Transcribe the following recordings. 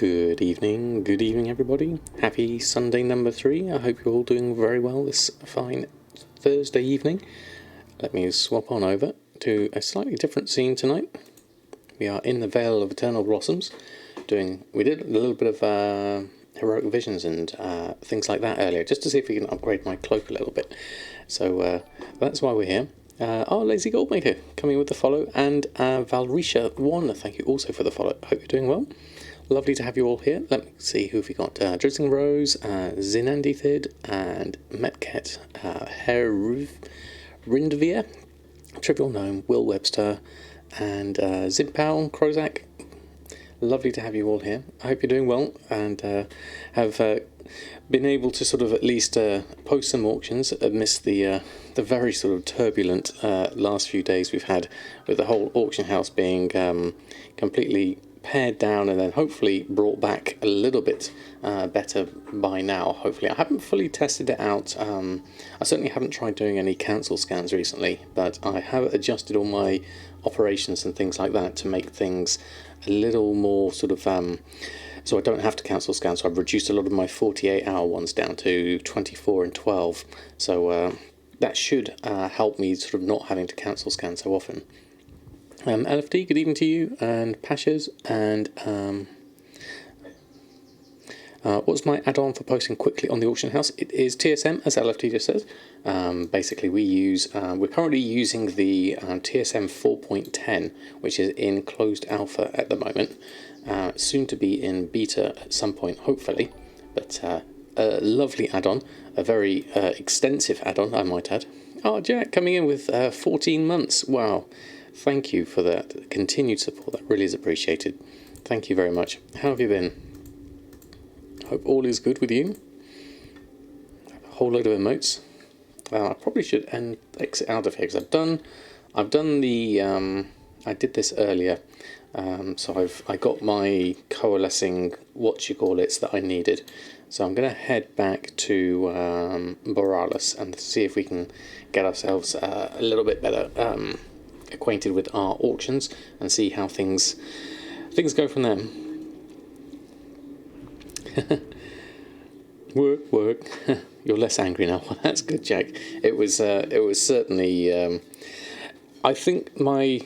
Good evening everybody. Happy Sunday number 3. I hope you're all doing very well this fine Thursday evening. Let me swap on over to a slightly different scene tonight. We are in the Vale of Eternal Blossoms. We did a little bit of heroic visions and things like that earlier, just to see if we can upgrade my cloak a little bit. So that's why we're here. Lazy Goldmaker coming with the follow, and Valrisha Warner, thank you also for the follow. Hope you're doing well. Lovely to have you all here. Let me see who we got. Drizzling Rose, Zinandithid, and Metket, Rindvir, Trivial Gnome, Will Webster, and Zimpal, Krozak. Lovely to have you all here. I hope you're doing well and have been able to sort of at least post some auctions amidst the very sort of turbulent last few days we've had, with the whole auction house being completely pared down and then hopefully brought back a little bit better by now. Hopefully, I haven't fully tested it out. I certainly haven't tried doing any cancel scans recently, but I have adjusted all my operations and things like that to make things a little more sort of so I don't have to cancel scan. So I've reduced a lot of my 48-hour ones down to 24 and 12. So that should help me sort of not having to cancel scan so often. LFD, good evening to you, and Pashas, and what's my add-on for posting quickly on the auction house? It is TSM, as LFD just says. Basically, we're currently using the TSM 4.10, which is in closed alpha at the moment, soon to be in beta at some point, hopefully. But a lovely add-on, a very extensive add-on, I might add. Oh, Jack coming in with 14 months. Wow. Thank you for that continued support. That really is appreciated. Thank you very much. How have you been? Hope all is good with you. A whole load of emotes. I probably should exit out of here because I've done the I did this earlier. So I got my coalescing that I needed. So I'm going to head back to Borealis and see if we can get ourselves a little bit better acquainted with our auctions and see how things go from there. Work. You're less angry now. Well, that's good, Jack. It was certainly. I think my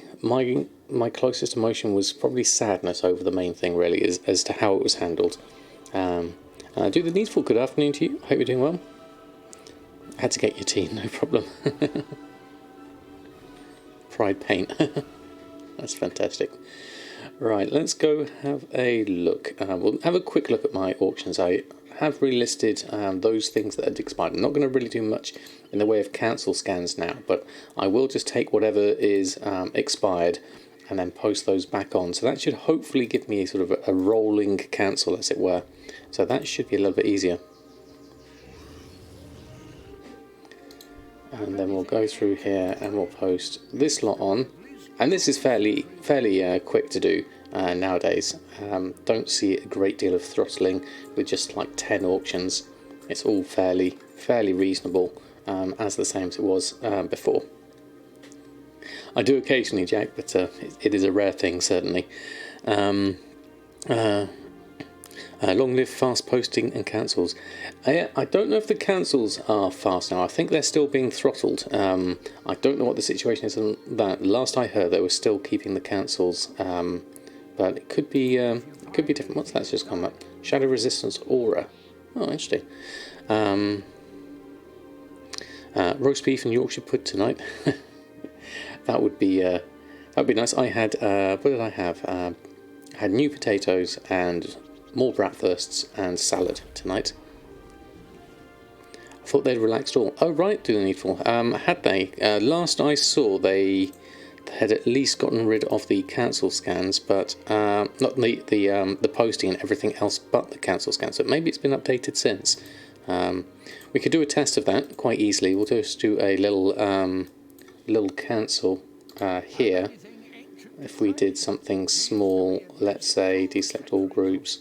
closest emotion was probably sadness over the main thing, really, as to how it was handled. Do the needful. Good afternoon to you. Hope you're doing well. I had to get your tea, no problem. Pride paint. That's fantastic. Right, let's go have a look. We'll have a quick look at my auctions. I have relisted those things that had expired. I'm not going to really do much in the way of cancel scans now, but I will just take whatever is expired and then post those back on. So that should hopefully give me a sort of a rolling cancel, as it were. So that should be a little bit easier. And then we'll go through here and we'll post this lot on. And this is fairly quick to do nowadays. Don't see a great deal of throttling with just like 10 auctions. It's all fairly reasonable, as the same as it was before. I do occasionally, Jack, but it is a rare thing, certainly. Long live fast posting and cancels. I don't know if the cancels are fast now. I think they're still being throttled. I don't know what the situation is on that. Last I heard, they were still keeping the cancels, but it could be different. What's that's just come up? Shadow resistance aura. Oh, interesting. Roast beef and Yorkshire pud tonight. That would be nice. I had what did I have? I had new potatoes and more bratwursts and salad tonight. I thought they'd relaxed all. Oh right, do the needful. Had they? Last I saw, they had at least gotten rid of the cancel scans, but not the posting and everything else but the cancel scans. So maybe it's been updated since. We could do a test of that quite easily. We'll just do a little cancel here. If we did something small, let's say deselect all groups,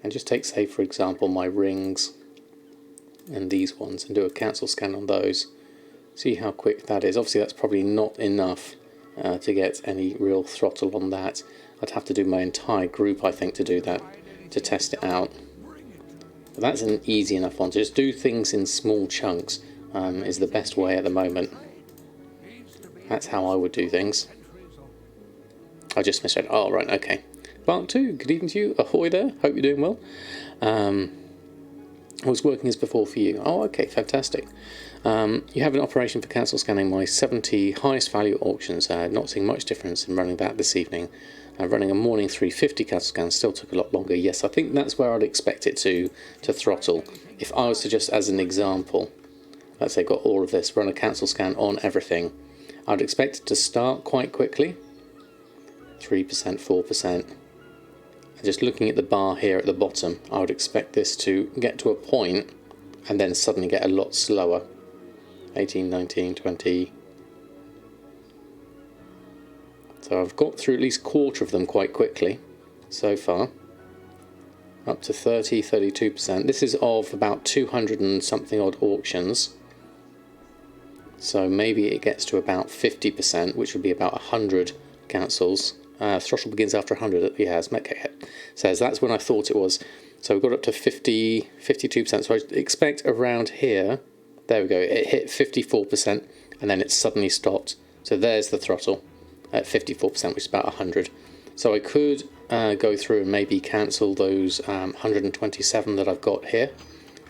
and just take, say, for example, my rings and these ones, and do a cancel scan on those. See how quick that is. Obviously, that's probably not enough to get any real throttle on that. I'd have to do my entire group, I think, to do that. to test it out. But that's an easy enough one. To just do things in small chunks is the best way at the moment. That's how I would do things. I just misread. Oh, right, okay. Part 2, good evening to you. Ahoy there, hope you're doing well. I was working as before for you. Oh, okay, fantastic. You have an operation for cancel scanning my 70 highest value auctions. Not seeing much difference in running that this evening. Running a morning 350 cancel scan still took a lot longer. Yes, I think that's where I'd expect it to throttle. If I was to just, as an example, let's say got all of this, run a cancel scan on everything, I'd expect it to start quite quickly. 3%, 4%. And just looking at the bar here at the bottom, I would expect this to get to a point and then suddenly get a lot slower. 18, 19, 20. So I've got through at least a quarter of them quite quickly so far. Up to 30, 32%. This is of about 200 and something odd auctions. So maybe it gets to about 50%, which would be about 100 cancels. Throttle begins after 100. Yeah, as Metcalf says, that's when I thought it was. So we've got up to 50, 52%. So I expect around here, there we go, it hit 54% and then it suddenly stopped. So there's the throttle at 54%, which is about 100. So I could go through and maybe cancel those 127 that I've got here.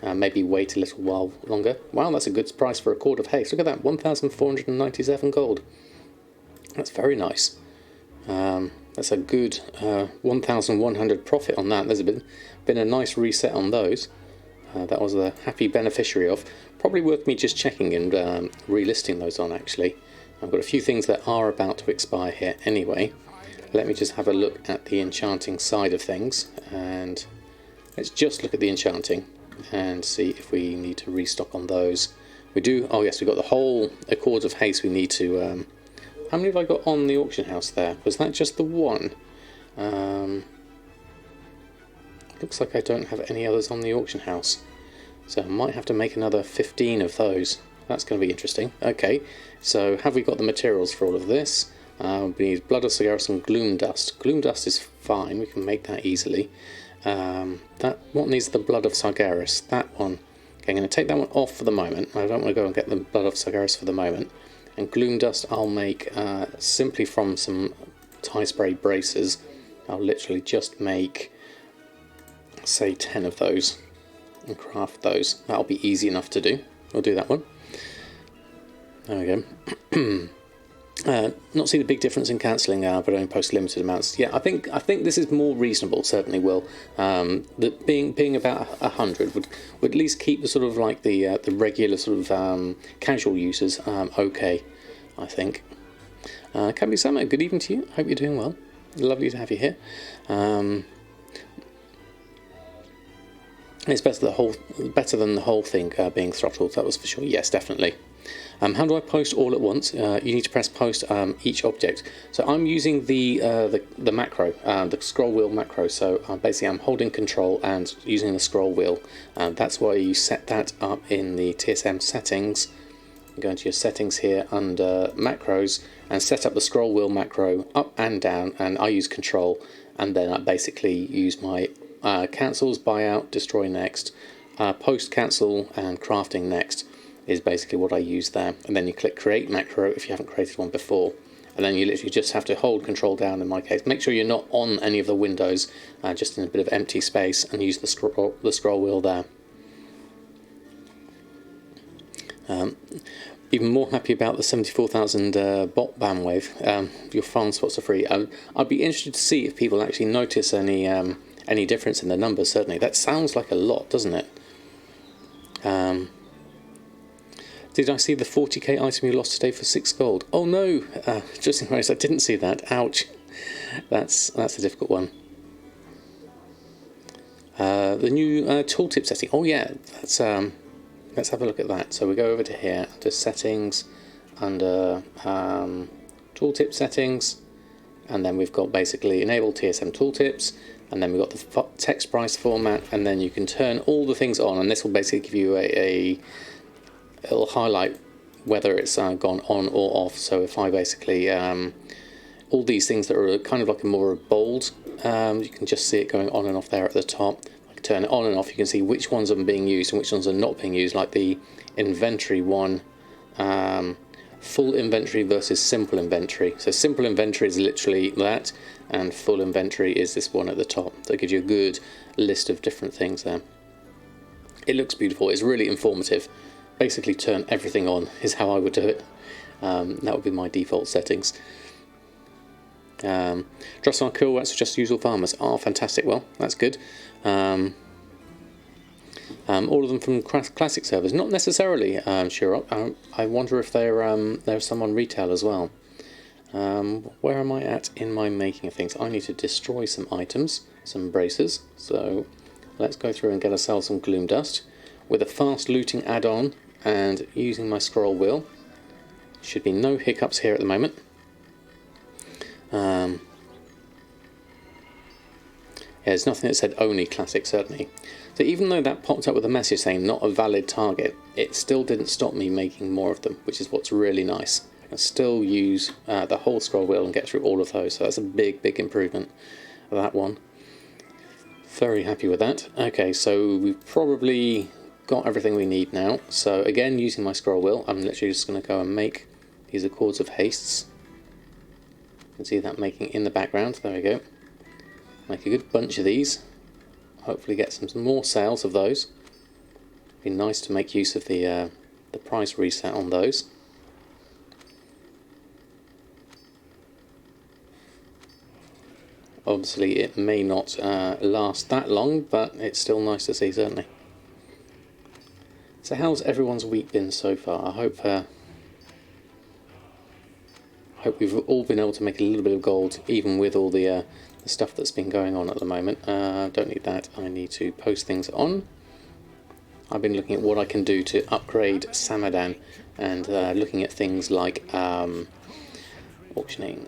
Maybe wait a little while longer. Wow, that's a good price for a cord of haste. Look at that, 1,497 gold. That's very nice. That's a good 1,100 profit on that. There's been a nice reset on those. That was a happy beneficiary of. Probably worth me just checking and relisting those on, actually. I've got a few things that are about to expire here anyway. Let me just have a look at the enchanting side of things, and let's just look at the enchanting and see if we need to restock on those. We do. Oh yes, we've got the whole Accords of Haste we need to... how many have I got on the auction house there? Was that just the one? Looks like I don't have any others on the auction house. So I might have to make another 15 of those. That's going to be interesting. Okay, so have we got the materials for all of this? We need Blood of Squirrels and Gloom Dust. Gloom Dust is fine, we can make that easily. What needs the Blood of Sargeras? That one. Okay, I'm going to take that one off for the moment. I don't want to go and get the Blood of Sargeras for the moment. And Gloom Dust I'll make simply from some tie spray bracers. I'll literally just make, say, 10 of those and craft those. That'll be easy enough to do. We'll do that one. There we go. Not seen a big difference in cancelling, but only post limited amounts. Yeah, I think this is more reasonable. Certainly will. That being about 100 would at least keep the sort of like the regular sort of casual users okay. I think. Cabby Summer, good evening to you. Hope you're doing well. Lovely to have you here. It's better than the whole thing being throttled. That was for sure. Yes, definitely. How do I post all at once? You need to press post each object. So I'm using the macro, the scroll wheel macro. So basically I'm holding control and using the scroll wheel. That's why you set that up in the TSM settings. Go into your settings here under macros and set up the scroll wheel macro up and down, and I use control, and then I basically use my cancels, buyout, destroy next, post cancel and crafting next is basically what I use there. And then you click create macro if you haven't created one before, and then you literally just have to hold control down in my case. Make sure you're not on any of the windows, just in a bit of empty space, and use the scroll wheel there. Even more happy about the 74,000 bot ban wave. Your farm spots are free. I'd be interested to see if people actually notice any difference in the numbers. Certainly, that sounds like a lot, doesn't it? Did I see the 40k item you lost today for 6 gold? Oh no, just in case I didn't see that. Ouch. That's a difficult one. The new tooltip setting. Oh yeah, that's let's have a look at that. So we go over to here to settings, under tooltip settings, and then we've got basically enable TSM tooltips, and then we've got the text price format, and then you can turn all the things on, and this will basically give you it'll highlight whether it's gone on or off. So if I basically all these things that are kind of like a more bold, you can just see it going on and off there at the top. I can turn it on and off, you can see which ones are being used and which ones are not being used, like the inventory one, full inventory versus simple inventory. So simple inventory is literally that, and full inventory is this one at the top. So it gives you a good list of different things there. It looks beautiful, it's really informative. Basically turn everything on is how I would do it. That would be my default settings. Dress on cool, that's just usual farmers. Oh, fantastic, well, that's good. All of them from classic servers, not necessarily, sure. I wonder if there's some on retail as well. Where am I at in my making of things? I need to destroy some items, some braces, so let's go through and get ourselves some gloom dust. With a fast looting add-on and using my scroll wheel, should be no hiccups here at the moment. Yeah, there's nothing that said only classic, certainly. So even though that popped up with a message saying not a valid target, it still didn't stop me making more of them, which is what's really nice. I can still use the whole scroll wheel and get through all of those, so that's a big improvement of that one. Very happy with that. Okay, so we've probably got everything we need now. So again, using my scroll wheel, I'm literally just going to go and make these Accords of Hastes. You can see that making in the background. There we go. Make a good bunch of these. Hopefully get some more sales of those. Be nice to make use of the price reset on those. Obviously it may not last that long, but it's still nice to see, certainly. So how's everyone's week been so far? I hope we've all been able to make a little bit of gold, even with all the stuff that's been going on at the moment. Don't need that. I need to post things on. I've been looking at what I can do to upgrade Samadan, and looking at things like auctioning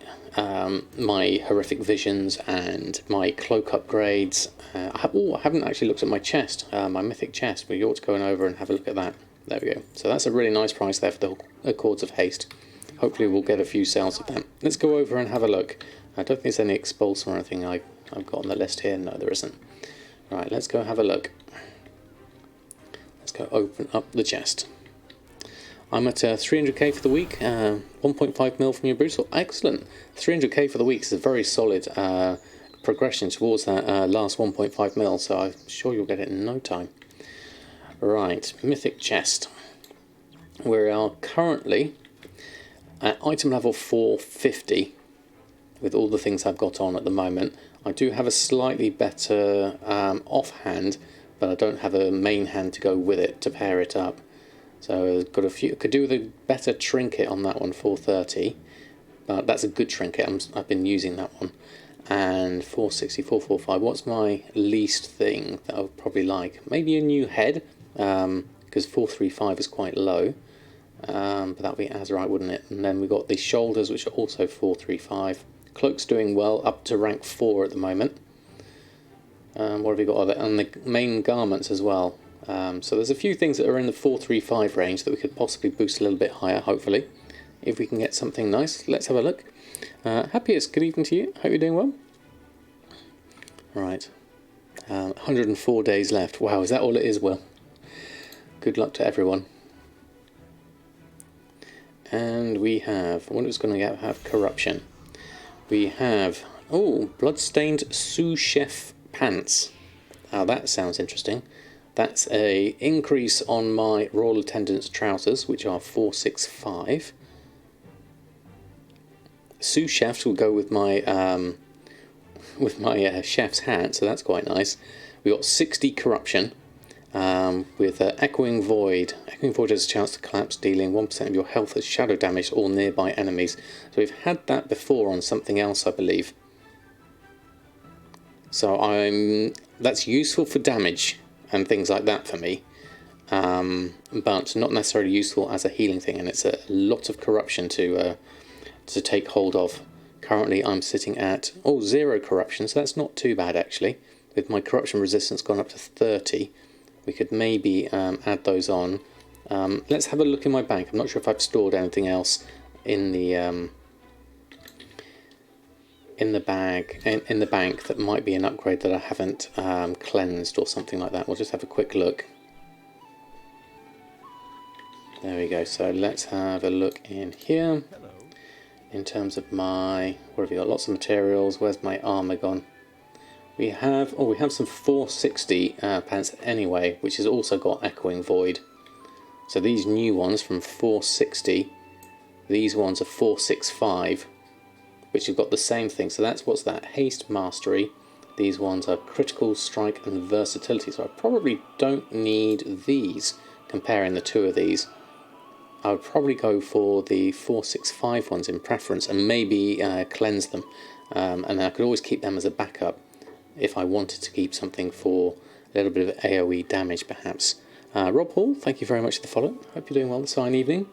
my horrific visions and my cloak upgrades. I haven't actually looked at my chest, my mythic chest, but you ought to go over and have a look at that. There we go. So that's a really nice price there for the Accords of Haste. Hopefully we'll get a few sales of them. Let's go over and have a look. I don't think there's any expulse or anything I've got on the list here. No, there isn't. Right, let's go have a look. Let's go open up the chest. I'm at 300k for the week, 1.5 mil from your brutal. Excellent. 300k for the week is a very solid progression towards that last 1.5 mil, so I'm sure you'll get it in no time. Right, Mythic chest. We are currently at item level 450 with all the things I've got on at the moment. I do have a slightly better offhand, but I don't have a main hand to go with it to pair it up. So I've got a few. Could do with a better trinket on that one, 430, but that's a good trinket. I've been using that one. And 460, 445. What's my least thing that I would probably like? Maybe a new head, because 435 is quite low. But that'd be Azurite, wouldn't it? And then we've got the shoulders, which are also 435. Cloak's doing well, up to rank 4 at the moment. What have we got? And the main garments as well. So there's a few things that are in the 435 range that we could possibly boost a little bit higher, hopefully, if we can get something nice. Let's have a look. Happiest, good evening to you. Hope you're doing well. Right. 104 days left. Wow, is that all it is? Well, good luck to everyone. And we have, what is going to have corruption? We have, oh, bloodstained sous chef pants. Now that sounds interesting. That's a increase on my royal attendant's trousers, which are 465. Sous chef will go with my chef's hat, so that's quite nice. We got 60 corruption. With Echoing Void. Echoing Void has a chance to collapse, dealing 1% of your health as shadow damage to all nearby enemies. So we've had that before on something else, I believe. So that's useful for damage and things like that for me, but not necessarily useful as a healing thing. And it's a lot of corruption to take hold of. Currently, I'm sitting at 0 corruption, so that's not too bad actually. With my corruption resistance gone up to 30. We could maybe add those on. Let's have a look in my bank. I'm not sure if I've stored anything else in the in the bag, in the bank, that might be an upgrade that I haven't cleansed or something like that. We'll just have a quick look. There we go. So let's have a look in here. Hello. In terms of my, what have we got? Lots of materials. Where's my armor gone? We have some 460 pants anyway, which has also got Echoing Void. So these new ones from 460, these ones are 465, which have got the same thing. So that's, what's that? Haste, Mastery. These ones are Critical, Strike and Versatility. So I probably don't need these, comparing the two of these. I would probably go for the 465 ones in preference, and maybe cleanse them. And I could always keep them as a backup if I wanted to keep something for a little bit of AoE damage perhaps. Rob Hall, thank you very much for the follow. Hope you're doing well this fine evening.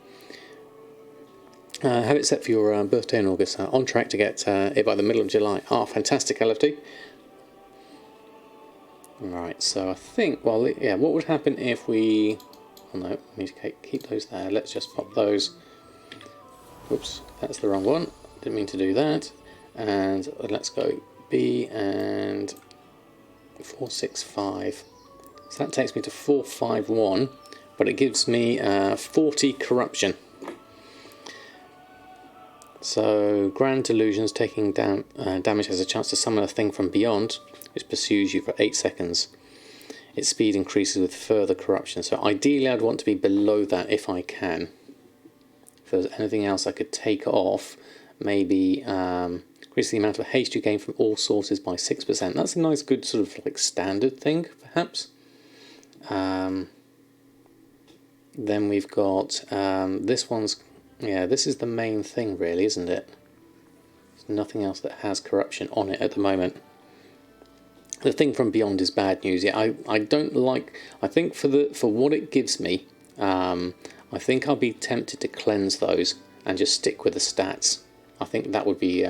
Have it set for your birthday in August. On track to get it by the middle of July. Ah, fantastic, LFD. Right, so I think, well, yeah, what would happen if we... Oh no, we need to keep those there. Let's just pop those. Whoops, that's the wrong one. Didn't mean to do that. And let's go B and 465. So that takes me to 451, but it gives me 40 corruption. So Grand Delusions, taking down damage, has a chance to summon a thing from beyond, which pursues you for 8 seconds. Its speed increases with further corruption. So ideally I'd want to be below that if I can. If there's anything else I could take off, maybe increase the amount of haste you gain from all sources by 6%. That's a nice, good sort of like standard thing, perhaps. Then we've got this one's, yeah, this is the main thing really, isn't it? There's nothing else that has corruption on it at the moment. The thing from beyond is bad news. Yeah, I don't like, I think for what it gives me, I think I'll be tempted to cleanse those and just stick with the stats. I think that would be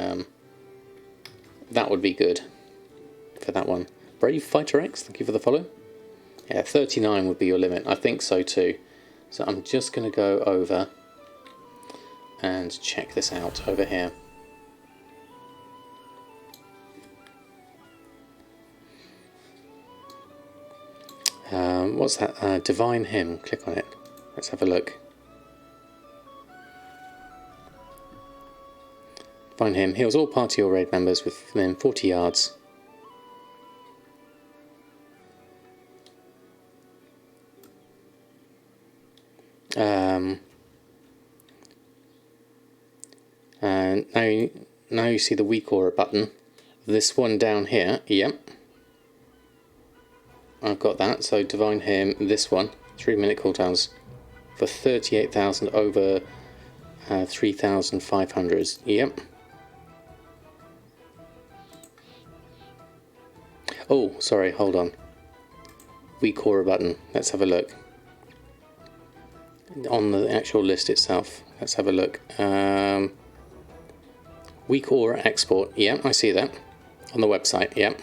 good for that one. Brave Fighter X, thank you for the follow. Yeah, 39 would be your limit. I think so too. So I'm just going to go over and check this out over here. What's that? Divine Hymn. Click on it. Let's have a look. Divine Hymn heals all party or raid members within 40 yards. And now you see the weak aura button. This one down here, yep. I've got that, so Divine Hymn, this one, 3-minute cooldowns for 38,000 over 3,500. Yep. Oh, sorry, hold on. Weak aura button, let's have a look. On the actual list itself, let's have a look. Weak aura export, yeah, I see that. On the website, yeah.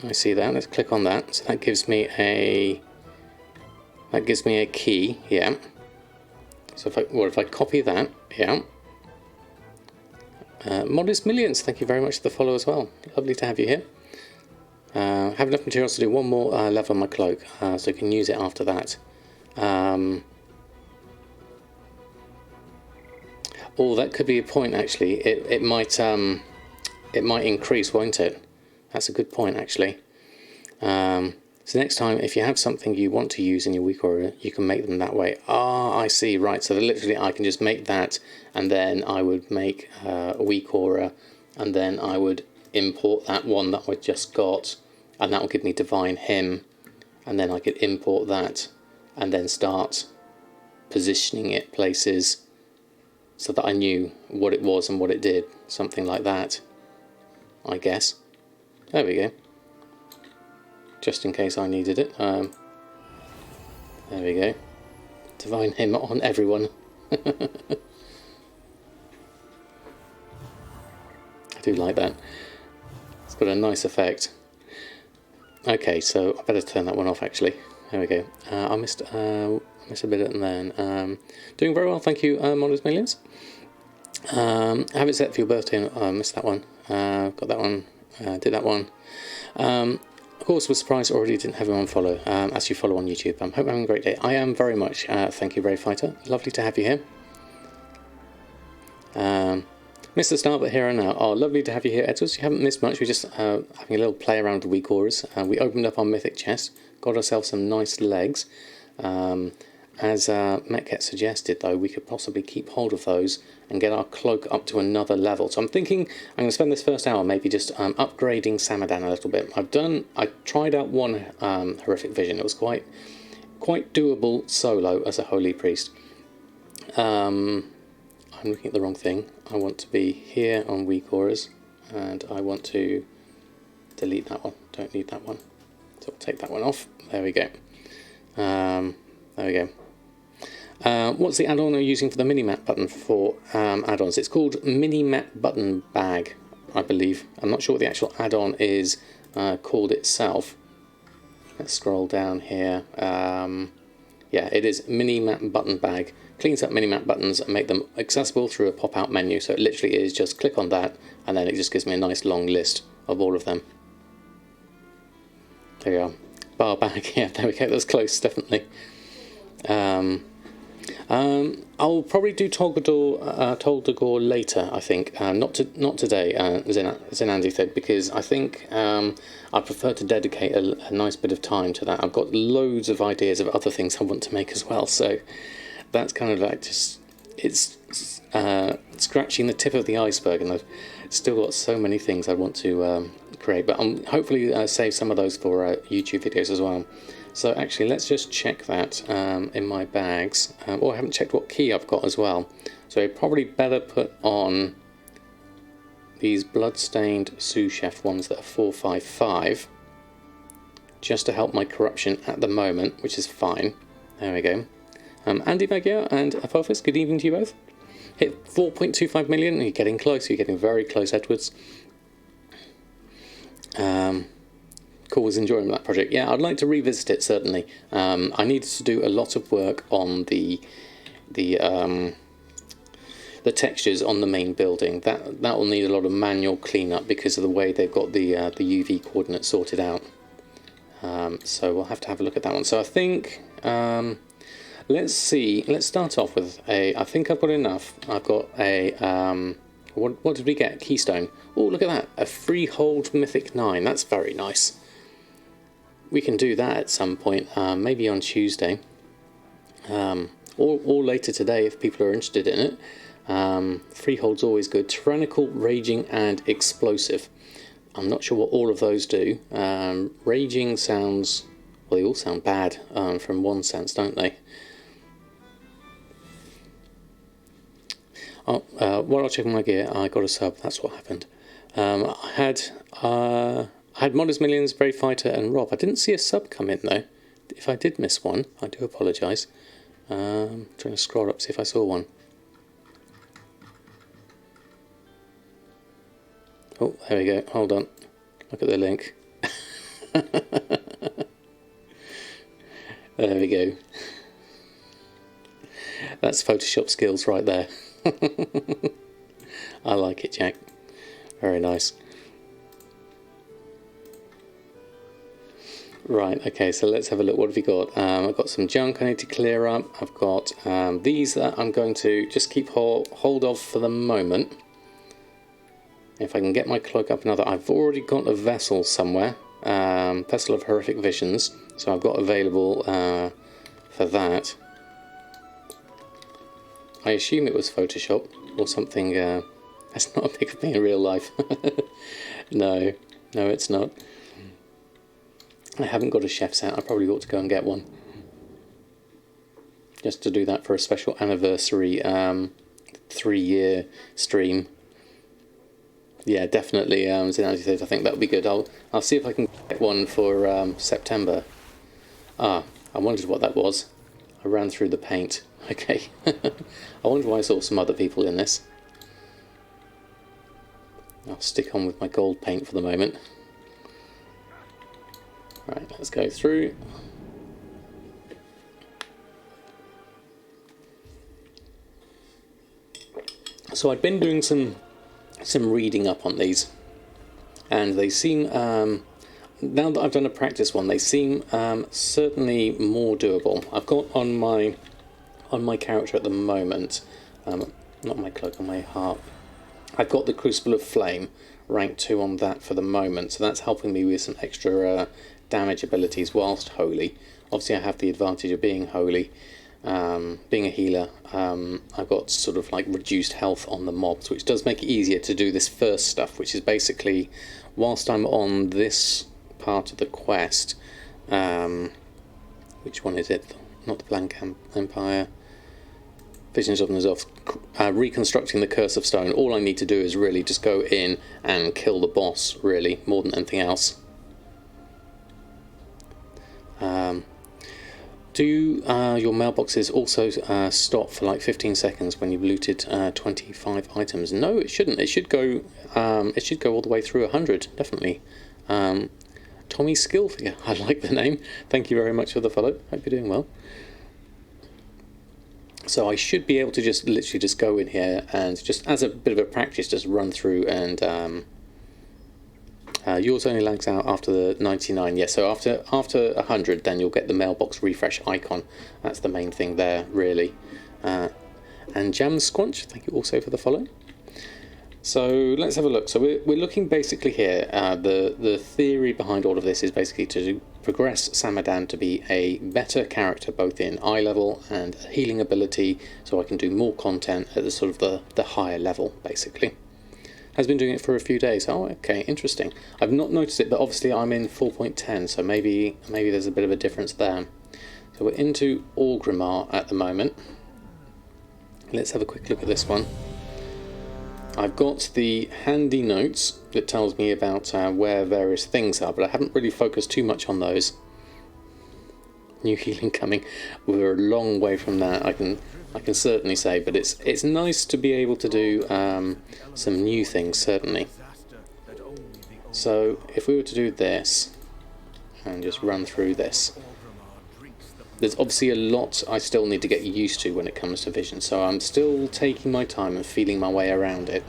I see that. Let's click on that. So that gives me a key, yeah. So if I copy that, yeah. Modest Millions, thank you very much for the follow as well. Lovely to have you here. Have enough materials to do one more level on my cloak, so I can use it after that. Oh, that could be a point actually. It might increase, won't it? That's a good point actually. So next time, if you have something you want to use in your weak aura, you can make them that way. Ah, I see. Right. So literally, I can just make that, and then I would make a weak aura, and then I would import that one that I just got, and that will give me Divine Hymn, and then I could import that, and then start positioning it places so that I knew what it was and what it did. Something like that, I guess. There we go. Just in case I needed it. There we go. Divine Hymn on everyone. I do like that. It's got a nice effect. Okay, so I better turn that one off actually. There we go. I missed a bit and then doing very well, thank you, Modest Millions. Have it set for your birthday. Oh, I missed that one. Got that one. Did that one. Of course, was surprised already didn't have everyone follow, as you follow on YouTube. Hope you're having a great day. I am very much. Thank you, Brave Fighter. Lovely to have you here. Missed the start, but here and now. Oh, lovely to have you here, Edwards. You haven't missed much. We're just having a little play around with the weak auras. We opened up our Mythic chest, got ourselves some nice legs. As Metket suggested, though, we could possibly keep hold of those and get our cloak up to another level. So I'm thinking I'm going to spend this first hour maybe just upgrading Samadan a little bit. I tried out one horrific vision. It was quite doable solo as a holy priest. I'm looking at the wrong thing. I want to be here on weak auras, and I want to delete that one. Don't need that one. So I'll take that one off. There we go. There we go. What's the add-on I'm using for the mini-map button for add-ons? It's called mini-map button bag, I believe. I'm not sure what the actual add-on is called itself. Let's scroll down here. Yeah, it is mini-map button bag. Cleans up mini-map buttons and make them accessible through a pop-out menu. So it literally is just click on that, and then it just gives me a nice long list of all of them. There you are. Bar bag. Yeah, there we go. That's close, definitely. I'll probably do Tol'Dagor later, I think. Not today, as in Andy said, because I think I prefer to dedicate a nice bit of time to that. I've got loads of ideas of other things I want to make as well, so that's kind of like it's scratching the tip of the iceberg, and I've still got so many things I want to create, but I'll hopefully save some of those for YouTube videos as well. So actually, let's just check that in my bags. I haven't checked what key I've got as well. So probably better put on these bloodstained sous chef ones that are 455, just to help my corruption at the moment, which is fine. There we go. Andy Magyar and Apophis, good evening to you both. Hit 4.25 million. You're getting close. You're getting very close, Edwards. Cool, was enjoying that project. Yeah, I'd like to revisit it, certainly. I needed to do a lot of work on the textures on the main building. That will need a lot of manual cleanup because of the way they've got the UV coordinates sorted out. So we'll have to have a look at that one. So I think let's see. Let's start off with I think I've got enough. I've got a what did we get? Keystone. Oh, look at that! A Freehold Mythic 9. That's very nice. We can do that at some point, maybe on Tuesday, or later today if people are interested in it. Freehold's always good. Tyrannical, Raging, and Explosive. I'm not sure what all of those do. Raging sounds... well, they all sound bad from one sense, don't they? Oh, while I was checking my gear, I got a sub. That's what happened. I had Modest Millions, Brave Fighter, and Rob. I didn't see a sub come in, though. If I did miss one, I do apologise. Trying to scroll up, see if I saw one. Oh, there we go. Hold on. Look at the link. There we go. That's Photoshop skills right there. I like it, Jack. Very nice. Right, okay, so let's have a look. What have we got? I've got some junk I need to clear up. I've got these that I'm going to just keep hold of for the moment. If I can get my cloak up another... I've already got a vessel somewhere. Vessel of Horrific Visions. So I've got available for that. I assume it was Photoshop or something. That's not a pic of me in real life. No, it's not. I haven't got a chef's hat. I probably ought to go and get one. Just to do that for a special anniversary 3-year stream. Yeah, definitely. As I think that would be good. I'll see if I can get one for September. I wondered what that was. I ran through the paint. Okay. I wonder why I saw some other people in this. I'll stick on with my gold paint for the moment. Right, let's go through. So I've been doing some reading up on these, and they seem, now that I've done a practice one, they seem certainly more doable. I've got on my character at the moment, not my cloak, on my harp, I've got the Crucible of Flame, rank 2 on that for the moment, so that's helping me with some extra damage abilities whilst holy. Obviously I have the advantage of being holy, being a healer. I've got sort of like reduced health on the mobs, which does make it easier to do this first stuff, which is basically, whilst I'm on this part of the quest, which one is it? Not the Blank Empire. Visions of Nazoth, reconstructing the Curse of Stone. All I need to do is really just go in and kill the boss, really, more than anything else. Do your mailboxes also stop for like 15 seconds when you've looted 25 items? No, it shouldn't. It should go. It should go all the way through 100. Definitely. Tommy Skillfigure. I like the name. Thank you very much for the follow. Hope you're doing well. So I should be able to just literally just go in here and just as a bit of a practice, just run through and yours only lags out after the 99. Yeah, so after 100, then you'll get the mailbox refresh icon. That's the main thing there, really. And Jam Squanch, thank you also for the follow. So let's have a look. So we're looking basically here. The theory behind all of this is basically to progress Samadan to be a better character, both in eye level and healing ability, so I can do more content at the sort of the higher level, basically. Has been doing it for a few days. Oh, okay, interesting. I've not noticed it, but obviously I'm in 4.10, so maybe there's a bit of a difference there. So we're into Orgrimmar at the moment. Let's have a quick look at this one. I've got the handy notes that tells me about where various things are, but I haven't really focused too much on those. New healing coming. We're a long way from that, I can certainly say, but it's nice to be able to do some new things, certainly. So if we were to do this and just run through this, there's obviously a lot I still need to get used to when it comes to vision, so I'm still taking my time and feeling my way around it.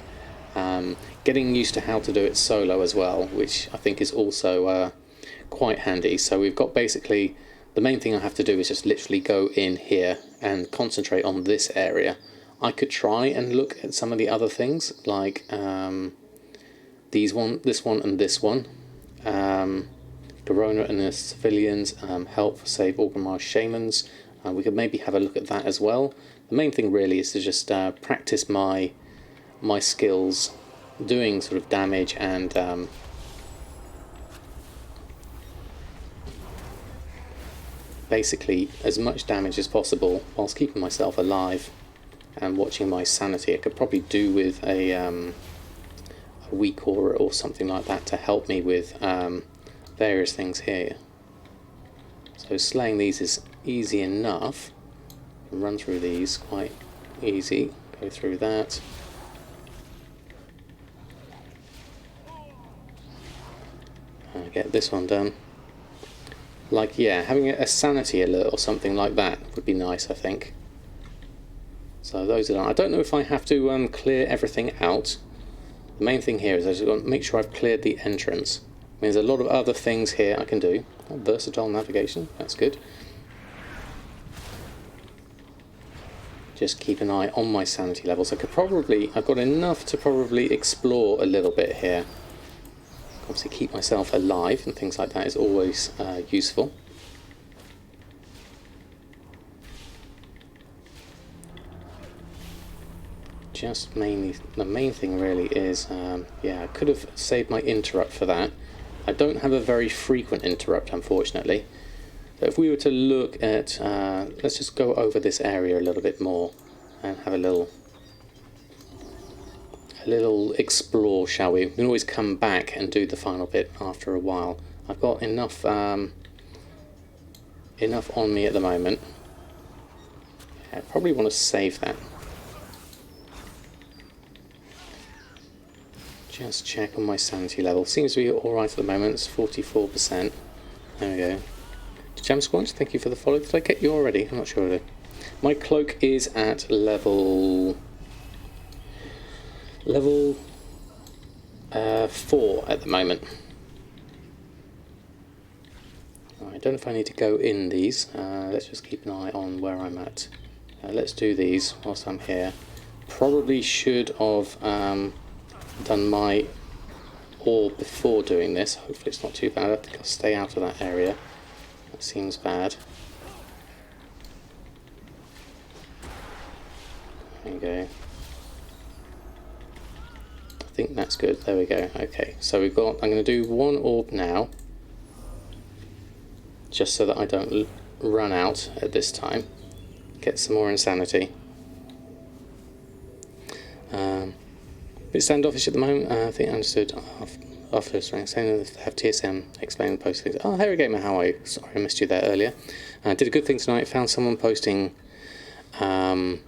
Getting used to how to do it solo as well, which I think is also quite handy. So we've got basically, the main thing I have to do is just literally go in here and concentrate on this area. I could try and look at some of the other things, like this one and this one. Dorona and the civilians help save Orgrimmar shamans. We could maybe have a look at that as well. The main thing really is to just practice my skills, doing sort of damage and basically as much damage as possible whilst keeping myself alive and watching my sanity. I could probably do with a weak aura or something like that to help me with various things here. So slaying these is easy enough. You can run through these quite easy. Go through that. And get this one done. Like, yeah, having a sanity alert or something like that would be nice, I think. So those are done. I don't know if I have to clear everything out. The main thing here is I just want to make sure I've cleared the entrance. There's a lot of other things here I can do. Oh, versatile navigation, that's good. Just keep an eye on my sanity levels. I've got enough to probably explore a little bit here. Obviously keep myself alive and things like that is always useful. Just mainly, the main thing really is, yeah, I could have saved my interrupt for that. I don't have a very frequent interrupt, unfortunately. So if we were to look at, let's just go over this area a little bit more and have a little explore, shall we? We can always come back and do the final bit after a while. I've got enough on me at the moment. Yeah, I probably want to save that. Just check on my sanity level. Seems to be alright at the moment. It's 44%. There we go. Jam Squanch, thank you for the follow. Did I get you already? I'm not sure. My cloak is at level Level 4 at the moment. I don't know if I need to go in these. Let's just keep an eye on where I'm at. Let's do these whilst I'm here. Probably should have done my ore before doing this. Hopefully it's not too bad. I think I'll stay out of that area. That seems bad. There you go. I think that's good. There we go. Okay, so we've got, I'm going to do one orb now, just so that I don't run out at this time. Get some more insanity. A bit standoffish at the moment. I think I understood after saying have TSM explain the post. Oh, Harry Gamer, how are you? Sorry, I missed you there earlier. I did a good thing tonight. Found someone posting items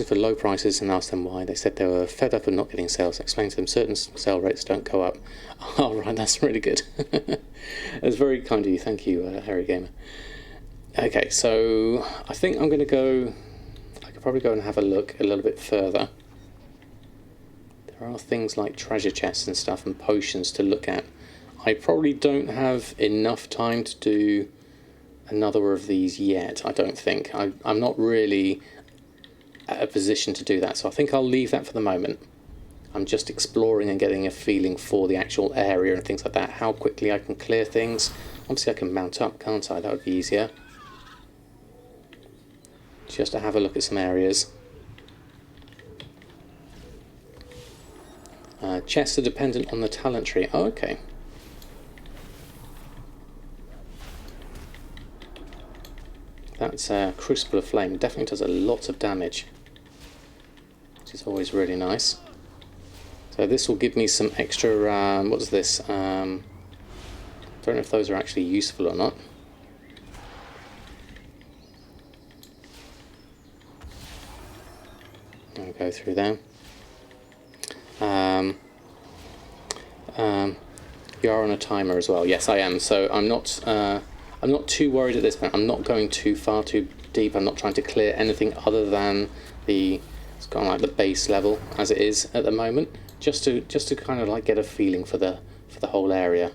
for low prices and asked them why. They said they were fed up and not getting sales. Explained to them certain sale rates don't go up. Oh, right, that's really good. That's very kind of you. Thank you, Harry Gamer. Okay, so I think I'm going to go... I could probably go and have a look a little bit further. There are things like treasure chests and stuff and potions to look at. I probably don't have enough time to do another of these yet, I don't think. I'm not really at a position to do that, so I think I'll leave that for the moment. I'm just exploring and getting a feeling for the actual area and things like that, how quickly I can clear things. Obviously I can mount up, can't I? That would be easier. Just to have a look at some areas. Chests are dependent on the talent tree. Oh, okay. That's Crucible of Flame. Definitely does a lot of damage, which is always really nice. So this will give me some extra, what's this? Don't know if those are actually useful or not. I'll go through there. You are on a timer as well. Yes, I am. So I'm not too worried at this point. I'm not going too far too deep. I'm not trying to clear anything other than it's kind of like the base level as it is at the moment. Just to kind of like get a feeling for the whole area.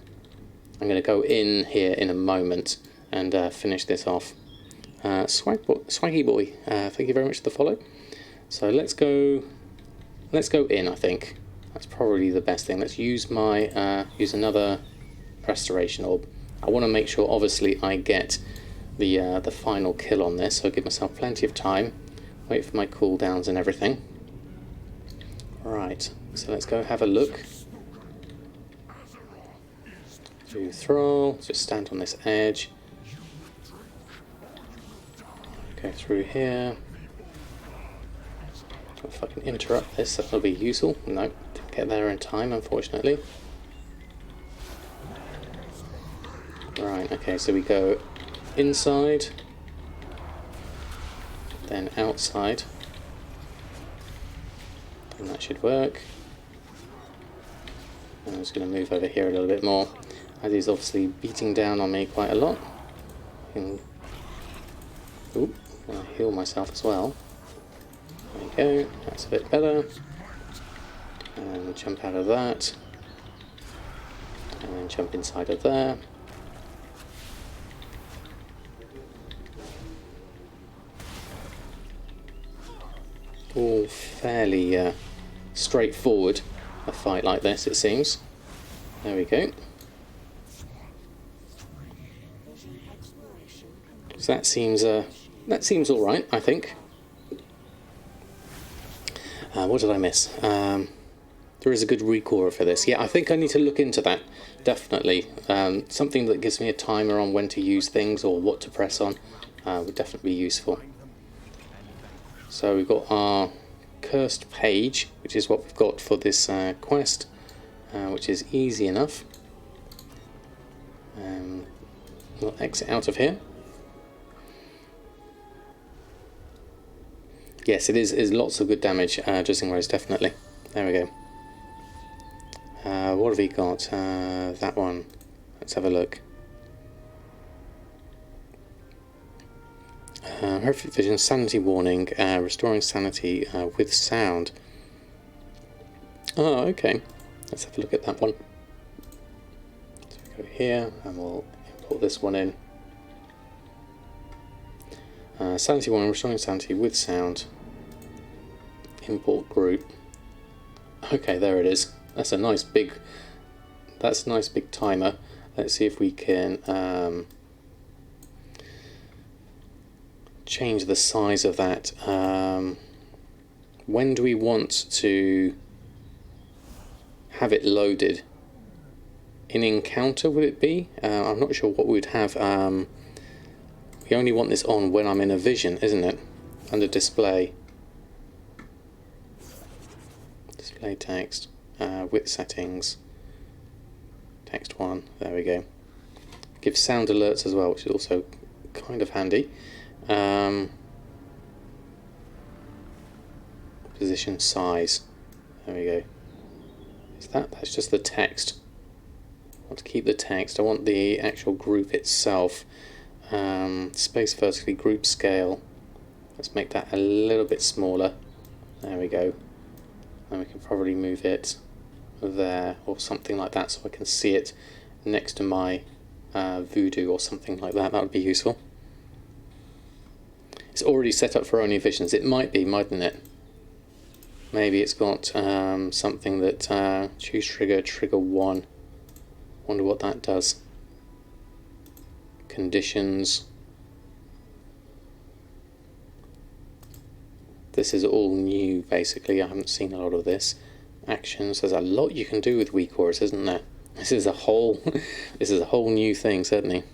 I'm going to go in here in a moment and finish this off. Swaggy boy, thank you very much for the follow. So let's go in. I think that's probably the best thing. Let's use my use another restoration orb. I want to make sure, obviously, I get the final kill on this, so give myself plenty of time. Wait for my cooldowns and everything. Right, so let's go have a look. Do Thrall, just stand on this edge. Go through here. If I can interrupt this, that'll be useful. No, didn't get there in time, unfortunately. Right, okay, so we go inside, then outside, and that should work. I'm just going to move over here a little bit more, as he's obviously beating down on me quite a lot. Oop, I'll heal myself as well. There we go, that's a bit better. And jump out of that, and then jump inside of there. All fairly straightforward, a fight like this, it seems. There we go. So that seems all right, I think. What did I miss? There is a good recore for this. Yeah, I think I need to look into that, definitely. Something that gives me a timer on when to use things or what to press on would definitely be useful. So we've got our cursed page, which is what we've got for this quest, which is easy enough. We'll exit out of here. Yes, it is lots of good damage, Jizzing Rose, definitely. There we go. What have we got? That one. Let's have a look. Horrific Vision, Sanity Warning, restoring sanity with sound. Oh, okay. Let's have a look at that one. So we go here and we'll import this one in. Sanity 1, restoring sanity with sound. Import group. Okay, there it is. That's a nice big timer. Let's see if we can change the size of that. When do we want to have it loaded? In encounter would it be? I'm not sure what we'd have. We only want this on when I'm in a vision, isn't it? Under display. Display text. Width settings. Text 1. There we go. Give sound alerts as well, which is also kind of handy. Position size. There we go. Is that's just the text. I want to keep the text. I want the actual group itself. Space vertically, group scale. Let's make that a little bit smaller. There we go. And we can probably move it there or something like that so I can see it next to my voodoo or something like that. That would be useful. It's already set up for only visions. It might be, mightn't it? Maybe it's got something that choose trigger 1. Wonder what that does. Conditions. This is all new basically. I haven't seen a lot of this. Actions. There's a lot you can do with WeChorus, isn't there? This is a whole new thing, certainly.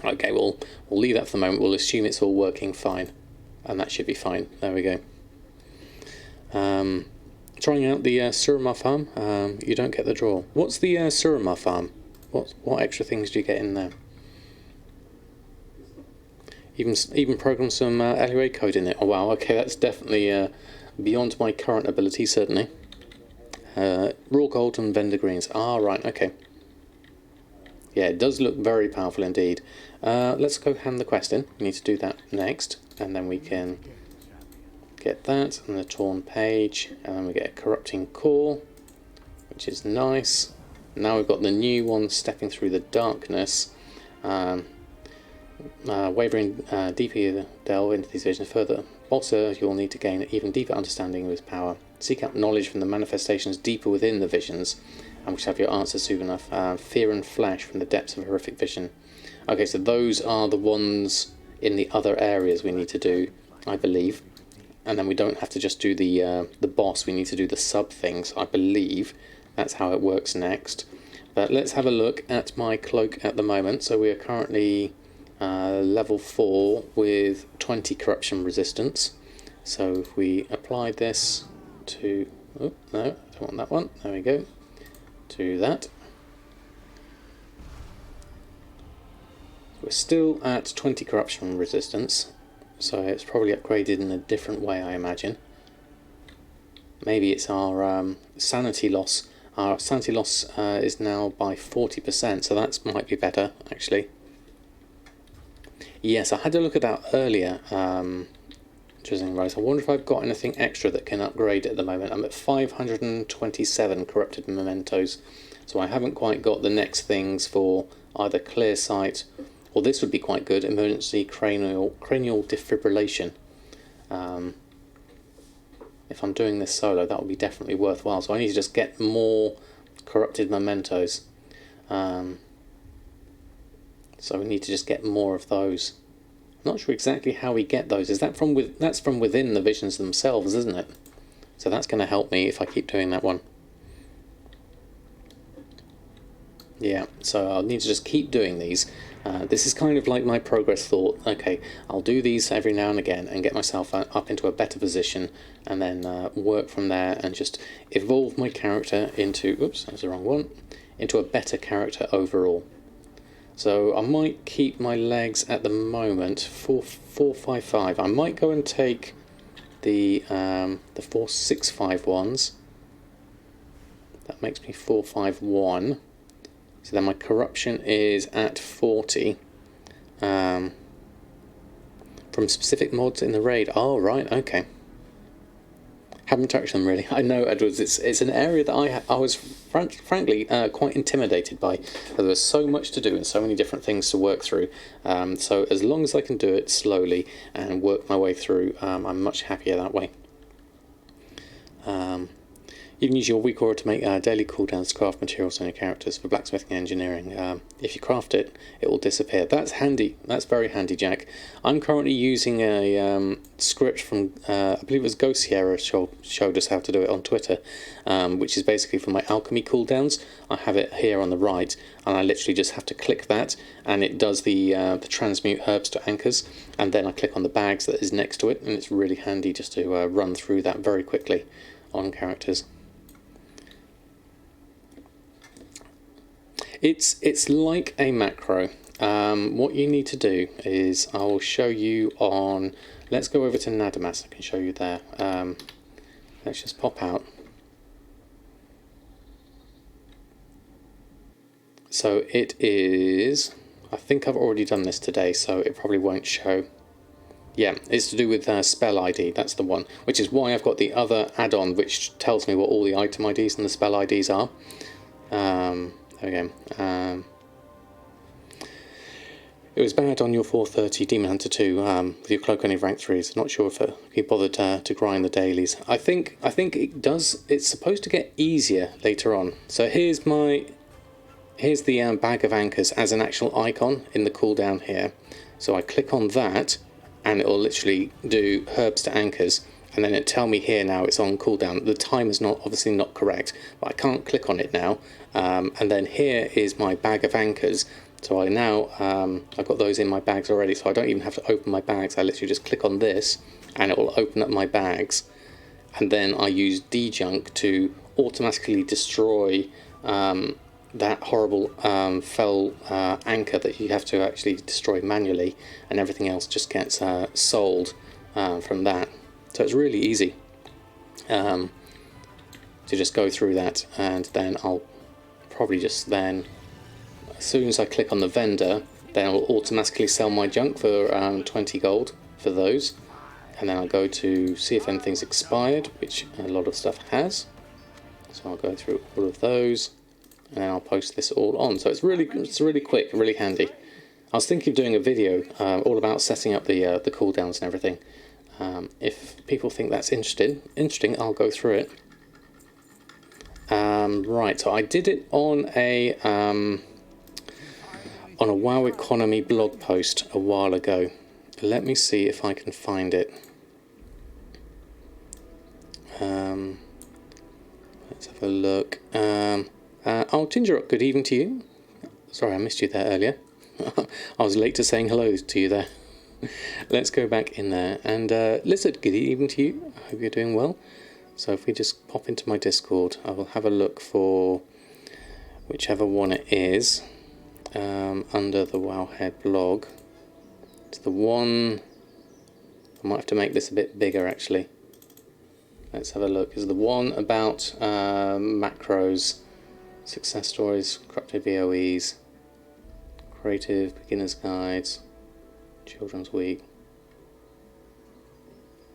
Okay, we'll leave that for the moment. We'll assume it's all working fine, and that should be fine. There we go. Trying out the Surma farm. You don't get the draw. What's the Surma farm? What extra things do you get in there? Even program some LUA code in it. Oh wow. Okay, that's definitely beyond my current ability. Certainly. Raw gold and vendor greens. Ah, right. Okay. Yeah, it does look very powerful indeed. Let's go hand the quest in. We need to do that next, and then we can get that and the torn page, and then we get a corrupting core, which is nice. Now we've got the new one, stepping through the darkness. Wavering deeper delve into these visions further. Also, you'll need to gain an even deeper understanding of his power. Seek out knowledge from the manifestations deeper within the visions, and we shall have your answers soon enough. Fear and flesh from the depths of a horrific vision. Okay, so those are the ones in the other areas we need to do, I believe. And then we don't have to just do the boss, we need to do the sub things, I believe. That's how it works next. But let's have a look at my cloak at the moment. So we are currently level 4 with 20 corruption resistance. So if we apply this to... Oh, no, I don't want that one. There we go. To that. We're still at 20 corruption resistance. So it's probably upgraded in a different way, I imagine. Maybe it's our sanity loss. Our sanity loss is now by 40%, so that might be better, actually. Yes, I had to look at that earlier. Interesting, right. I wonder if I've got anything extra that can upgrade at the moment. I'm at 527 corrupted mementos, so I haven't quite got the next things for either clear sight, or this would be quite good, emergency cranial defibrillation. If I'm doing this solo, that would be definitely worthwhile. So I need to just get more corrupted mementos. So we need to just get more of those. I'm not sure exactly how we get those. Is that that's from within the visions themselves, isn't it? So that's going to help me if I keep doing that one. Yeah, so I'll need to just keep doing these. This is kind of like my progress thought. Okay, I'll do these every now and again and get myself up into a better position, and then work from there and just evolve my character into... Oops, that's the wrong one. Into a better character overall. So I might keep my legs at the moment 455. I might go and take the 465 ones. That makes me 451. So then my corruption is at 40. From specific mods in the raid. Oh right, okay. Haven't touched them really. I know, Edwards, it's an area that I was frankly quite intimidated by. There was so much to do and so many different things to work through. So as long as I can do it slowly and work my way through, I'm much happier that way. You can use your weak aura to make daily cooldowns to craft materials on your characters for blacksmithing and engineering. If you craft it, it will disappear. That's handy. That's very handy, Jack. I'm currently using a script from, I believe it was Ghost Sierra showed us how to do it on Twitter, which is basically for my alchemy cooldowns. I have it here on the right, and I literally just have to click that, and it does the transmute herbs to anchors, and then I click on the bags that is next to it, and it's really handy just to run through that very quickly on characters. It's like a macro. What you need to do is, I will show you on, let's go over to Nadamas, I can show you there. Let's just pop out. So it is, I think I've already done this today, so it probably won't show. Yeah, it's to do with spell ID, that's the one, which is why I've got the other add-on which tells me what all the item IDs and the spell IDs are. There we go. It was bad on your 430 Demon Hunter 2 with your cloak only rank 3s. Not sure if you bothered to grind the dailies. I think it does. It's supposed to get easier later on. So here's the bag of anchors as an actual icon in the cooldown here. So I click on that, and it will literally do herbs to anchors. And then it tell me here now it's on cooldown. The time is obviously not correct, but I can't click on it now. And then here is my bag of anchors. So I now I've got those in my bags already, so I don't even have to open my bags. I literally just click on this, and it will open up my bags. And then I use dejunk to automatically destroy that horrible fell anchor that you have to actually destroy manually, and everything else just gets sold from that. So it's really easy to just go through that, and then I'll probably just then, as soon as I click on the vendor, then it will automatically sell my junk for 20 gold for those, and then I'll go to see if anything's expired, which a lot of stuff has. So I'll go through all of those, and then I'll post this all on. So it's really quick, really handy. I was thinking of doing a video all about setting up the cooldowns and everything. If people think that's interesting, I'll go through it. Right, so I did it on a WoW Economy blog post a while ago. Let me see if I can find it. Let's have a look. Oh, Tingerock, good evening to you. Sorry, I missed you there earlier. I was late to saying hello to you there. Let's go back in there. And Lizard, good evening to you. I hope you're doing well. So if we just pop into my Discord, I will have a look for whichever one it is under the Wowhead blog. It's the one, I might have to make this a bit bigger actually. Let's have a look. Is the one about macros, success stories, corrupted VOEs, creative beginner's guides, Children's Week.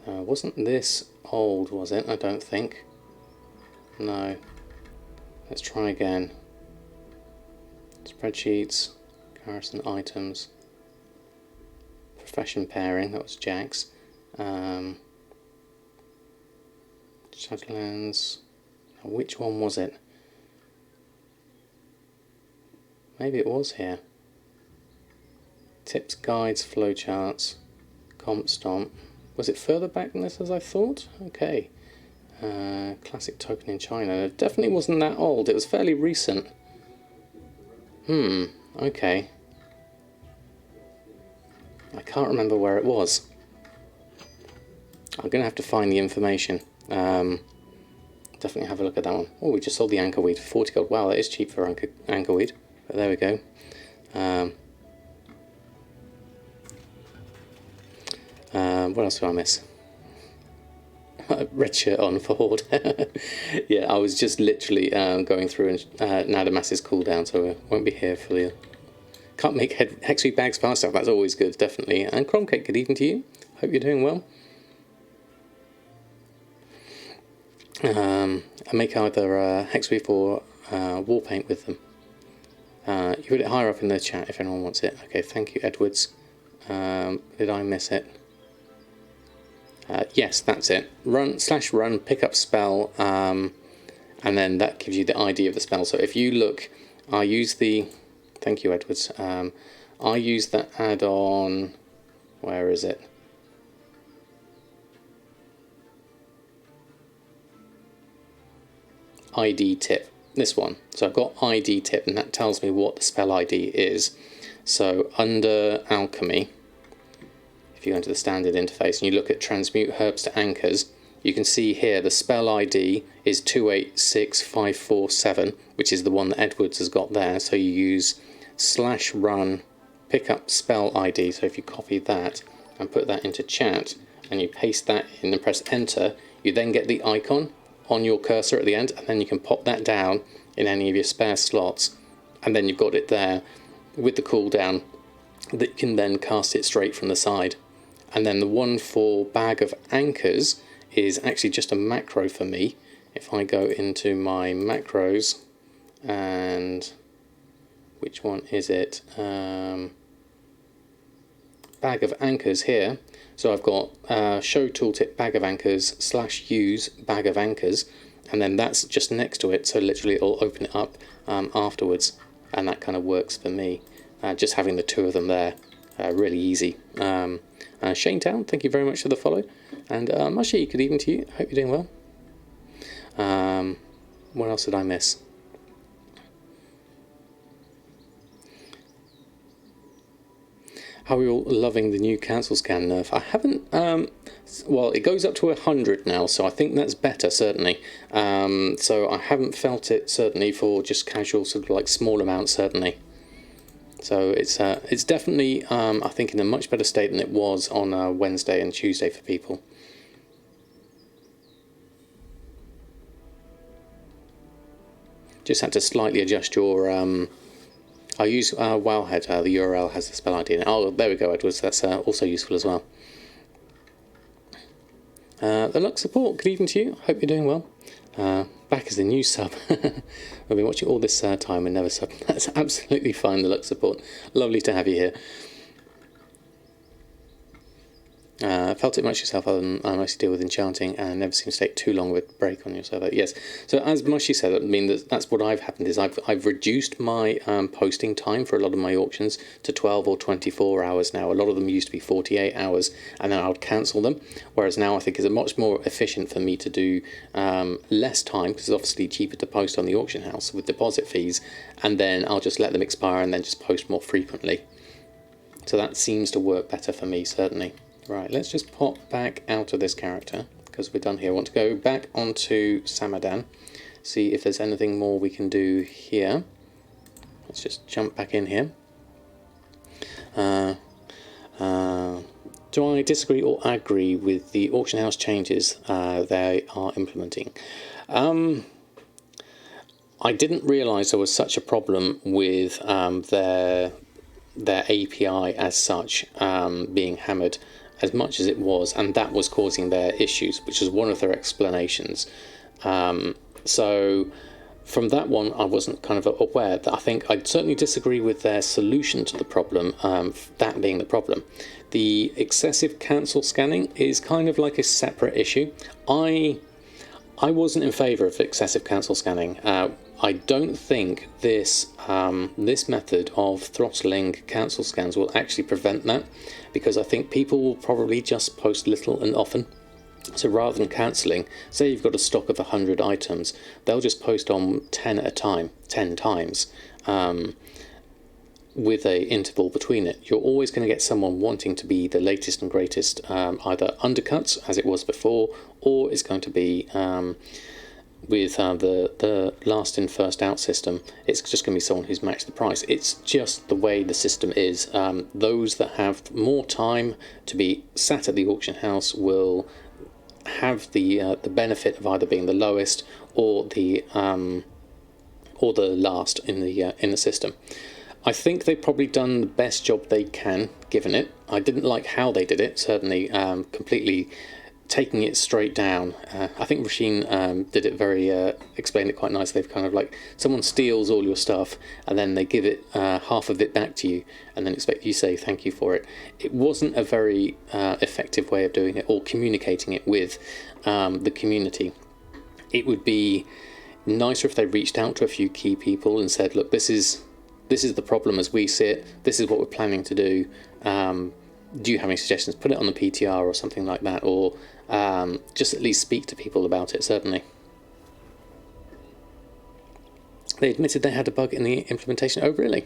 Wasn't this old, was it? I don't think. No. Let's try again. Spreadsheets, comparison items, profession pairing, that was Jack's. Shadowlands. Which one was it? Maybe it was here. Tips, guides, flowcharts, comp stomp. Was it further back than this as I thought? Okay. Classic token in China. It definitely wasn't that old. It was fairly recent. Okay. I can't remember where it was. I'm going to have to find the information. Definitely have a look at that one. Oh, we just sold the anchorweed for 40 gold. Wow, that is cheap for anchorweed. But there we go. What else did I miss? Red shirt on for Horde. Yeah, I was just literally going through Nadamas's cooldown, so I won't be here for the... Can't make Hexweed bags fast enough, that's always good, definitely. And Cromcake, good evening to you. Hope you're doing well. and make either hex reef or wall paint with them. You put it higher up in the chat if anyone wants it. Okay, thank you, Edwards. Did I miss it? Yes, that's it. Run, pick up spell, and then that gives you the ID of the spell. So if you look, I use the... Thank you, Edwards. I use the add-on... Where is it? ID tip. This one. So I've got ID tip, and that tells me what the spell ID is. So under Alchemy, if you go into the standard interface and you look at transmute herbs to anchors, you can see here the spell ID is 286547, which is the one that Edwards has got there. So you use /run pick up spell ID. So if you copy that and put that into chat and you paste that in and press enter, you then get the icon on your cursor at the end, and then you can pop that down in any of your spare slots, and then you've got it there with the cooldown that you can then cast it straight from the side. And then the one for bag of anchors is actually just a macro for me. If I go into my macros, and which one is it? Bag of anchors here. So I've got show tooltip bag of anchors /use bag of anchors, and then that's just next to it. So literally it'll open it up afterwards, and that kind of works for me. Just having the two of them there, really easy. Shane Town, thank you very much for the follow. And Mushy, good evening to you. Hope you're doing well. What else did I miss? How are we all loving the new cancel scan nerf? I haven't, well, it goes up to 100 now, so I think that's better, certainly. So I haven't felt it, certainly, for just casual, sort of like small amounts, certainly. So it's definitely, I think, in a much better state than it was on Wednesday and Tuesday for people. Just had to slightly adjust your... I use Wowhead, the URL has the spell ID in it. Oh, there we go, Edwards, that's also useful as well. The Lux support, good evening to you, hope you're doing well. Back as a new sub. I've been watching all this time and never sub. That's absolutely fine, the Lux support. Lovely to have you here. Felt it much yourself, other than I mostly deal with enchanting and never seems to take too long of a break on your server. Yes, so as Mushy said, I mean that's what I've happened is I've reduced my posting time for a lot of my auctions to 12 or 24 hours now. A lot of them used to be 48 hours, and then I would cancel them. Whereas now I think it's much more efficient for me to do less time, because it's obviously cheaper to post on the auction house with deposit fees, and then I'll just let them expire and then just post more frequently. So that seems to work better for me, certainly. Right, let's just pop back out of this character, because we're done here. I want to go back onto Samadan, see if there's anything more we can do here. Let's just jump back in here. Do I disagree or agree with the auction house changes they are implementing? I didn't realise there was such a problem with their API as such being hammered as much as it was, and that was causing their issues, which was one of their explanations. So from that one, I wasn't kind of aware. That I think I'd certainly disagree with their solution to the problem, that being the problem. The excessive cancel scanning is kind of like a separate issue. I wasn't in favour of excessive cancel scanning. I don't think this this method of throttling cancel scans will actually prevent that, because I think people will probably just post little and often. So rather than cancelling, say you've got a stock of 100 items, they'll just post on 10 at a time, 10 times, with a interval between it. You're always going to get someone wanting to be the latest and greatest, either undercuts, as it was before, or it's going to be... with the last in first out system, it's just going to be someone who's matched the price. It's just the way the system is. Those that have more time to be sat at the auction house will have the benefit of either being the lowest or the last in the system. I think they've probably done the best job they can, given it. I didn't like how they did it, certainly completely taking it straight down. I think Rasheen did it explained it quite nicely. They've kind of like, someone steals all your stuff and then they give it half of it back to you and then expect you to say thank you for it. It wasn't a very effective way of doing it or communicating it with the community. It would be nicer if they reached out to a few key people and said, look, this is the problem as we see it, this is what we're planning to do, do you have any suggestions? Put it on the PTR or something like that, or just at least speak to people about it, certainly. They admitted they had a bug in the implementation. Oh, really?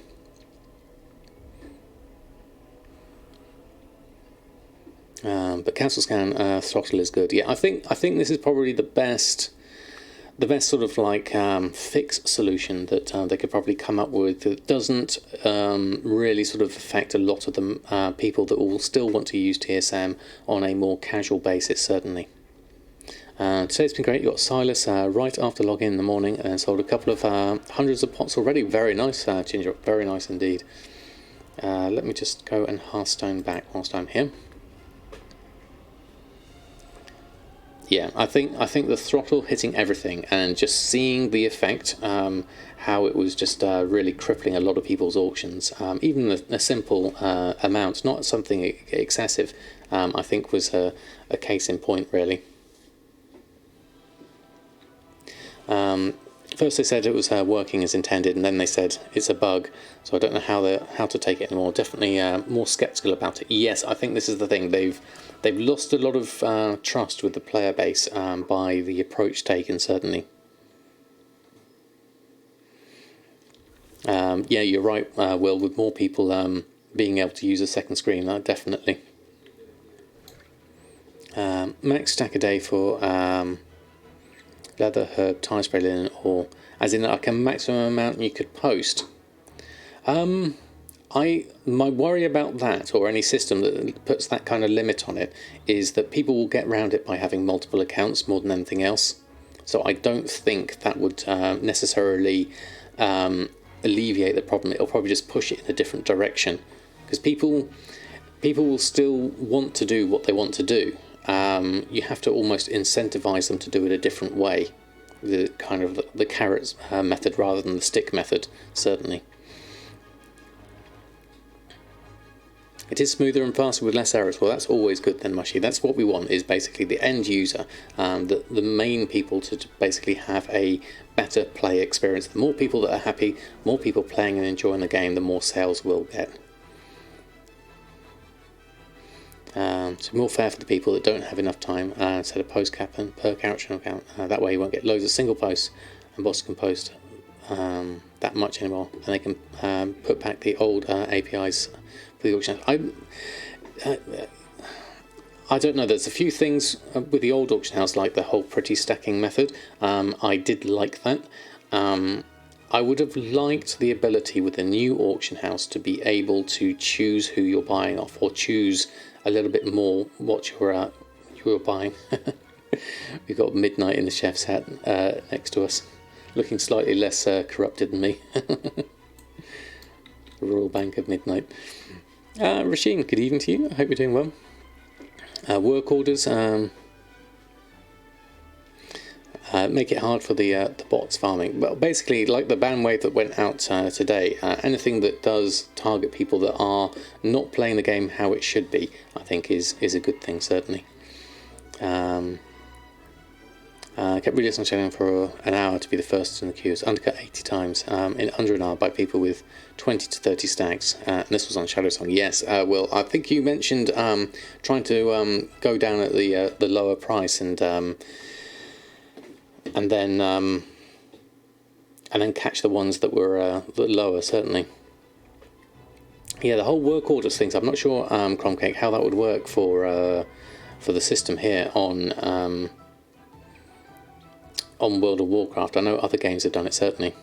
But Council Scan Throttle is good. Yeah, I think this is probably the best sort of like fix solution that they could probably come up with that doesn't really sort of affect a lot of the people that will still want to use TSM on a more casual basis, certainly. Today's been great. You got Silas right after login in the morning and sold a couple of hundreds of pots already. Very nice, Ginger. Very nice indeed. Let me just go and Hearthstone back whilst I'm here. Yeah, I think the throttle hitting everything and just seeing the effect, how it was just really crippling a lot of people's auctions. Even a simple amount, not something excessive, I think was a case in point, really. First they said it was working as intended, and then they said it's a bug. So I don't know how to take it anymore. Definitely more sceptical about it. Yes, I think this is the thing. They've lost a lot of trust with the player base by the approach taken, certainly. Yeah, you're right, Will, with more people being able to use a second screen, definitely. Max stack a day for leather, herb, tie spray linen, or as in like a maximum amount you could post. My worry about that, or any system that puts that kind of limit on it, is that people will get around it by having multiple accounts more than anything else. So I don't think that would necessarily alleviate the problem. It'll probably just push it in a different direction, because people will still want to do what they want to do. You have to almost incentivize them to do it a different way, the kind of the carrot method rather than the stick method, certainly. It is smoother and faster with less errors. Well, that's always good then, Mushy. That's what we want, is basically the end user, the main people, to basically have a better play experience. The more people that are happy, more people playing and enjoying the game, the more sales we'll get. So more fair for the people that don't have enough time. Set a post cap and per couch account. That way you won't get loads of single posts, and bots can post that much anymore, and they can put back the old APIs for the auction. I don't know. There's a few things with the old auction house, like the whole pretty stacking method. I did like that. I would have liked the ability with the new auction house to be able to choose who you're buying off, or choose a little bit more what you're buying. We've got Midnight in the chef's hat next to us, looking slightly less corrupted than me. Royal Bank of Midnight. Rasheen, good evening to you. I hope you're doing well. Work orders make it hard for the bots farming. Well, basically, like the ban wave that went out today, anything that does target people that are not playing the game how it should be, I think is a good thing, certainly. Kept releasing on channel for an hour to be the first in the queues, undercut 80 times in under an hour by people with 20 to 30 stacks. And this was on Shadow Song. Yes, Will, I think you mentioned trying to go down at the lower price and then catch the ones that were lower, certainly. Yeah, the whole work orders things. I'm not sure, Cromcake, how that would work for the system here on World of Warcraft. I know other games have done it, certainly.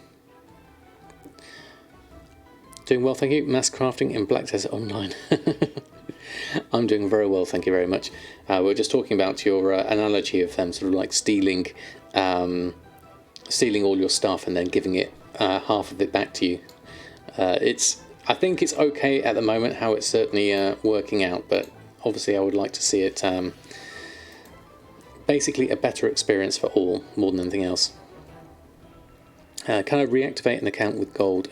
Doing well, thank you. Mass crafting in Black Desert Online. I'm doing very well, thank you very much. We're just talking about your analogy of them sort of like stealing all your stuff and then giving it half of it back to you. I think it's okay at the moment how it's certainly working out, but obviously I would like to see it basically a better experience for all, more than anything else. Can I reactivate an account with gold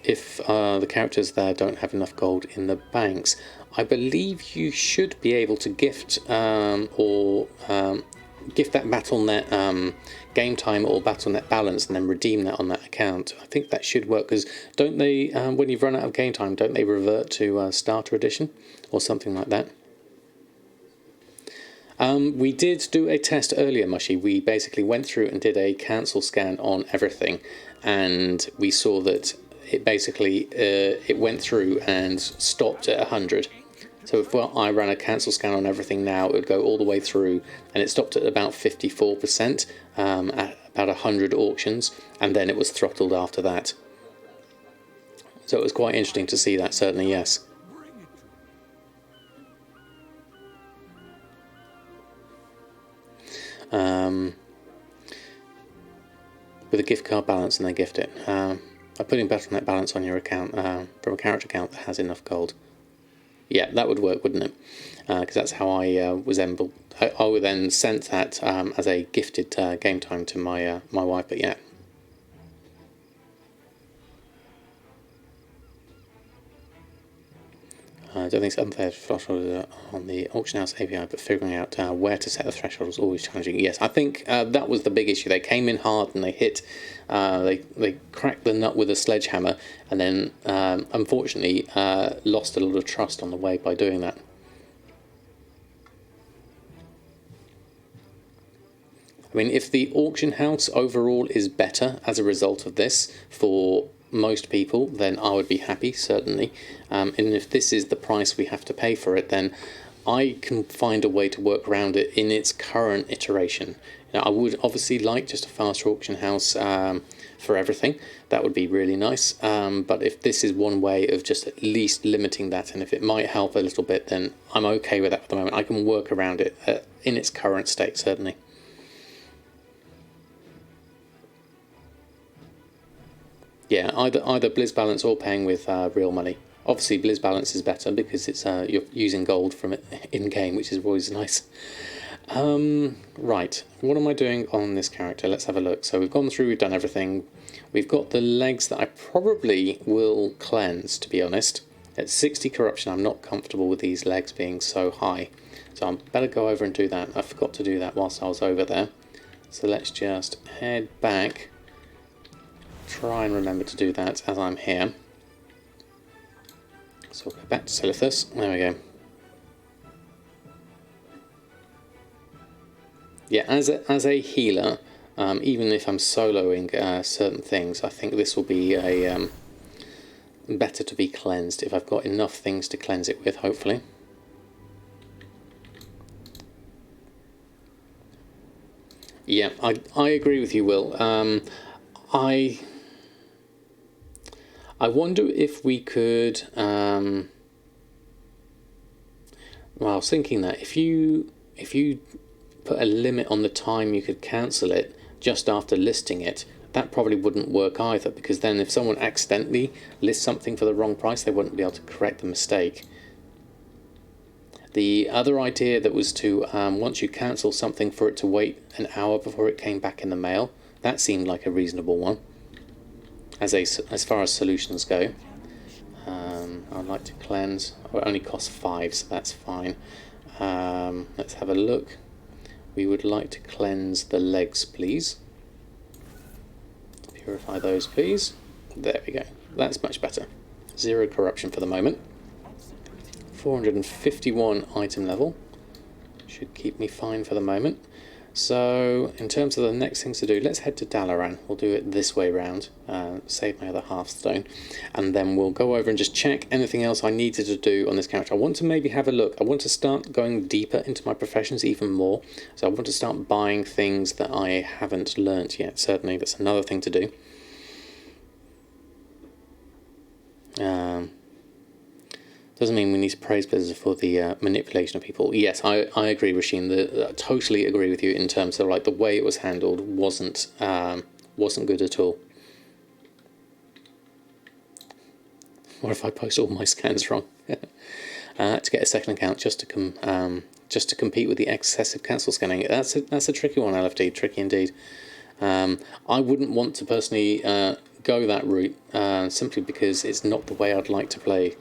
if the characters there don't have enough gold in the banks? I believe you should be able to gift or gift that Battle.net game time or Battle.net balance and then redeem that on that account. I think that should work, because don't they, when you've run out of game time, don't they revert to Starter Edition or something like that? We did do a test earlier, Mushy. We basically went through and did a cancel scan on everything, and we saw that it basically it went through and stopped at 100. So if I ran a cancel scan on everything now, it would go all the way through, and it stopped at about 54% at about 100 auctions, and then it was throttled after that. So it was quite interesting to see that, certainly, yes. With a gift card balance, and they gift it. By putting Battle.net balance on your account from a character account that has enough gold. Yeah, that would work, wouldn't it? Because that's how I was able. I would then send that as a gifted game time to my my wife. But yeah. I don't think it's unfair threshold on the auction house API, but figuring out where to set the threshold is always challenging. Yes, I think that was the big issue. They came in hard and they hit, they cracked the nut with a sledgehammer, and then unfortunately lost a lot of trust on the way by doing that. I mean, if the auction house overall is better as a result of this for most people, then I would be happy, certainly. And if this is the price we have to pay for it, then I can find a way to work around it in its current iteration. Now, I would obviously like just a faster auction house for everything. That would be really nice. But if this is one way of just at least limiting that, and if it might help a little bit, then I'm okay with that for the moment. I can work around it in its current state, certainly. Yeah, either Blizz Balance or paying with real money. Obviously, Blizz Balance is better because it's you're using gold from it in game, which is always nice. Right, what am I doing on this character? Let's have a look. So we've gone through, we've done everything. We've got the legs that I probably will cleanse, to be honest. At 60 corruption, I'm not comfortable with these legs being so high. So I better go over and do that. I forgot to do that whilst I was over there. So let's just head back. Try and remember to do that as I'm here. So we'll go back to Silithus. There we go. Yeah, as a healer, even if I'm soloing certain things, I think this will be a better to be cleansed if I've got enough things to cleanse it with, hopefully. Yeah, I agree with you, Will. I wonder if we could, well, I was thinking that if you put a limit on the time you could cancel it just after listing it, that probably wouldn't work either, because then if someone accidentally lists something for the wrong price, they wouldn't be able to correct the mistake. The other idea that was to, once you cancel something, for it to wait an hour before it came back in the mail, that seemed like a reasonable one. As far as solutions go, I'd like to cleanse. Oh, it only costs 5, so that's fine. Let's have a look. We would like to cleanse the legs, please. Purify those, please. There we go. That's much better. 0 corruption for the moment. 451 item level. Should keep me fine for the moment. So, in terms of the next things to do, let's head to Dalaran. We'll do it this way round, save my other half-stone, and then we'll go over and just check anything else I needed to do on this character. I want to maybe have a look. I want to start going deeper into my professions even more, so I want to start buying things that I haven't learnt yet. Certainly, that's another thing to do. Doesn't mean we need to praise Blizzard for the manipulation of people. Yes, I agree, Rasheen. I totally agree with you in terms of like the way it was handled wasn't good at all. What if I post all my scans wrong? To get a second account just to just to compete with the excessive cancel scanning. That's a tricky one, LFD, tricky indeed. I wouldn't want to personally go that route, simply because it's not the way I'd like to play.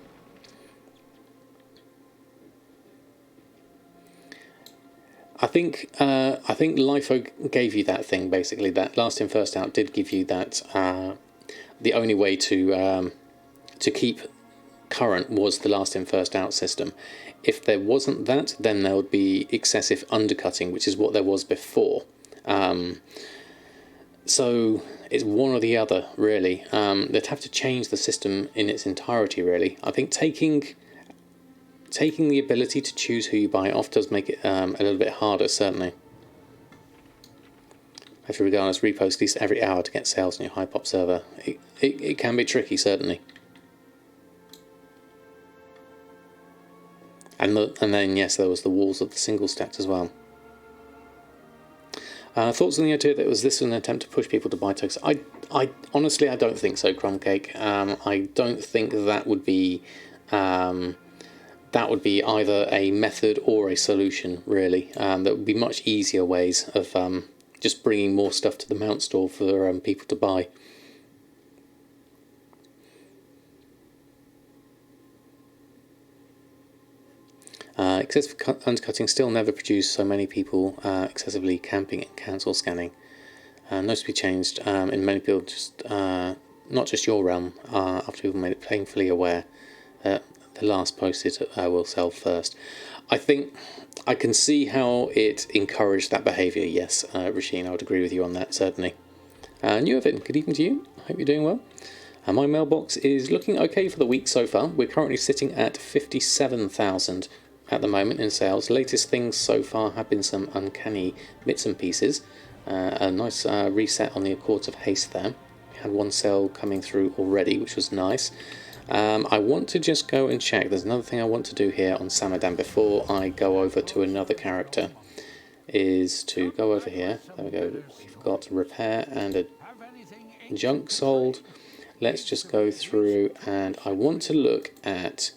I think LIFO gave you that thing, basically. That last in first out did give you that. The only way to keep current was the last in first out system. If there wasn't that, then there would be excessive undercutting, which is what there was before. So it's one or the other, really. They'd have to change the system in its entirety, really. I think taking the ability to choose who you buy off does make it a little bit harder, certainly. Have to regardless repost at least every hour to get sales on your Hypop server. It can be tricky, certainly. And then yes, there was the walls of the single stacked as well. Thoughts on the idea that this was an attempt to push people to buy tokens? I honestly, I don't think so, Crumbcake. I don't think that would be either a method or a solution, really. That would be much easier ways of just bringing more stuff to the mount store for people to buy. Excessive undercutting still never produced so many people excessively camping and cancel scanning. Noticeably changed in many people, just not just your realm, after people made it painfully aware that the last posted will sell first. I think I can see how it encouraged that behaviour, yes, Rasheen, I would agree with you on that, certainly. New Evan, good evening to you, I hope you're doing well. My mailbox is looking okay for the week so far. We're currently sitting at 57,000 at the moment in sales. Latest things so far have been some uncanny bits and pieces. A nice reset on the Accords of Haste there. We had one sale coming through already, which was nice. I want to just go and check. There's another thing I want to do here on Samadan before I go over to another character. Is to go over here. There we go. We've got repair and a junk sold. Let's just go through, and I want to look at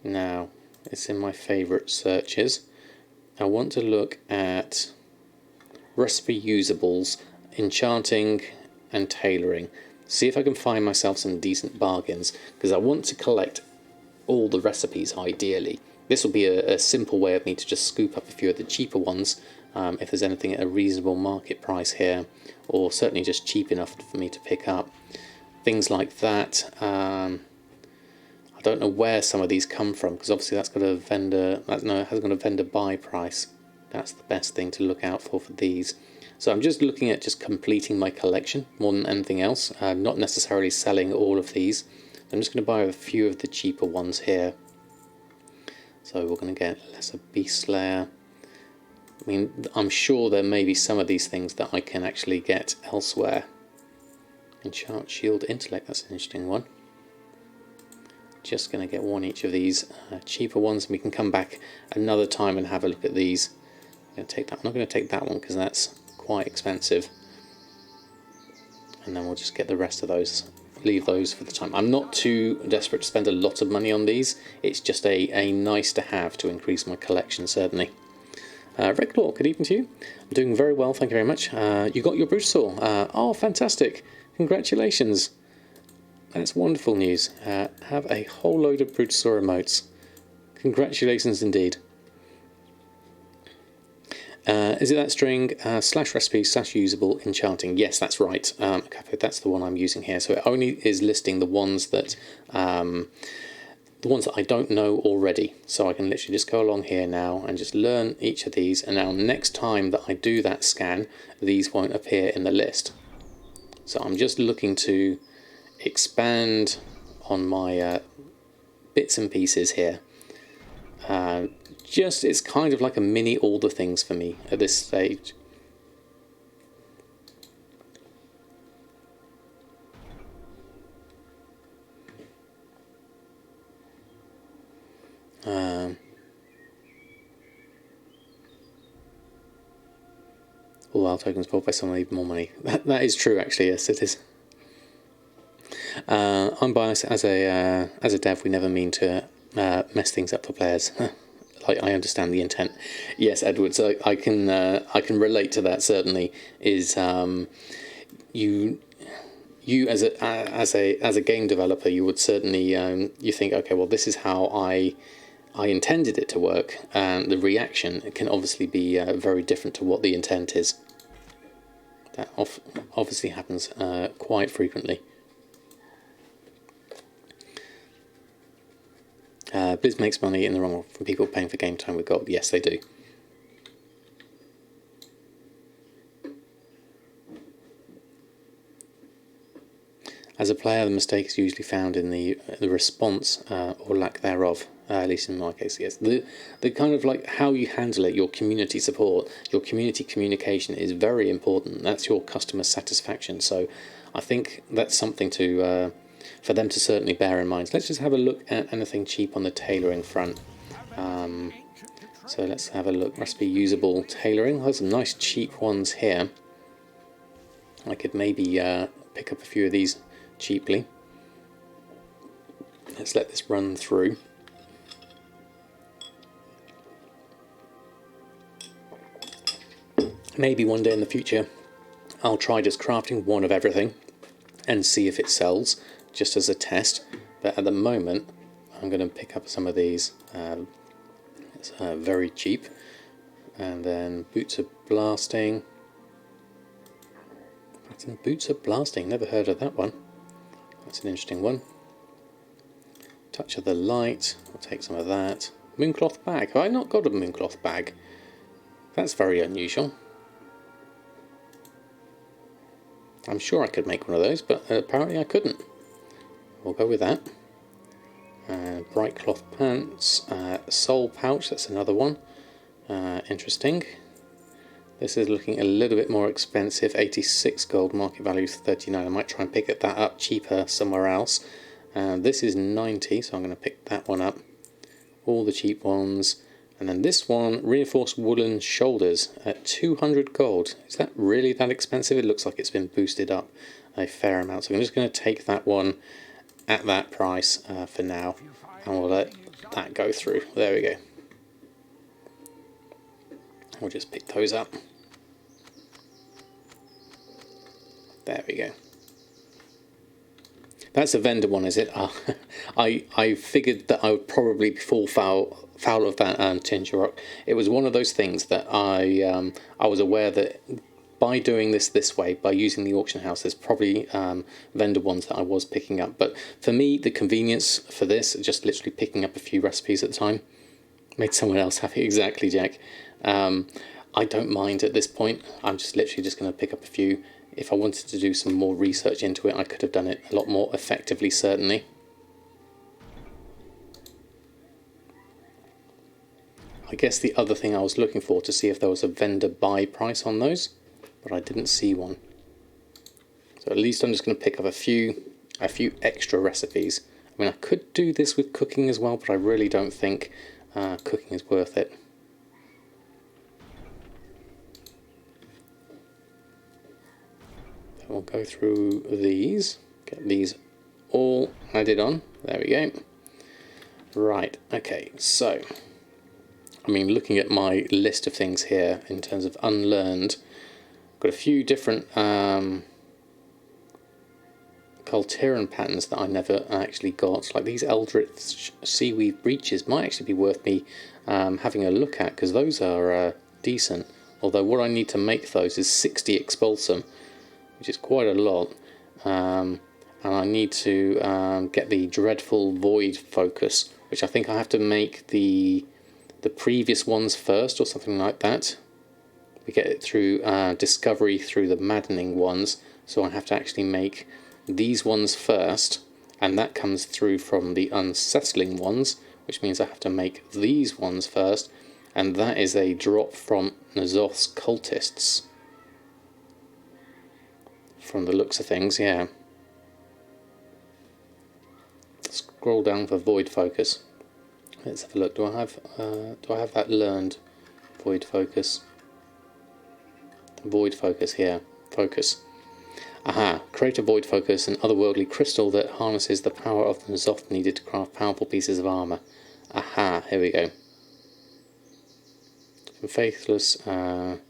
now it's in my favorite searches. I want to look at recipe usables, enchanting and tailoring. See if I can find myself some decent bargains, because I want to collect all the recipes ideally. This will be a simple way of me to just scoop up a few of the cheaper ones, if there's anything at a reasonable market price here, or certainly just cheap enough for me to pick up. Things like that. I don't know where some of these come from, because obviously that's got a vendor, it hasn't got a vendor buy price. That's the best thing to look out for these. So I'm just looking at just completing my collection more than anything else, not necessarily selling all of these. I'm just going to buy a few of the cheaper ones here. So we're going to get Lesser Beast Slayer. I mean, I'm sure there may be some of these things that I can actually get elsewhere. Enchant Shield Intellect, that's an interesting one. Just going to get one each of these cheaper ones, and we can come back another time and have a look at these. I'm going to take that. I'm not going to take that one because that's quite expensive. And then we'll just get the rest of those. Leave those for the time. I'm not too desperate to spend a lot of money on these. It's just a nice to have to increase my collection, certainly. Redclaw, good evening to you. I'm doing very well, thank you very much. You got your Brutosaur. Oh, fantastic. Congratulations. That's wonderful news. Have a whole load of Brutosaur emotes. Congratulations indeed. Is it that string slash recipe slash usable enchanting? Yes, that's right. Okay, that's the one I'm using here. So it only is listing the ones that I don't know already. So I can literally just go along here now and just learn each of these. And now next time that I do that scan, these won't appear in the list. So I'm just looking to expand on my bits and pieces here. It's kind of like a mini all the things for me at this stage. All wild tokens bought by someone need more money. That is true, actually. Yes, it is. I'm biased as a dev. We never mean to mess things up for players. I understand the intent. Yes, Edward. So I can relate to that. Certainly, is you as a game developer, you would certainly you think, okay, well, this is how I intended it to work, and the reaction can obviously be very different to what the intent is. That obviously happens quite frequently. Blizz makes money in the wrong from people paying for game time with gold. Yes, they do. As a player, the mistake is usually found in the response or lack thereof. At least in my case, yes. The kind of like how you handle it, your community support, your community communication is very important. That's your customer satisfaction. So, I think that's something to for them to certainly bear in mind. So let's just have a look at anything cheap on the tailoring front. So let's have a look. Recipe usable tailoring. There's some nice cheap ones here. I could maybe pick up a few of these cheaply. Let's let this run through. Maybe one day in the future I'll try just crafting one of everything and see if it sells, just as a test. But at the moment I'm going to pick up some of these. It's very cheap. And then boots of blasting. Boots of blasting, never heard of that one. That's an interesting one. Touch of the light, I'll take some of that. Mooncloth bag, have I not got a mooncloth bag? That's very unusual. I'm sure I could make one of those, but apparently I couldn't. We'll go with that. Bright cloth pants, soul pouch, that's another one. Interesting. This is looking a little bit more expensive, 86 gold, market value is 39. I might try and pick that up cheaper somewhere else. This is 90, so I'm going to pick that one up. All the cheap ones. And then this one, reinforced woolen shoulders at 200 gold. Is that really that expensive? It looks like it's been boosted up a fair amount. So I'm just going to take that one at that price for now. And we'll let that go through. There we go. We'll just pick those up. There we go. That's a vendor one, is it? I figured that I would probably fall foul of that tincture rock. It was one of those things that I was aware that by doing this way, by using the auction house, there's probably vendor ones that I was picking up. But for me, the convenience for this, just literally picking up a few recipes at the time, made someone else happy. Exactly, Jack. I don't mind at this point. I'm just literally just going to pick up a few. If I wanted to do some more research into it, I could have done it a lot more effectively, certainly. I guess the other thing I was looking for to see if there was a vendor buy price on those, but I didn't see one. So at least I'm just going to pick up a few extra recipes. I mean, I could do this with cooking as well, but I really don't think cooking is worth it. We'll go through these, get these all added on. There we go. Right, okay, so, I mean, looking at my list of things here in terms of unlearned, I've got a few different Cultiran patterns that I never actually got. Like these Eldritch Seaweed Breeches might actually be worth me having a look at, because those are decent. Although what I need to make those is 60 Expulsum, which is quite a lot, and I need to get the Dreadful Void Focus, which I think I have to make the previous ones first or something like that. We get it through discovery through the Maddening ones, so I have to actually make these ones first, and that comes through from the Unsettling ones, which means I have to make these ones first, and that is a drop from N'Zoth's Cultists. From the looks of things, yeah. Scroll down for Void Focus. Let's have a look. Do I have that learned Void Focus? Void Focus here. Focus. Aha. Create a Void Focus, an otherworldly crystal that harnesses the power of the N'Zoth needed to craft powerful pieces of armor. Aha, here we go. Faithless and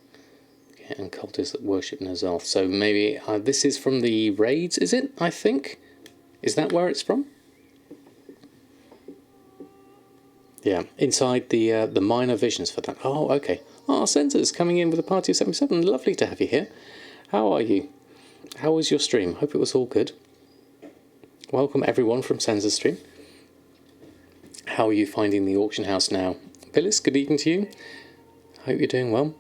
cultists that worship Nazoth. So maybe this is from the raids, is it? I think. Is that where it's from? Yeah, inside the minor visions for that. Oh, okay. Oh, Sensors coming in with a party of 77. Lovely to have you here. How are you? How was your stream? Hope it was all good. Welcome everyone from Sensors stream. How are you finding the auction house now? Billis, good evening to you. Hope you're doing well.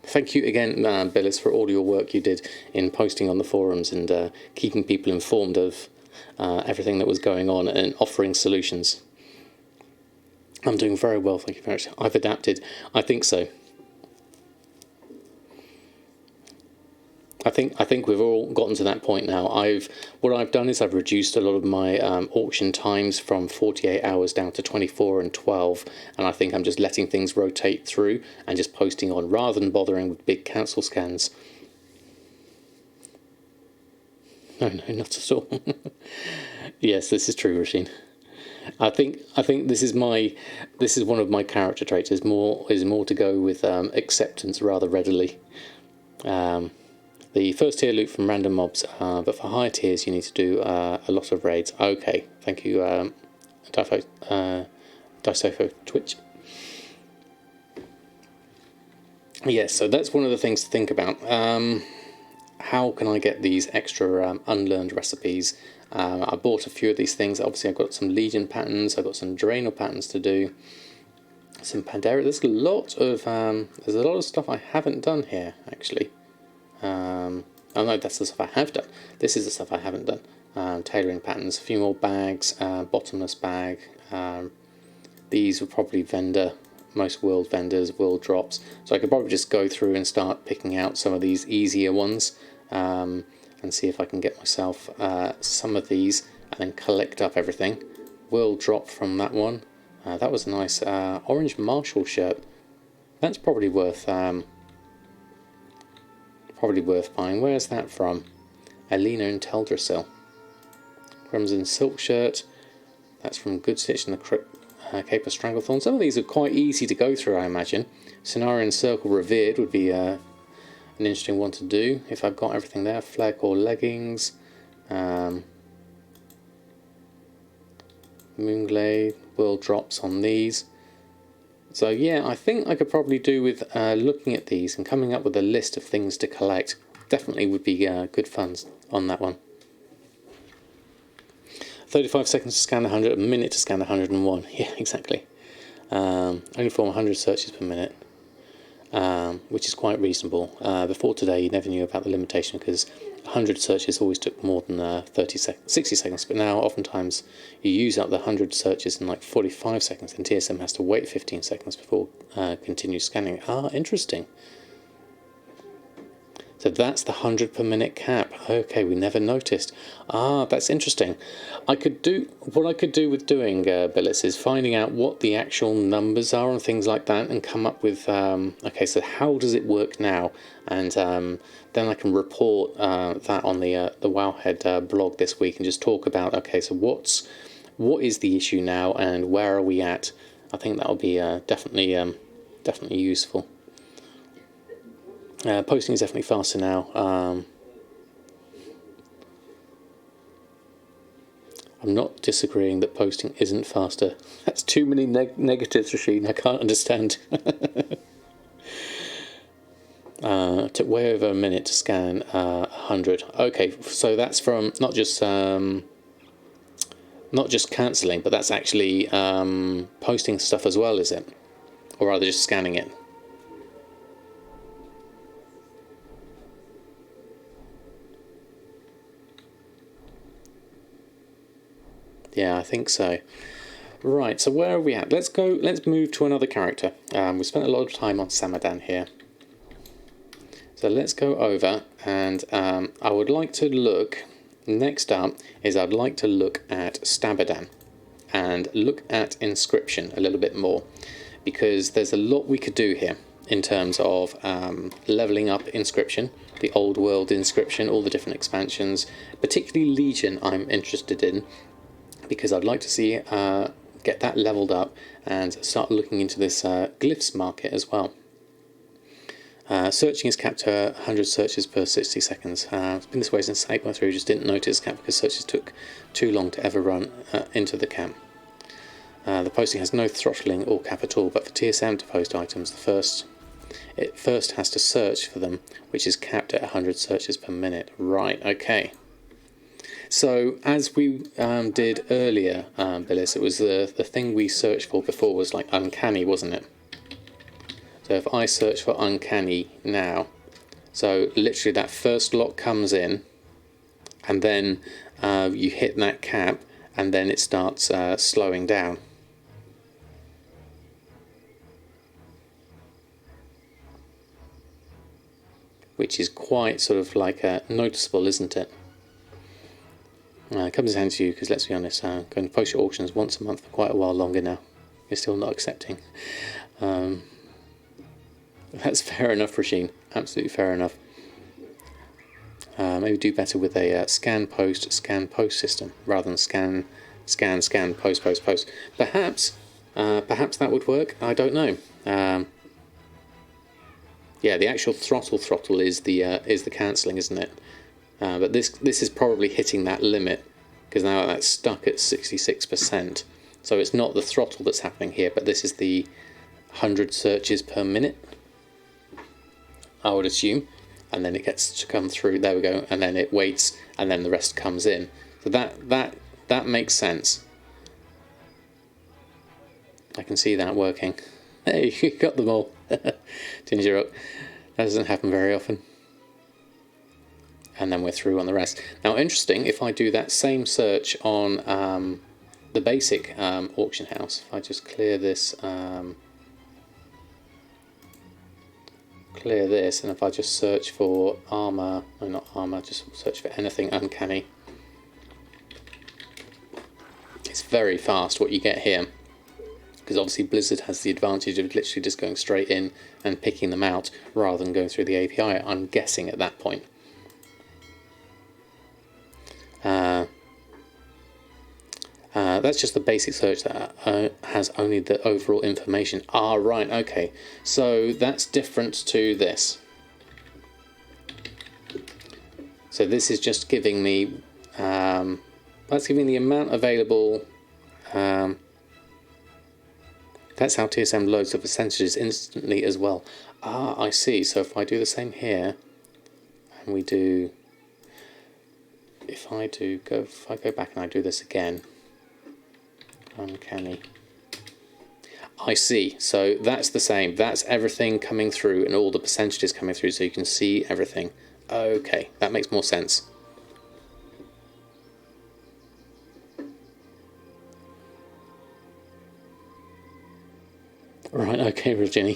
Thank you again, Billis, for all your work you did in posting on the forums and keeping people informed of everything that was going on and offering solutions. I'm doing very well, thank you very much. I've adapted. I think so. I think we've all gotten to that point now. What I've done is I've reduced a lot of my auction times from 48 hours down to 24 and 12, and I think I'm just letting things rotate through and just posting on rather than bothering with big cancel scans. No, not at all. Yes, this is true, Rasheen. I think this is one of my character traits. Is more to go with acceptance rather readily. The first tier loot from random mobs, but for higher tiers you need to do a lot of raids. Okay, thank you, Dysofo Twitch. Yes, so that's one of the things to think about. How can I get these extra unlearned recipes? I bought a few of these things. Obviously I've got some Legion patterns, I've got some Draenor patterns to do, some Pandera. There's a lot of stuff I haven't done here, actually. Oh no, that's the stuff I have done. This is the stuff I haven't done. Tailoring patterns, a few more bags, bottomless bag. These were probably most world vendors, world drops. So I could probably just go through and start picking out some of these easier ones and see if I can get myself some of these and then collect up everything. World drop from that one. That was a nice orange Marshall shirt. That's probably worth buying. Where's that from? Alina and Teldrassil. Crimson silk shirt. That's from Good Stitch and the Cape of Stranglethorn. Some of these are quite easy to go through, I imagine. Cenarian Circle Revered would be an interesting one to do if I've got everything there. Flag or leggings. Moonglade. World drops on these. So yeah, I think I could probably do with looking at these and coming up with a list of things to collect. Definitely would be good fun on that one. 35 seconds to scan 100, a minute to scan 101. Yeah, exactly. Only form 100 searches per minute, which is quite reasonable. Before today, you never knew about the limitation because 100 searches always took more than 60 seconds. But now, oftentimes, you use up the 100 searches in like 45 seconds, and TSM has to wait 15 seconds before continue scanning. Ah, interesting. So that's the 100 per minute cap. Okay, we never noticed. Ah, that's interesting. What I could do with doing, Billis, is finding out what the actual numbers are and things like that and come up with, okay, so how does it work now? And then I can report that on the Wowhead blog this week and just talk about, okay, so what is the issue now and where are we at? I think that'll be definitely useful. Posting is definitely faster now. I'm not disagreeing that posting isn't faster. That's too many negatives, Rasheen. I can't understand. Took way over a minute to scan 100. Okay, so that's from not just cancelling, but that's actually posting stuff as well, is it? Or rather just scanning it? Yeah, I think so. Right, so where are we at? Let's move to another character. We spent a lot of time on Samadan here. So let's go over and I would like to look, next up is I'd like to look at Samadan and look at Inscription a little bit more because there's a lot we could do here in terms of leveling up Inscription, the old world Inscription, all the different expansions, particularly Legion I'm interested in, because I'd like to see get that leveled up, and start looking into this glyphs market as well. Searching is capped to 100 searches per 60 seconds. It's been this way since 8.3, just didn't notice cap because searches took too long to ever run into the cap. The posting has no throttling or cap at all, but for TSM to post items, it first has to search for them, which is capped at 100 searches per minute. Right, okay. So, as we did earlier, Billis, it was the thing we searched for before was like uncanny, wasn't it? So if I search for uncanny now, so literally that first lot comes in, and then you hit that cap, and then it starts slowing down. Which is quite sort of like noticeable, isn't it? It comes down to you, because let's be honest, going to post your auctions once a month for quite a while longer now. You're still not accepting. That's fair enough, Regine. Absolutely fair enough. Maybe do better with a scan post system rather than scan, post. Perhaps that would work. I don't know. Yeah, the actual throttle is the cancelling, isn't it? But this is probably hitting that limit, because now that's stuck at 66%. So it's not the throttle that's happening here, but this is the 100 searches per minute, I would assume, and then it gets to come through. There we go, and then it waits, and then the rest comes in. So that makes sense. I can see that working. Hey, you got them all. Ginger Rock. That doesn't happen very often. And then we're through on the rest. Now, interesting, if I do that same search on the basic auction house, if I just clear this, and if I just search for armor, no, not armor, just search for anything uncanny, it's very fast what you get here, because obviously Blizzard has the advantage of literally just going straight in and picking them out rather than going through the API, I'm guessing, at that point. That's just the basic search that has only the overall information. Ah, right, okay. So that's different to this. So this is just giving me, that's giving the amount available. That's how TSM loads the percentages instantly as well. Ah, I see. So if I do the same here, and we do, if I go back and I do this again, uncanny. I see. So that's the same. That's everything coming through and all the percentages coming through, so you can see everything. Okay, that makes more sense. Right, okay, Virginia.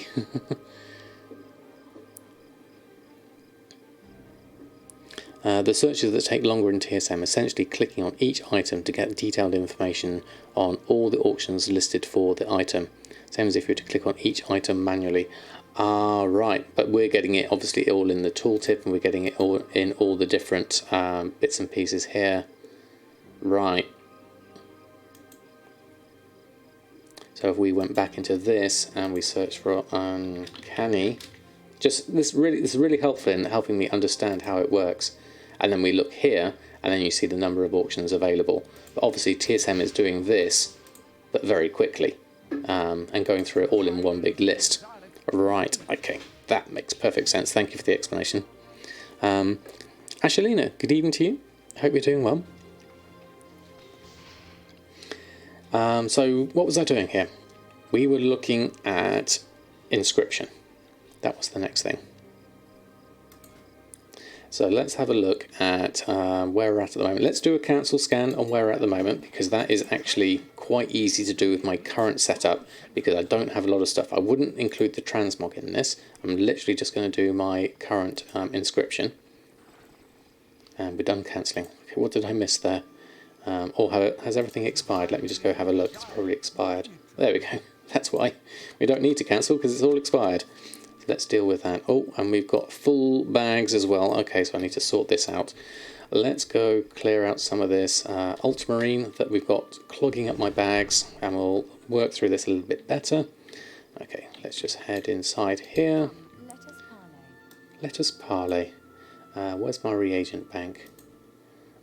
The searches that take longer in TSM, essentially clicking on each item to get detailed information on all the auctions listed for the item. Same as if you were to click on each item manually. Ah, right, but we're getting it obviously all in the tooltip, and we're getting it all in all the different bits and pieces here. Right. So if we went back into this and we searched for uncanny, this is really helpful in helping me understand how it works. And then we look here, and then you see the number of auctions available. But obviously TSM is doing this, but very quickly, and going through it all in one big list. Right, okay, that makes perfect sense. Thank you for the explanation. Ashelina, good evening to you. Hope you're doing well. So what was I doing here? We were looking at inscription. That was the next thing. So let's have a look at where we're at the moment. Let's do a cancel scan on where we're at the moment, because that is actually quite easy to do with my current setup, because I don't have a lot of stuff. I wouldn't include the transmog in this. I'm literally just going to do my current inscription. And we're done cancelling. Okay, what did I miss there? Or has everything expired? Let me just go have a look. It's probably expired. There we go. That's why. We don't need to cancel, because it's all expired. So let's deal with that. Oh, and we've got full bags as well. Okay, so I need to sort this out. let's go clear out some of this ultramarine that we've got clogging up my bags, and we'll work through this a little bit better. Okay, let's just head inside here. Let us parley. Where's my reagent bank?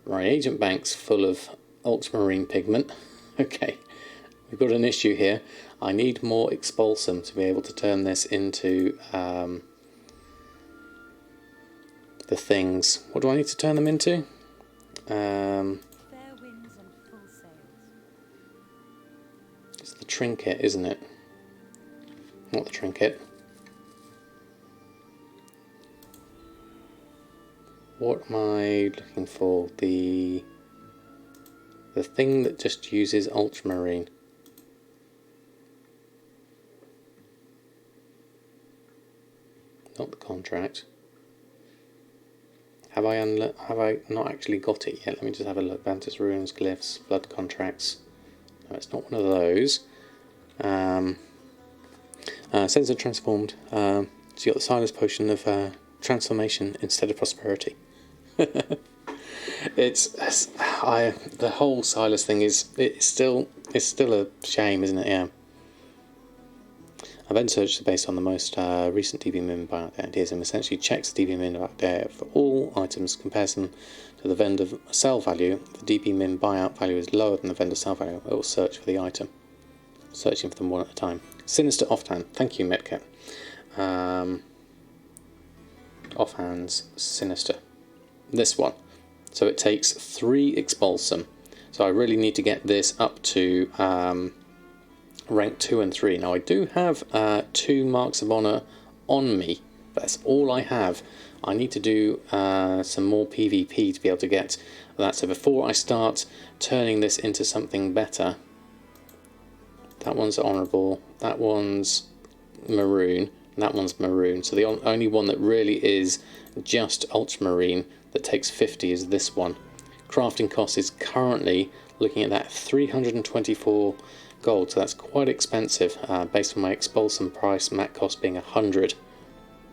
My reagent bank's full of ultramarine pigment. Okay, we've got an issue here. I need more expulsum to be able to turn this into the things. What do I need to turn them into? Fair winds and full sails. It's the trinket, isn't it? Not the trinket. What am I looking for? The thing that just uses ultramarine. Not the contract. Have I not actually got it yet? Let me just have a look. Bantus runes, glyphs, blood contracts. No, it's not one of those. Sensor transformed. So you got the Silas potion of transformation instead of prosperity. The whole Silas thing it's still a shame, isn't it? Yeah. Event search is based on the most recent DB min buyout data. TSM essentially checks the DB min buyout data for all items, comparison to the vendor sell value. If the DB min buyout value is lower than the vendor sell value, it will search for the item, searching for them one at a time. Sinister offhand. Thank you, Metcalf. Offhands sinister. This one. So it takes 3 expulsum. So I really need to get this up to rank 2 and 3. Now I do have 2 marks of honor on me, but that's all I have. I need to do some more PvP to be able to get that. So before I start turning this into something better, that one's honourable, that one's maroon, and that one's maroon. So the only one that really is just ultramarine that takes 50 is this one. Crafting cost is currently looking at that 324 gold, so that's quite expensive based on my expulsum price, mat cost being 100.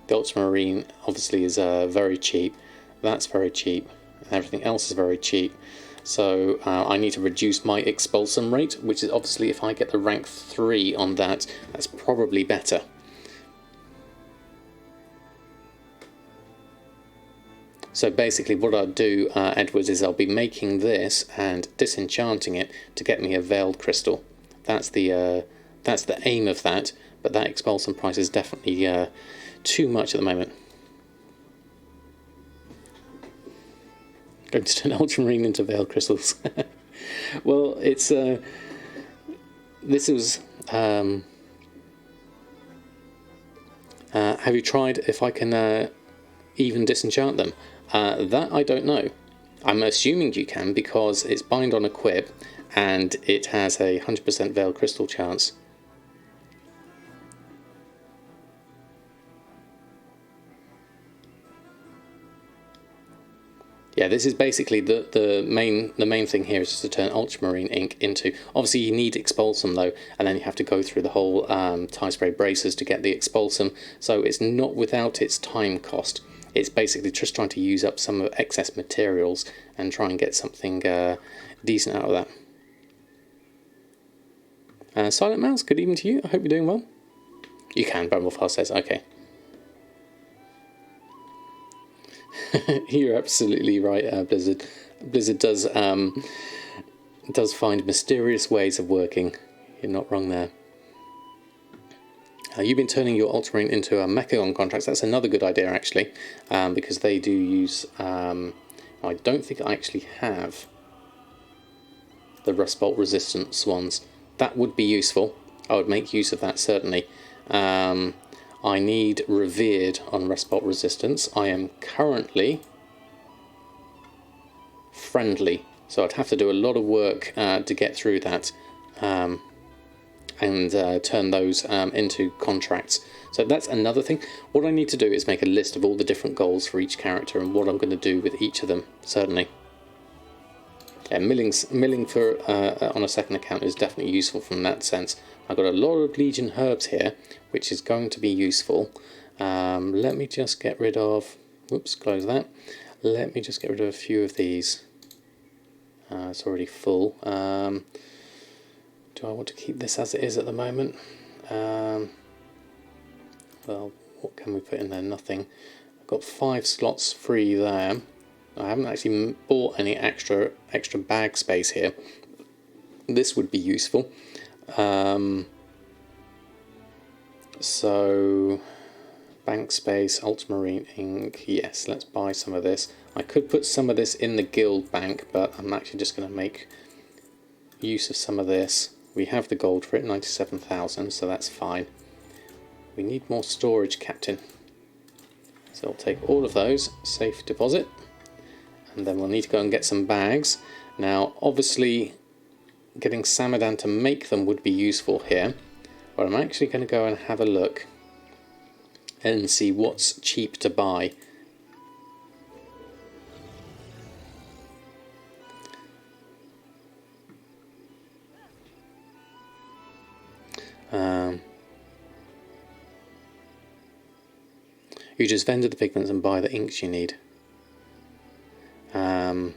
The ultramarine obviously is very cheap, that's very cheap, and everything else is very cheap. So I need to reduce my expulsum rate, which is obviously, if I get the rank 3 on that, that's probably better. So basically what I'll do, Edwards, is I'll be making this and disenchanting it to get me a veiled crystal. That's the aim of that, but that expulsum price is definitely too much at the moment. Going to turn ultramarine into veiled crystals. Well, it's this was. Have you tried if I can even disenchant them? That I don't know. I'm assuming you can because it's bind on equip and it has a 100% veiled crystal chance. Yeah, this is basically the main thing here is just to turn ultramarine ink into. Obviously, you need expulsum though, and then you have to go through the whole tie spray bracers to get the expulsum. So it's not without its time cost. It's basically just trying to use up some of excess materials and try and get something decent out of that. Silent Mouse, good evening to you. I hope you're doing well. You can, Bramblefast says, okay. You're absolutely right, Blizzard. Blizzard does find mysterious ways of working. You're not wrong there. You've been turning your ultramarine into a Mechagon contracts. That's another good idea, actually, because they do use... I don't think I actually have the Rust Bolt resistance ones. That would be useful. I would make use of that, certainly. I need Revered on Rust Bolt resistance. I am currently friendly, so I'd have to do a lot of work to get through that. And turn those into contracts. So that's another thing. What I need to do is make a list of all the different goals for each character and what I'm going to do with each of them, certainly. Yeah, milling for on a second account is definitely useful from that sense. I've got a lot of Legion herbs here, which is going to be useful. Let me just get rid of... Whoops, close that. Let me just get rid of a few of these. It's already full. Do I want to keep this as it is at the moment? Well, what can we put in there? Nothing. I've got 5 slots free there. I haven't actually bought any extra bag space here. This would be useful. So, bank space, ultramarine ink. Yes, let's buy some of this. I could put some of this in the guild bank, but I'm actually just going to make use of some of this. We have the gold for it, 97,000, so that's fine. We need more storage, Captain. So I'll take all of those, safe deposit, and then we'll need to go and get some bags. Now, obviously, getting Samadan to make them would be useful here, but I'm actually going to go and have a look and see what's cheap to buy. You just vendor the pigments and buy the inks you need. You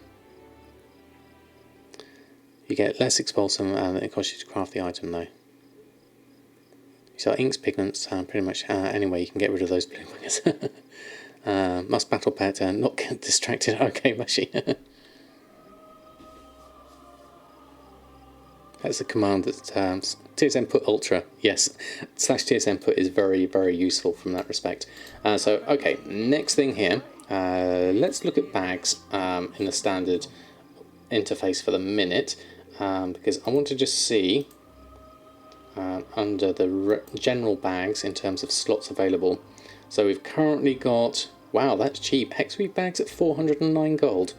get less expulsum and it costs you to craft the item though. So inks, pigments, pretty much anyway you can get rid of those blue buggers. Must battle pet and not get distracted. Okay, mushy. That's a command that TSM put ultra. Yes, / TSM put is very, very useful from that respect. So, okay, next thing here, let's look at bags in the standard interface for the minute, because I want to just see under the general bags in terms of slots available. So we've currently got, wow, that's cheap, Hexweave bags at 409 gold.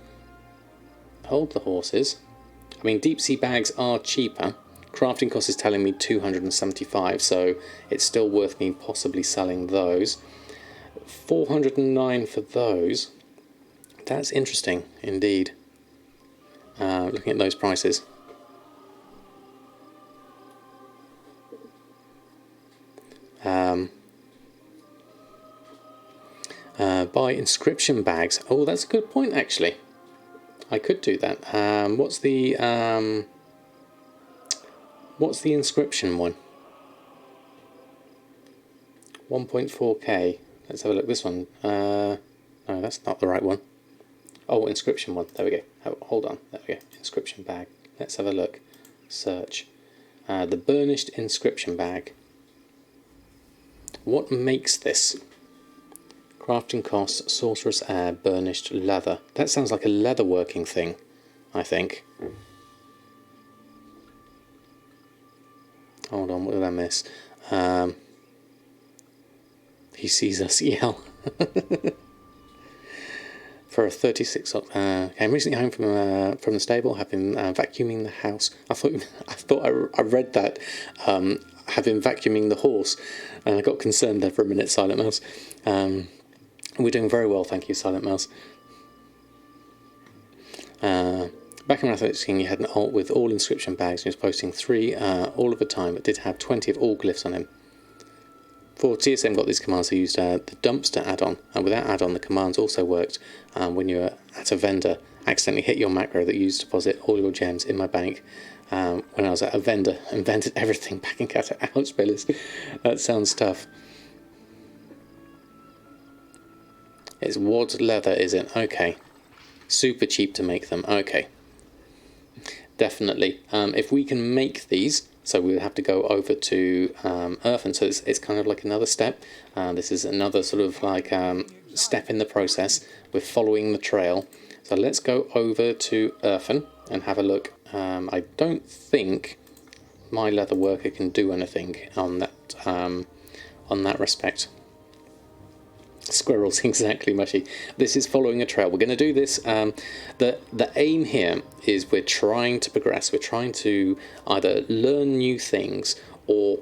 Hold the horses. I mean, deep sea bags are cheaper. Crafting cost is telling me 275, so it's still worth me possibly selling those. 409 for those. That's interesting indeed. Looking at those prices. Buy inscription bags. Oh, that's a good point actually. I could do that. What's the inscription one? 1.4k. Let's have a look. This one. No, that's not the right one. Oh, inscription one. There we go. Oh, hold on. There we go. Inscription bag. Let's have a look. Search. The burnished inscription bag. What makes this? Crafting costs, sorceress air, burnished leather. That sounds like a leather working thing, I think. Hold on, what did I miss? He sees us yell. For a 36. Came recently home from the stable. Have been vacuuming the house. I thought I read that. Have been vacuuming the horse, and I got concerned there for a minute. Silent Mouse. We're doing very well, thank you, Silent Mouse. Back in Athletics King, you had an alt with all inscription bags, and he was posting 3 all of a time, but did have 20 of all glyphs on him. For TSM got these commands, I used the dumpster add-on, and with that add-on, the commands also worked when you were at a vendor. Accidentally hit your macro that you used to deposit all your gems in my bank when I was at a vendor, and vented everything back in Kata. Ouch, Billis. That sounds tough. It's wad leather, is it? Okay. Super cheap to make them. Okay. Definitely. If we can make these, so we would have to go over to Earthen, so it's kind of like another step. This is another sort of like step in the process. We're following the trail. So let's go over to Earthen and have a look. I don't think my leather worker can do anything on that respect. Squirrels, exactly, Mushy. This is following a trail. We're going to do this. The aim here is we're trying to progress. We're trying to either learn new things or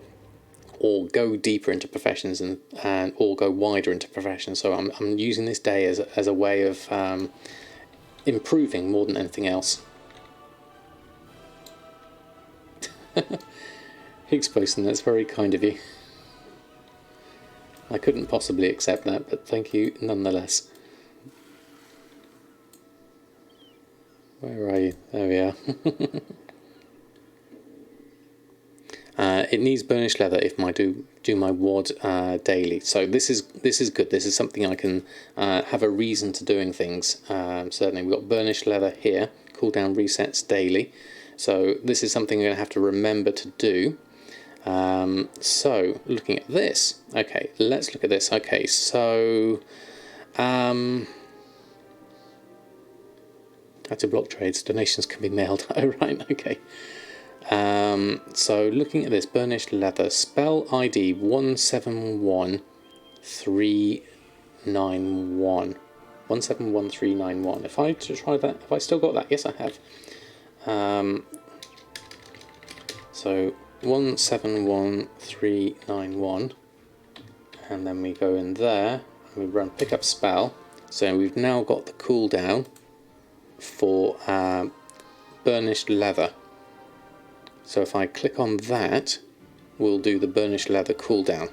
go deeper into professions and or go wider into professions. So I'm using this day as a way of improving more than anything else. Higgs posting, that's very kind of you. I couldn't possibly accept that, but thank you nonetheless. you. There we are. It needs burnished leather if I do my WOD daily. So this is good. This is something I can have a reason to doing things. Certainly, we've got burnished leather here. Cooldown resets daily. So this is something I'm going to have to remember to do. So looking at this. Okay, let's look at this. Okay, so how to block trades. Donations can be mailed. Oh right. Okay. So looking at this, burnished leather, spell ID 171391. 171391. If I try that, have I still got that? Yes, I have. So 171391, and then we go in there and we run pick up spell. So we've now got the cooldown for burnished leather. So if I click on that, we'll do the burnished leather cooldown,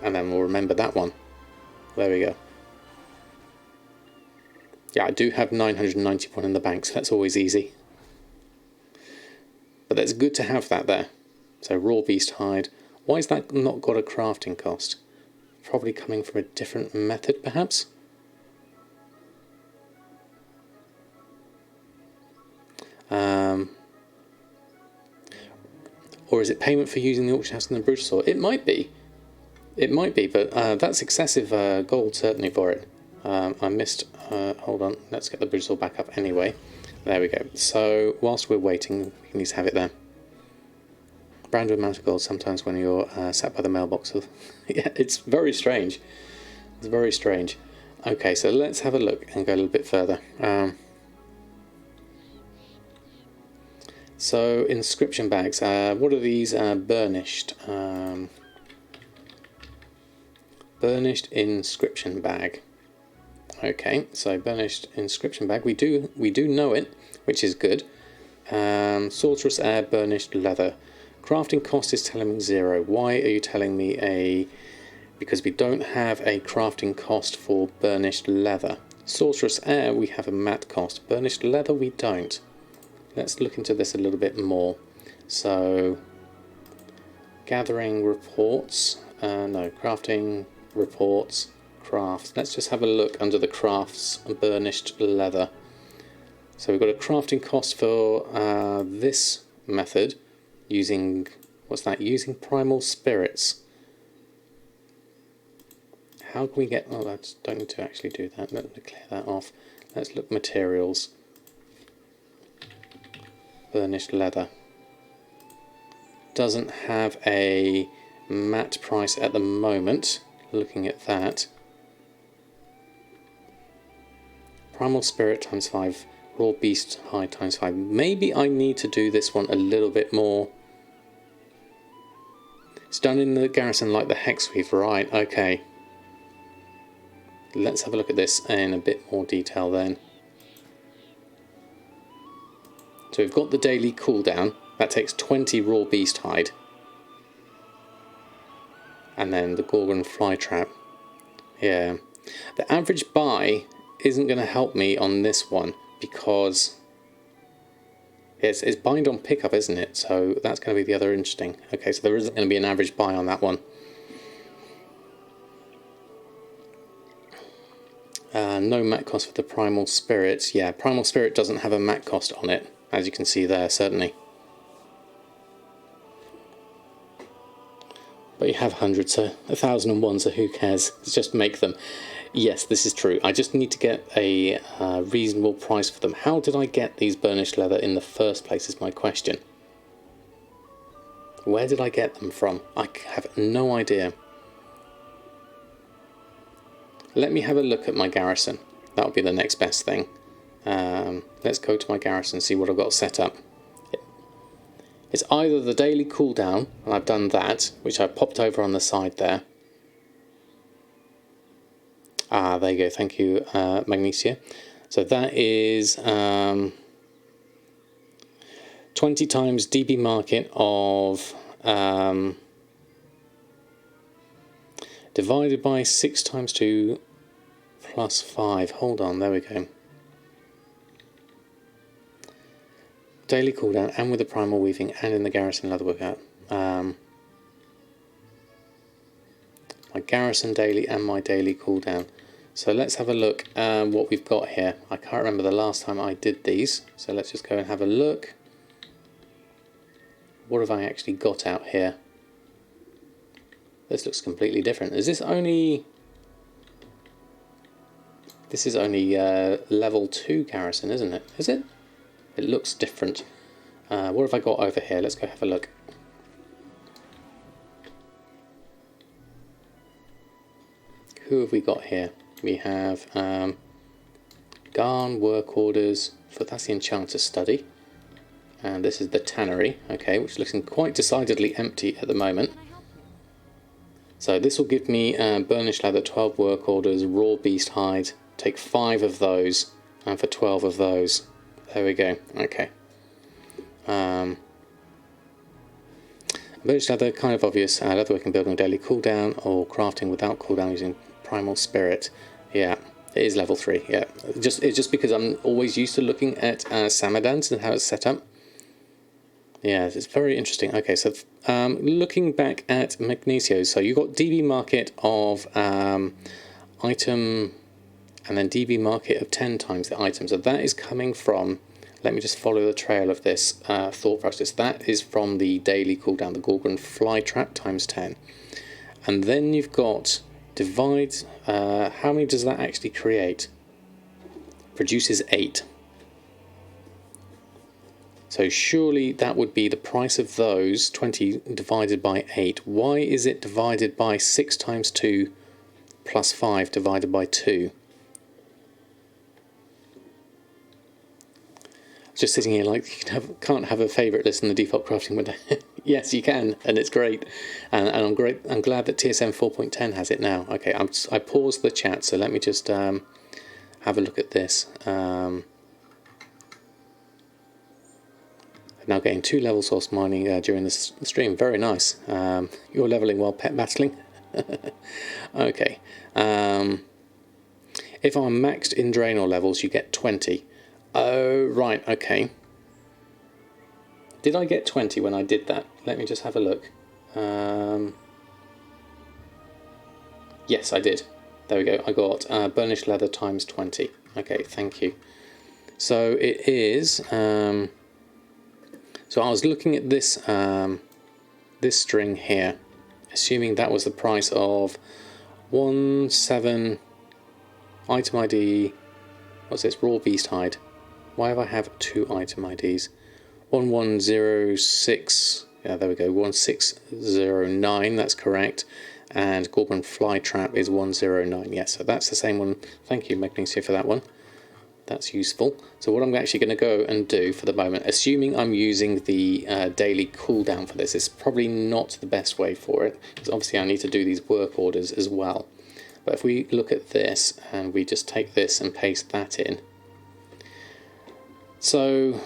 and then we'll remember that one. There we go. Yeah, I do have 991 in the bank, so that's always easy. But it's good to have that there. So raw beast hide. Why has that not got a crafting cost? Probably coming from a different method, perhaps? Or is it payment for using the auction house and the brutal sword? It might be. It might be, but that's excessive gold certainly for it. I missed... hold on, let's get the brutal sword back up anyway. There we go. So whilst we're waiting, we can just have it there. Branded amount of gold sometimes when you're sat by the mailbox. Yeah, it's very strange. It's very strange. Okay, so let's have a look and go a little bit further. So inscription bags. What are these? Burnished. Burnished inscription bag. Okay, so burnished inscription bag. We do know it, which is good. Sorceress air burnished leather. Crafting cost is telling me 0. Why are you telling me a... Because we don't have a crafting cost for burnished leather. Sorceress air, we have a matte cost. Burnished leather, we don't. Let's look into this a little bit more. So, gathering reports. No, crafting reports. Crafts. Let's just have a look under the crafts and burnished leather. So we've got a crafting cost for this method using, what's that? Using primal spirits. How can we get, oh, I don't need to actually do that. Let me clear that off. Let's look materials. Burnished leather. Doesn't have a matte price at the moment. Looking at that. Primal spirit times 5. Raw beast hide times 5. Maybe I need to do this one a little bit more. It's done in the garrison like the hex weave. Right, okay. Let's have a look at this in a bit more detail then. So we've got the daily cooldown. That takes 20 raw beast hide. And then the Gorgon fly trap. Yeah. The average buy isn't going to help me on this one because it's bind on pickup, isn't it? So that's going to be the other interesting. Okay, so there isn't going to be an average buy on that one. No mat cost for the primal spirits. Yeah, primal spirit doesn't have a mat cost on it, as you can see there, certainly. But you have 100, so 1001, so who cares? Let's just make them. Yes, this is true. I just need to get a reasonable price for them. How did I get these burnished leather in the first place is my question. Where did I get them from? I have no idea. Let me have a look at my garrison. That'll be the next best thing. Let's go to my garrison and see what I've got set up. It's either the daily cooldown, and I've done that, which I popped over on the side there. Ah, there you go. Thank you, Magnesia. So that is 20 times DB market of divided by 6 times 2 plus 5. Hold on, there we go. Daily cooldown and with the primal weaving and in the garrison leather workout. My garrison daily and my daily cooldown. So let's have a look what we've got here. I can't remember the last time I did these, so let's just go and have a look. What have I actually got out here? This looks completely different. Is this only... This is only level 2 garrison, isn't it? Is it? It looks different. What have I got over here? Let's go have a look. Who have we got here? We have Garn, work orders, that's the enchanter study. And this is the tannery, okay, which looks quite decidedly empty at the moment. So this will give me burnished leather, 12 work orders, raw beast hide. Take 5 of those, and for 12 of those. There we go, okay. Burnished leather, kind of obvious. Leatherworking building daily cooldown, or crafting without cooldown using primal spirit. Yeah, it is level 3, yeah. It's just because I'm always used to looking at Samadans and how it's set up. Yeah, it's very interesting. Okay, so looking back at Magnesio, so you've got DB market of item, and then DB market of 10 times the item. So that is coming from, let me just follow the trail of this thought process. That is from the daily cooldown, the Gorgon fly trap times 10. And then you've got divide, how many does that actually create? Produces 8. So surely that would be the price of those, 20 divided by 8. Why is it divided by 6 times 2 plus 5 divided by 2? Just sitting here like, you can't have a favourite list in the default crafting window. Yes, you can, and it's great. And I'm glad that TSM 4.10 has it now. Okay, I paused the chat, so let me just have a look at this. Now getting 2 level source mining during the stream. Very nice. You're leveling while pet battling. Okay. If I'm maxed in Draenor levels, you get 20. Oh, right, okay. Did I get 20 when I did that? Let me just have a look. Yes, I did. There we go. I got burnished leather times 20. Okay, thank you. So it is... So I was looking at this this string here, assuming that was the price of 17 item ID. What's this? Raw beast hide. Why have I have 2 item IDs? 1106. Yeah, there we go. 1609. That's correct. And Gorgon fly trap is 109. Yes, so that's the same one. Thank you, Magnesia, for that one. That's useful. So what I'm actually going to go and do for the moment, assuming I'm using the daily cooldown for this, is probably not the best way for it, because obviously I need to do these work orders as well. But if we look at this and we just take this and paste that in. So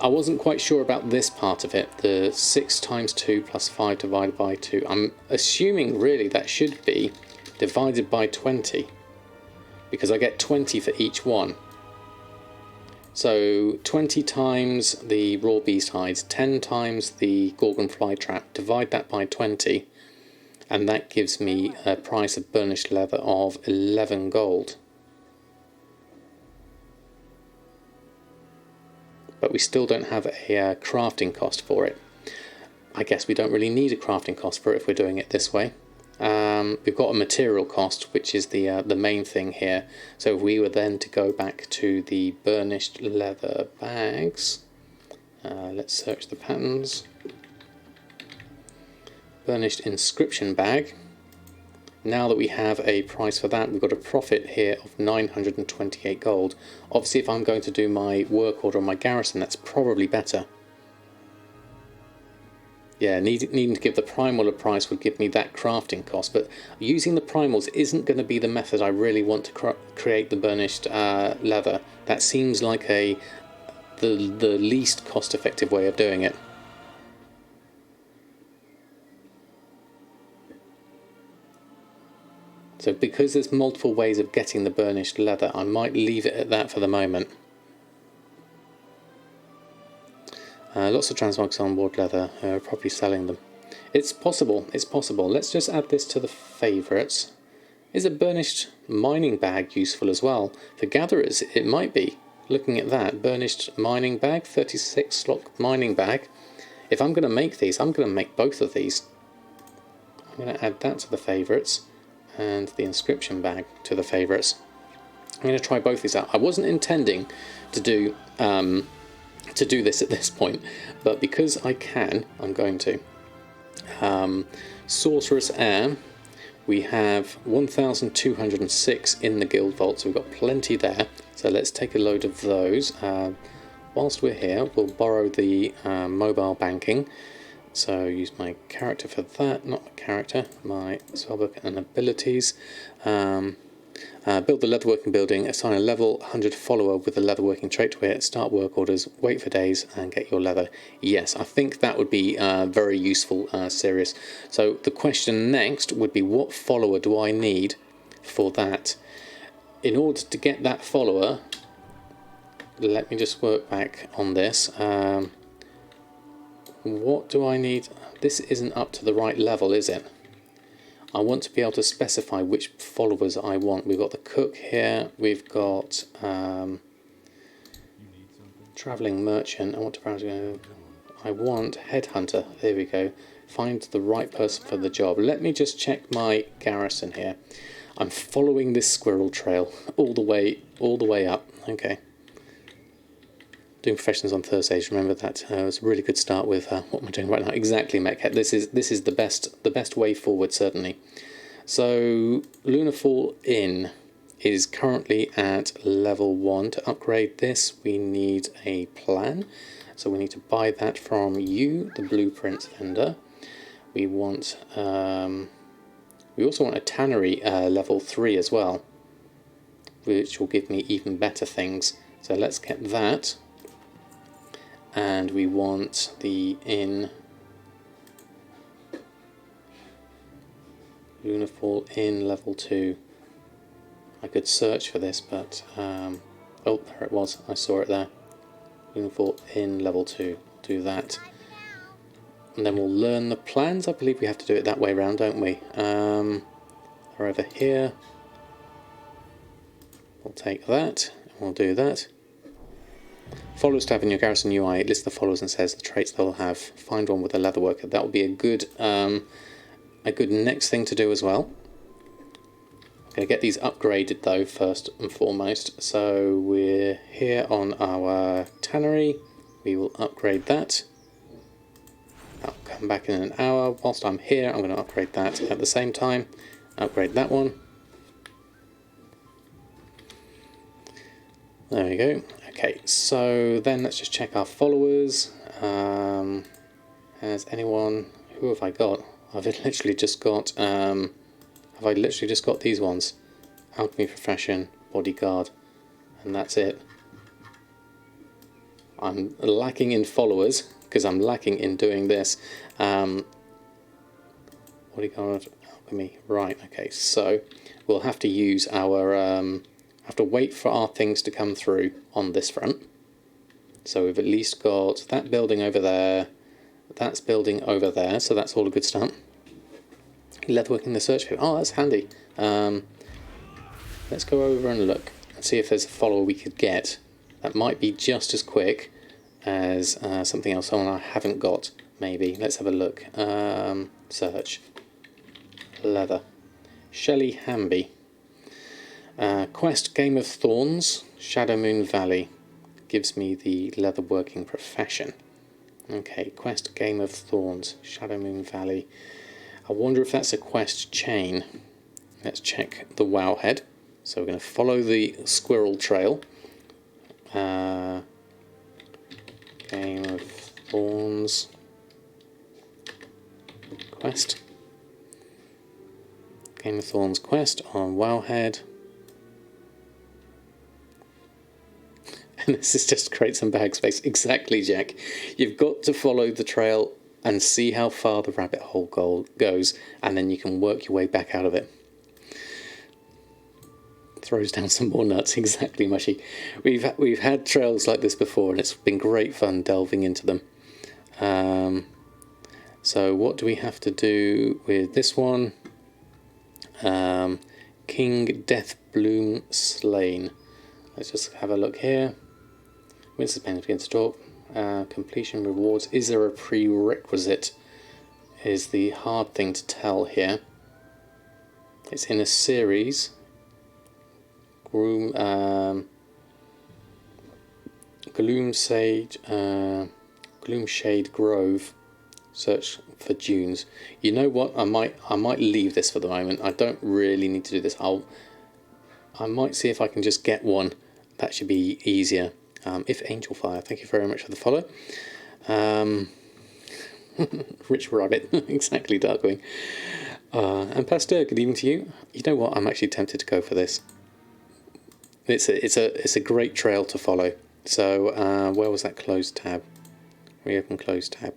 I wasn't quite sure about this part of it, the 6 times 2 plus 5 divided by 2. I'm assuming really that should be divided by 20, because I get 20 for each one. So 20 times the raw beast hides, 10 times the Gorgon fly trap, divide that by 20, and that gives me a price of burnished leather of 11 gold. But we still don't have a crafting cost for it. I guess we don't really need a crafting cost for it if we're doing it this way. We've got a material cost, which is the main thing here. So if we were then to go back to the burnished leather bags, let's search the patterns. Burnished inscription bag. Now that we have a price for that, we've got a profit here of 928 gold. Obviously, if I'm going to do my work order on my garrison, that's probably better. Yeah, needing to give the primal a price would give me that crafting cost, but using the primals isn't going to be the method I really want to create the burnished leather. That seems like the least cost-effective way of doing it. So because there's multiple ways of getting the burnished leather, I might leave it at that for the moment. Lots of transmogs on board leather. Probably selling them. It's possible. It's possible. Let's just add this to the favourites. Is a burnished mining bag useful as well? For gatherers, it might be. Looking at that, burnished mining bag, 36 slot mining bag. If I'm going to make these, I'm going to make both of these. I'm going to add that to the favourites and the inscription bag to the favourites. I'm going to try both these out. I wasn't intending to do this at this point, but because I can, I'm going to. Sorcerous Air. We have 1,206 in the guild vault, so we've got plenty there. So let's take a load of those. Whilst we're here, we'll borrow the mobile banking. So use my character for that, not my character, my spellbook and abilities. Build the leatherworking building, assign a level 100 follower with a leatherworking trait to it, start work orders, wait for days and get your leather. Yes, I think that would be very useful, Sirius. So the question next would be, what follower do I need for that? In order to get that follower, let me just work back on this. What do I need? This isn't up to the right level, is it? I want to be able to specify which followers I want. We've got the cook here. We've got travelling merchant. I want to browse. I want headhunter. There we go. Find the right person for the job. Let me just check my garrison here. I'm following this squirrel trail all the way up. Okay. Doing professions on Thursdays. Remember that was a really good start with what I'm doing right now. Exactly, Mechhead. This is the best way forward, certainly. So Lunarfall Inn is currently at level 1. To upgrade this, we need a plan. So we need to buy that from you, the blueprints vendor. We want. We also want a tannery level 3 as well, which will give me even better things. So let's get that. And we want the inn, Lunarfall Inn level 2. I could search for this, but oh, there it was. I saw it there. Lunarfall Inn level 2. Do that, and then we'll learn the plans. I believe we have to do it that way around, don't we? They're over here. We'll take that. And we'll do that. Followers to have in your garrison UI. It lists the followers and says the traits they'll have. Find one with a leatherworker. That will be a good next thing to do as well. I'm going to get these upgraded though first and foremost. So we're here on our tannery. We will upgrade that. I'll come back in an hour. Whilst I'm here, I'm going to upgrade that at the same time. Upgrade that one. There we go. Okay, so then let's just check our followers. Has anyone? Who have I got? I've literally just got. Have I literally just got these ones? Alchemy profession, bodyguard, and that's it. I'm lacking in followers because I'm lacking in doing this. Bodyguard, alchemy. Right. Okay. So we'll have to use our. Have to wait for our things to come through on this front. So we've at least got that building over there, that's building over there, so that's all a good start. Leatherworking the search. Oh, that's handy. Let's go over and look and see if there's a follower we could get that might be just as quick as something else. Someone I haven't got, maybe. Let's have a look. Search. Leather. Shelley Hamby. Quest Game of Thorns, Shadow Moon Valley. Gives me the leatherworking profession. Okay, Quest Game of Thorns, Shadow Moon Valley. I wonder if that's a quest chain. Let's check the Wowhead. So we're going to follow the squirrel trail. Game of Thorns. Quest. Game of Thorns quest on Wowhead. And this is just create some bag space. Exactly, Jack. You've got to follow the trail and see how far the rabbit hole goes, and then you can work your way back out of it. Throws down some more nuts. Exactly, Mushy. We've had trails like this before, and it's been great fun delving into them. So what do we have to do with this one? King Deathbloom Slain. Let's just have a look here. Winston's Pen begins to talk. Completion rewards. Is there a prerequisite? Is the hard thing to tell here. It's in a series. Gloomshade Grove. Search for dunes. You know what? I might leave this for the moment. I don't really need to do this. I might see if I can just get one. That should be easier. If Angel Fire, thank you very much for the follow. Rich Rabbit, exactly, Darkwing. And Pasteur, good evening to you. You know what? I'm actually tempted to go for this. It's a great trail to follow. So where was that closed tab? Reopen closed tab.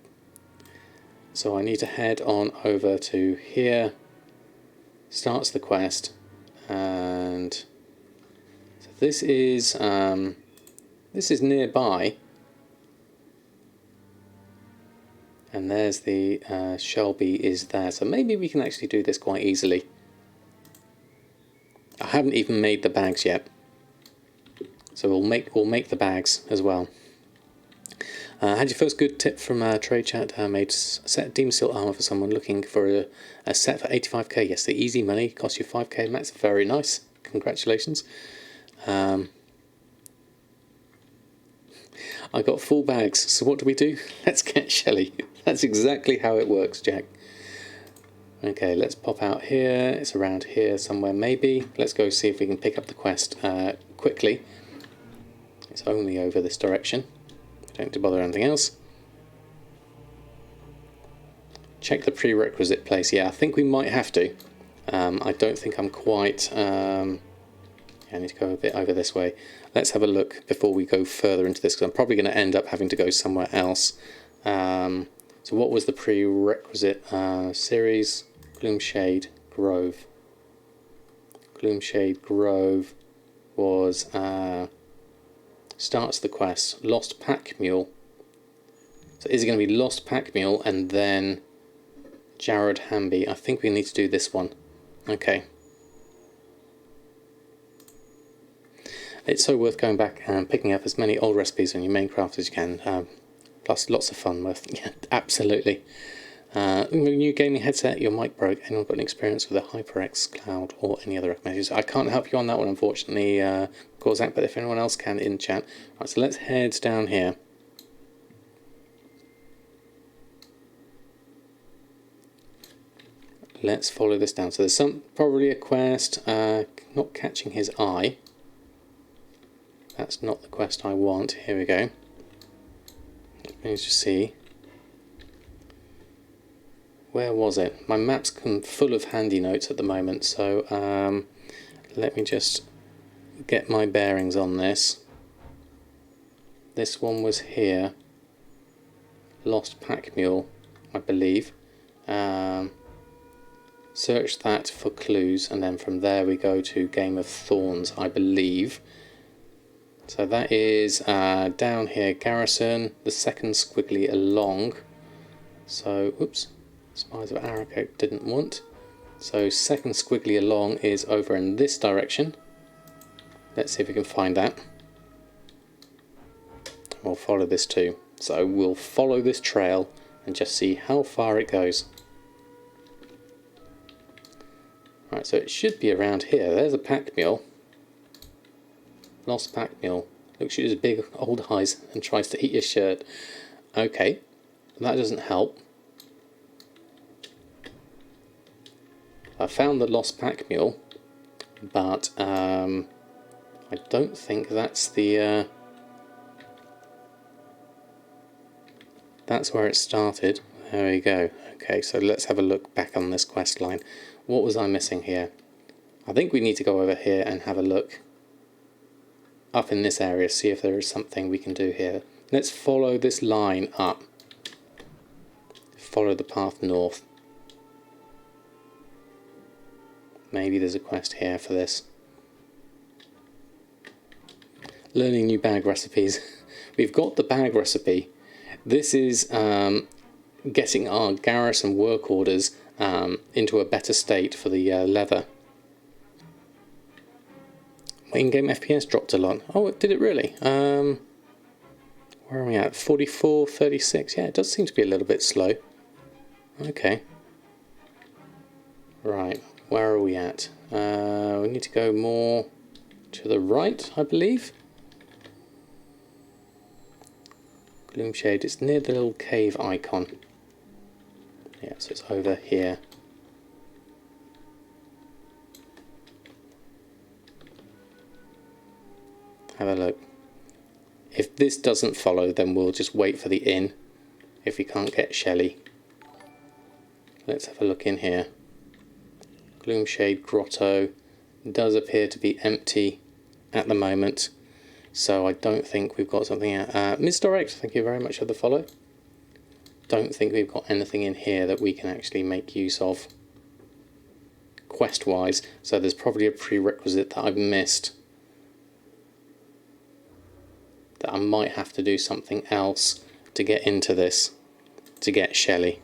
So I need to head on over to here. Starts the quest, and so this is nearby. And there's the Shelby is there. So maybe we can actually do this quite easily. I haven't even made the bags yet. So we'll make the bags as well. Had your first good tip from Trade Chat. Made set Demon Steel armor for someone looking for a set for 85k. Yes, the easy money costs you 5k. That's very nice. Congratulations. I got full bags. So what do we do? Let's get Shelly. That's exactly how it works, Jack. Okay, let's pop out here. It's around here somewhere, maybe. Let's go see if we can pick up the quest quickly. It's only over this direction. Don't need to bother anything else. Check the prerequisite place. Yeah, I think we might have to. I don't think I'm quite... I need to go a bit over this way. Let's have a look before we go further into this, because I'm probably going to end up having to go somewhere else. So what was the prerequisite? Series Gloomshade Grove. Gloomshade Grove was... starts the quest. Lost Pack Mule. So is it going to be Lost Pack Mule and then Jared Hamby? I think we need to do this one. Okay. It's so worth going back and picking up as many old recipes on your main craft as you can. Plus lots of fun. Yeah, absolutely. New gaming headset, your mic broke. Anyone got an experience with a HyperX Cloud or any other recommendations? I can't help you on that one, unfortunately, Gorzak, but if anyone else can in chat. Right, so let's head down here. Let's follow this down. So there's probably a quest, not catching his eye. That's not the quest I want. Here we go. Let me just see. Where was it? My map's full of handy notes at the moment, so let me just get my bearings on this. This one was here. Lost Pack Mule, I believe. Search that for clues, and then from there we go to Game of Thorns, I believe. So that is down here, Garrison, the second squiggly along. So, oops. Spies of Aracote didn't want. So second squiggly along is over in this direction. Let's see if we can find that. We'll follow this too. So we'll follow this trail and just see how far it goes. Right, so it should be around here. There's a pack mule. Lost Pack Mule. Looks at his big old eyes and tries to eat your shirt. Okay, that doesn't help. I found the Lost Pack Mule, but I don't think that's the... that's where it started. There we go. Okay, so let's have a look back on this quest line. What was I missing here? I think we need to go over here and have a look up in this area, see if there is something we can do here. Let's follow this line up. Follow the path north. Maybe there's a quest here for this. Learning new bag recipes. We've got the bag recipe. This is getting our garrison work orders into a better state for the leather. My in-game FPS dropped a lot. Oh, did it really? Where are we at? 44, 36. Yeah, it does seem to be a little bit slow. Okay. Right, where are we at? We need to go more to the right, I believe. Gloomshade, it's near the little cave icon. Yeah, so it's over here. Have a look. If this doesn't follow, then we'll just wait for the inn if we can't get Shelley. Let's have a look in here. Gloomshade Grotto does appear to be empty at the moment, so I don't think we've got something out. Misdirect, thank you very much for the follow. Don't think we've got anything in here that we can actually make use of quest-wise, so there's probably a prerequisite that I've missed. That I might have to do something else to get into this, to get Shelley.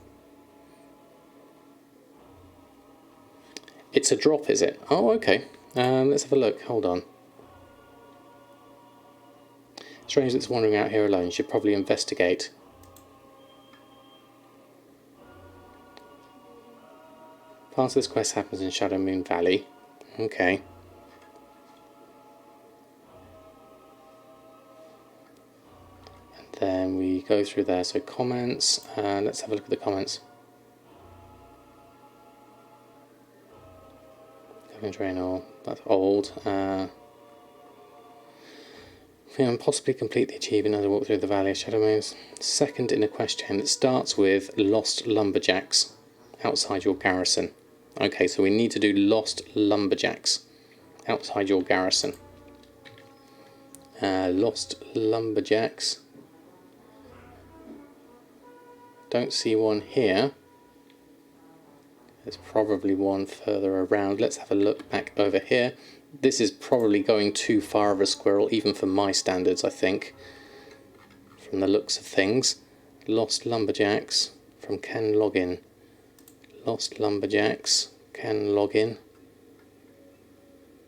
It's a drop, is it? Oh, okay. Let's have a look. Hold on. Strange that's wandering out here alone. You should probably investigate. Part of this quest happens in Shadow Moon Valley. Okay. And then we go through there. So comments. Let's have a look at the comments. Drainor, that's old. Possibly complete the achievement as I walk through the Valley of Shadow Moons. Second in a quest chain that starts with Lost Lumberjacks outside your garrison. Okay, so we need to do Lost Lumberjacks outside your garrison. Lost Lumberjacks. Don't see one here. There's probably one further around. Let's have a look back over here. This is probably going too far of a squirrel, even for my standards, I think, from the looks of things. Lost Lumberjacks from Ken Login. Lost Lumberjacks, Ken Login,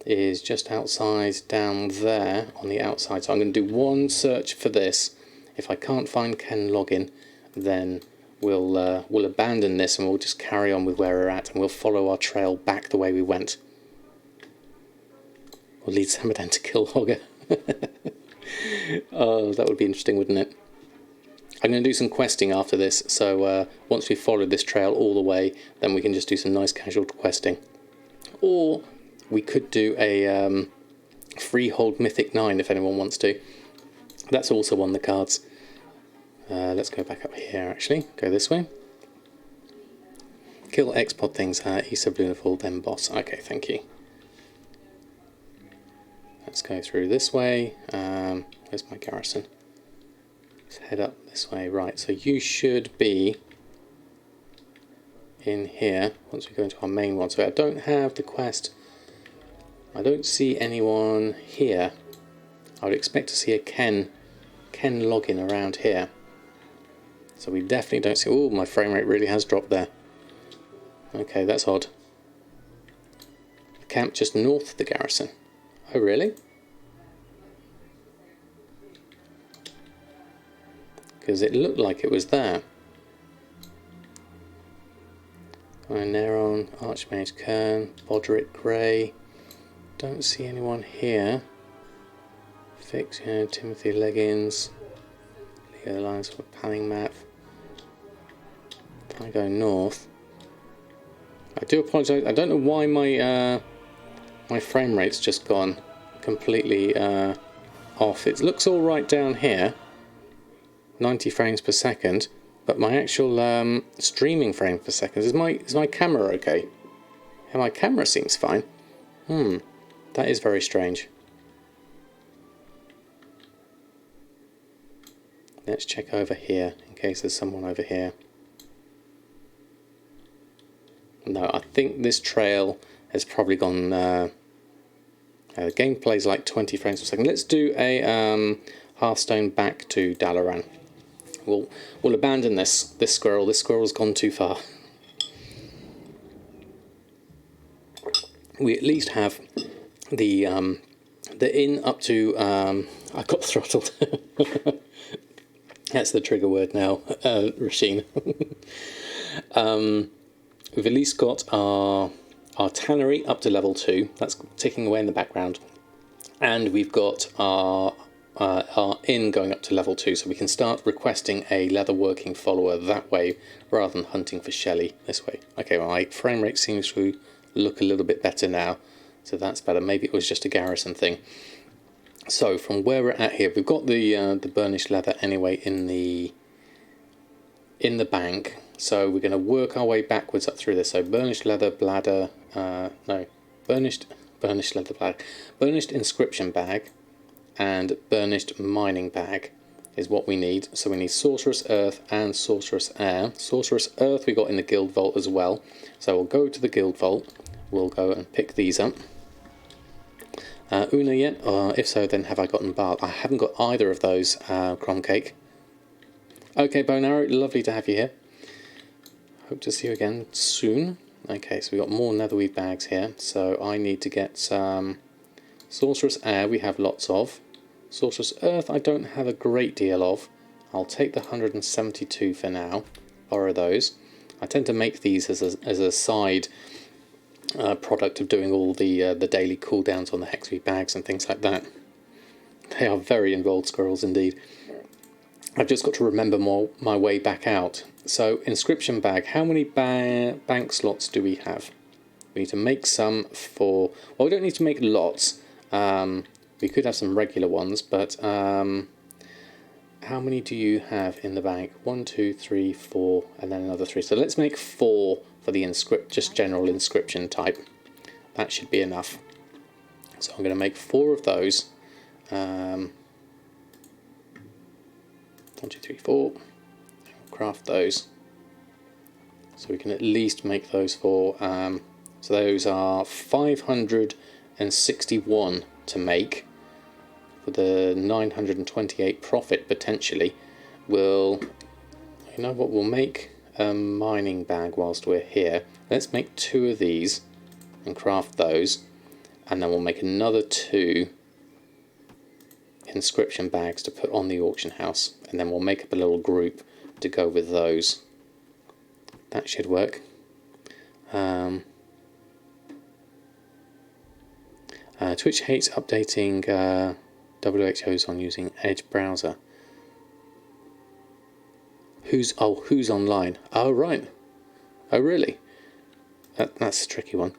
is just outside down there on the outside. So I'm going to do one search for this. If I can't find Ken Login, then we'll abandon this and we'll just carry on with where we're at, and we'll follow our trail back the way we went. We'll lead Samadan to kill Hogger. Oh, that would be interesting, wouldn't it? I'm going to do some questing after this, so once we've followed this trail all the way, then we can just do some nice casual questing. Or we could do a Freehold Mythic 9 if anyone wants to. That's also on the cards. Let's go back up here, actually. Go this way. Kill X-Pod things. East of Lunarfall, then boss. Okay, thank you. Let's go through this way. Where's my garrison? Let's head up this way. Right, so you should be in here once we go into our main one. So I don't have the quest. I don't see anyone here. I would expect to see a Ken Login around here. So we definitely don't see... Oh, my frame rate really has dropped there. Okay, that's odd. A camp just north of the garrison. Oh, really? Because it looked like it was there. Neron, Archmage Kern, Bodrick Grey. Don't see anyone here. Fix, Timothy Leggins. Leo Alliance for panning map. If I go north, I do apologise. I don't know why my frame rate's just gone completely off. It looks all right down here, 90 frames per second, but my actual streaming frame per second is my camera okay? Yeah, my camera seems fine. That is very strange. Let's check over here in case there's someone over here. No, I think this trail has probably gone... the gameplay's like 20 frames per second. Let's do a Hearthstone back to Dalaran. We'll abandon this squirrel. This squirrel's gone too far. We at least have the inn up to. I got throttled. That's the trigger word now, Rasheen. We've at least got our tannery up to level 2. That's ticking away in the background, and we've got our inn going up to level 2, so we can start requesting a leatherworking follower that way rather than hunting for Shelley this way. Okay, well, my frame rate seems to look a little bit better now, so that's better. Maybe it was just a garrison thing. So from where we're at here, we've got the burnished leather anyway in the bank. So we're going to work our way backwards up through this. So burnished leather bladder, burnished leather bladder, burnished inscription bag, and burnished mining bag is what we need. So we need sorcerous earth and sorcerous air. Sorcerous earth we got in the guild vault as well. So we'll go to the guild vault. We'll go and pick these up. Una yet? If so, then have I gotten bar? I haven't got either of those, crumb cake. Okay, Bone Arrow, lovely to have you here. Hope to see you again soon. Okay, so we got more netherweed bags here. So I need to get some sorcerous air. We have lots of. Sorcerous earth I don't have a great deal of. I'll take the 172 for now. Borrow those. I tend to make these as a side product of doing all the daily cooldowns on the hexweed bags and things like that. They are very involved squirrels indeed. I've just got to remember my way back out. So inscription bag, how many bank slots do we have? We need to make some for, well, we don't need to make lots. We could have some regular ones, but how many do you have in the bank? 1, 2, 3, 4, and then another 3. So let's make 4 for the just general inscription type. That should be enough. So I'm going to make 4 of those. 1, 2, 3, 4. Craft those. So we can at least make those for. So those are 561 to make for the 928 profit potentially. You know what? We'll make a mining bag whilst we're here. Let's make 2 of these and craft those, and then we'll make another 2 inscription bags to put on the auction house, and then we'll make up a little group to go with those. That should work. Twitch hates updating WHOs on using Edge browser. Who's online? Oh right. Oh really? That's a tricky one.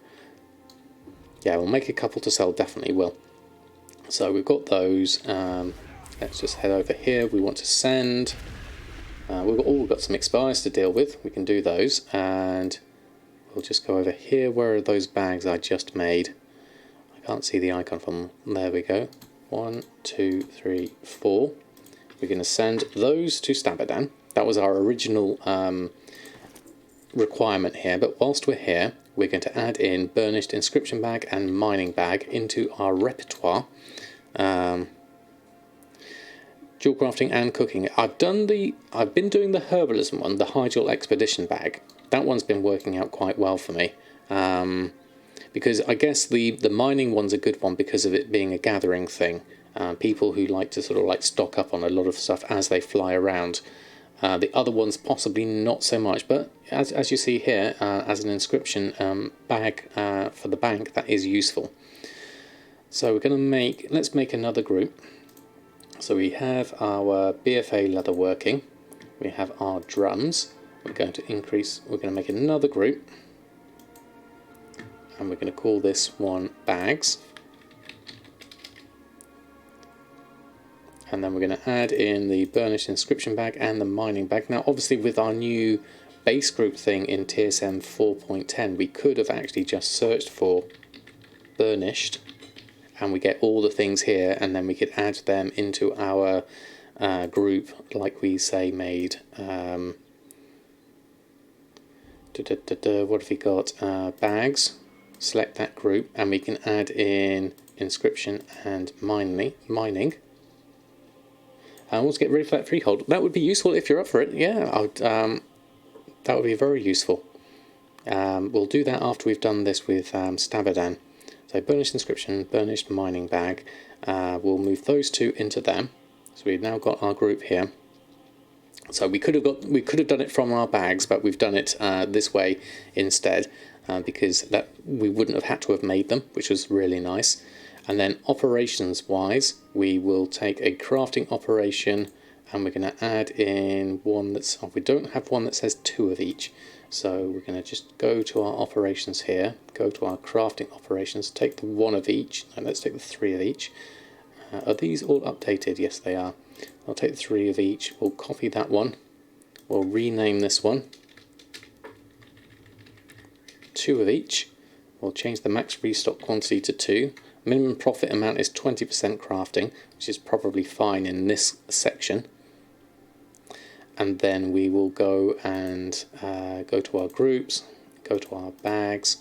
Yeah, we'll make a couple to sell, definitely will. So we've got those. Let's just head over here. We want to send. We've got some expires to deal with. We can do those, and we'll just go over here. Where are those bags I just made? I can't see the icon from them. There we go. 1, 2, 3, 4. We're going to send those to Samadan. That was our original requirement here, but whilst we're here, we're going to add in burnished inscription bag and mining bag into our repertoire. Dual crafting and cooking. I've been doing the herbalism one, the Hyjal expedition bag. That one's been working out quite well for me. Because I guess the mining one's a good one because of it being a gathering thing. People who like to sort of like stock up on a lot of stuff as they fly around. The other one's possibly not so much, but as you see here, as an inscription bag for the bank, that is useful. So let's make another group. So we have our BFA leatherworking, we have our drums. We're going to make another group, and we're going to call this one bags. And then we're going to add in the burnished inscription bag and the mining bag. Now obviously with our new base group thing in TSM 4.10, we could have actually just searched for burnished, and we get all the things here, and then we could add them into our group, like we say made. What have we got? Bags. Select that group, and we can add in inscription and mining. I want to get ready for that freehold. That would be useful if you're up for it. Yeah, that would be very useful. We'll do that after we've done this with Samadan. So burnished inscription, burnished mining bag. We'll move those two into them. So we've now got our group here. So we could have done it from our bags, but we've done it this way instead because that we wouldn't have had to have made them, which was really nice. And then operations wise, we will take a crafting operation and we're going to add in one that's, we don't have one that says 2 of each. So we're going to just go to our operations here, go to our crafting operations, take the 1 of each, and let's take the 3 of each. Are these all updated? Yes, they are. I'll take the 3 of each, we'll copy that one, we'll rename this one, 2 of each, we'll change the max restock quantity to 2. Minimum profit amount is 20% crafting, which is probably fine in this section. And then we will go and go to our groups, go to our bags,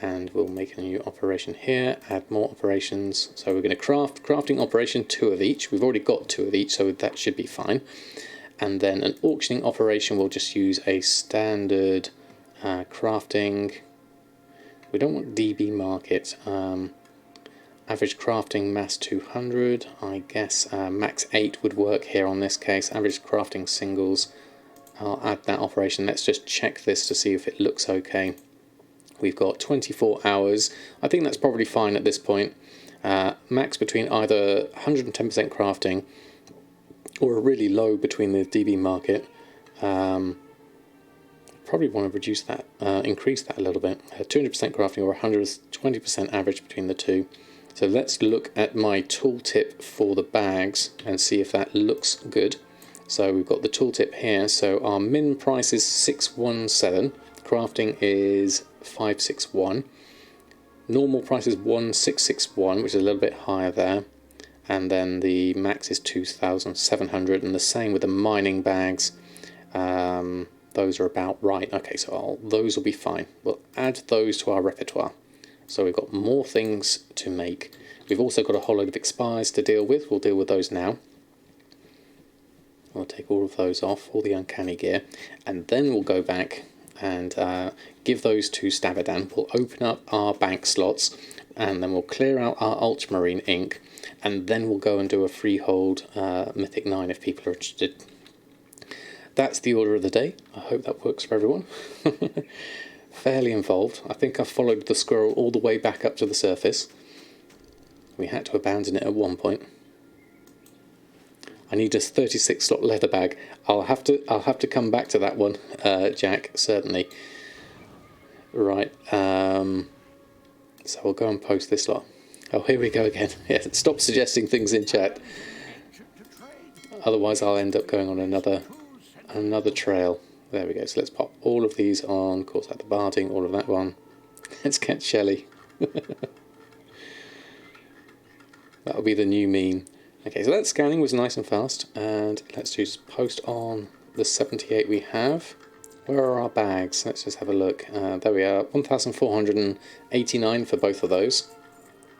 and we'll make a new operation here, add more operations. So we're going to crafting operation 2 of each. We've already got 2 of each, so that should be fine. And then an auctioning operation, we'll just use a standard crafting. We don't want DB market. Average crafting mass 200. I guess max 8 would work here on this case. Average crafting singles. I'll add that operation. Let's just check this to see if it looks okay. We've got 24 hours. I think that's probably fine at this point. Max between either 110% crafting or a really low between the DB market. Probably want to reduce that, increase that a little bit. 200% crafting or 120% average between the two. So let's look at my tooltip for the bags and see if that looks good. So we've got the tooltip here. So our min price is 617. Crafting is 561. Normal price is 1661, which is a little bit higher there. And then the max is 2700, and the same with the mining bags. Those are about right. Okay, so those will be fine. We'll add those to our repertoire. So we've got more things to make. We've also got a whole load of expires to deal with. We'll deal with those now. We'll take all of those off, all the uncanny gear, and then we'll go back and give those to Samadan. We'll open up our bank slots, and then we'll clear out our ultramarine ink, and then we'll go and do a freehold Mythic 9 if people are interested. That's the order of the day. I hope that works for everyone. Fairly involved. I think I followed the squirrel all the way back up to the surface. We had to abandon it at one point. I need a 36 slot leather bag. I'll have to come back to that one, Jack, certainly. Right. So we'll go and post this lot. Oh, here we go again. Yeah, stop suggesting things in chat. Otherwise I'll end up going on another trail. There we go. So let's pop all of these on. Of course, at the barding, all of that one. Let's get Shelley. That'll be the new meme. Okay, so that scanning was nice and fast. And let's just post on the 78 we have. Where are our bags? Let's just have a look. There we are. 1,489 for both of those.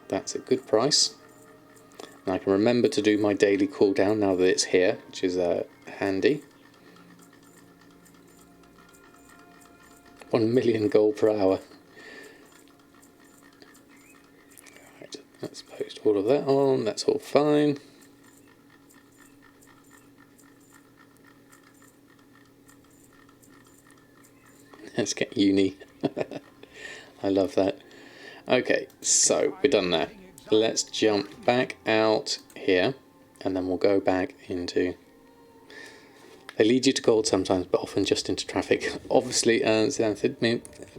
That's a good price. And I can remember to do my daily cooldown now that it's here, which is handy. 1 million gold per hour. Right, let's post all of that on. That's all fine. Let's get uni. I love that. Okay, so we're done there. Let's jump back out here, and then we'll go back into... They lead you to gold sometimes, but often just into traffic. Obviously,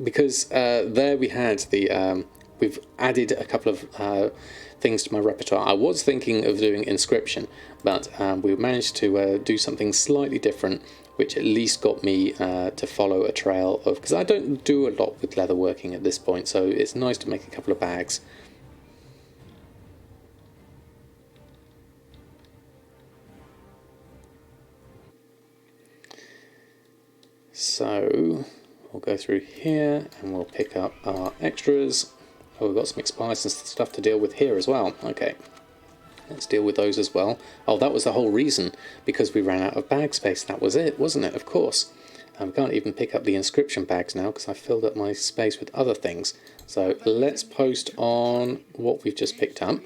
because there we had the... we've added a couple of things to my repertoire. I was thinking of doing inscription, but we managed to do something slightly different, which at least got me to follow a trail of... Because I don't do a lot with leatherworking at this point, so it's nice to make a couple of bags. So we'll go through here and we'll pick up our extras. Oh, we've got some expires and stuff to deal with here as well. Okay, Let's deal with those as well. Oh, that was the whole reason, because we ran out of bag space. That was it, wasn't it? Of course. We can't even pick up the inscription bags now because I filled up my space with other things. So let's post on what we've just picked up,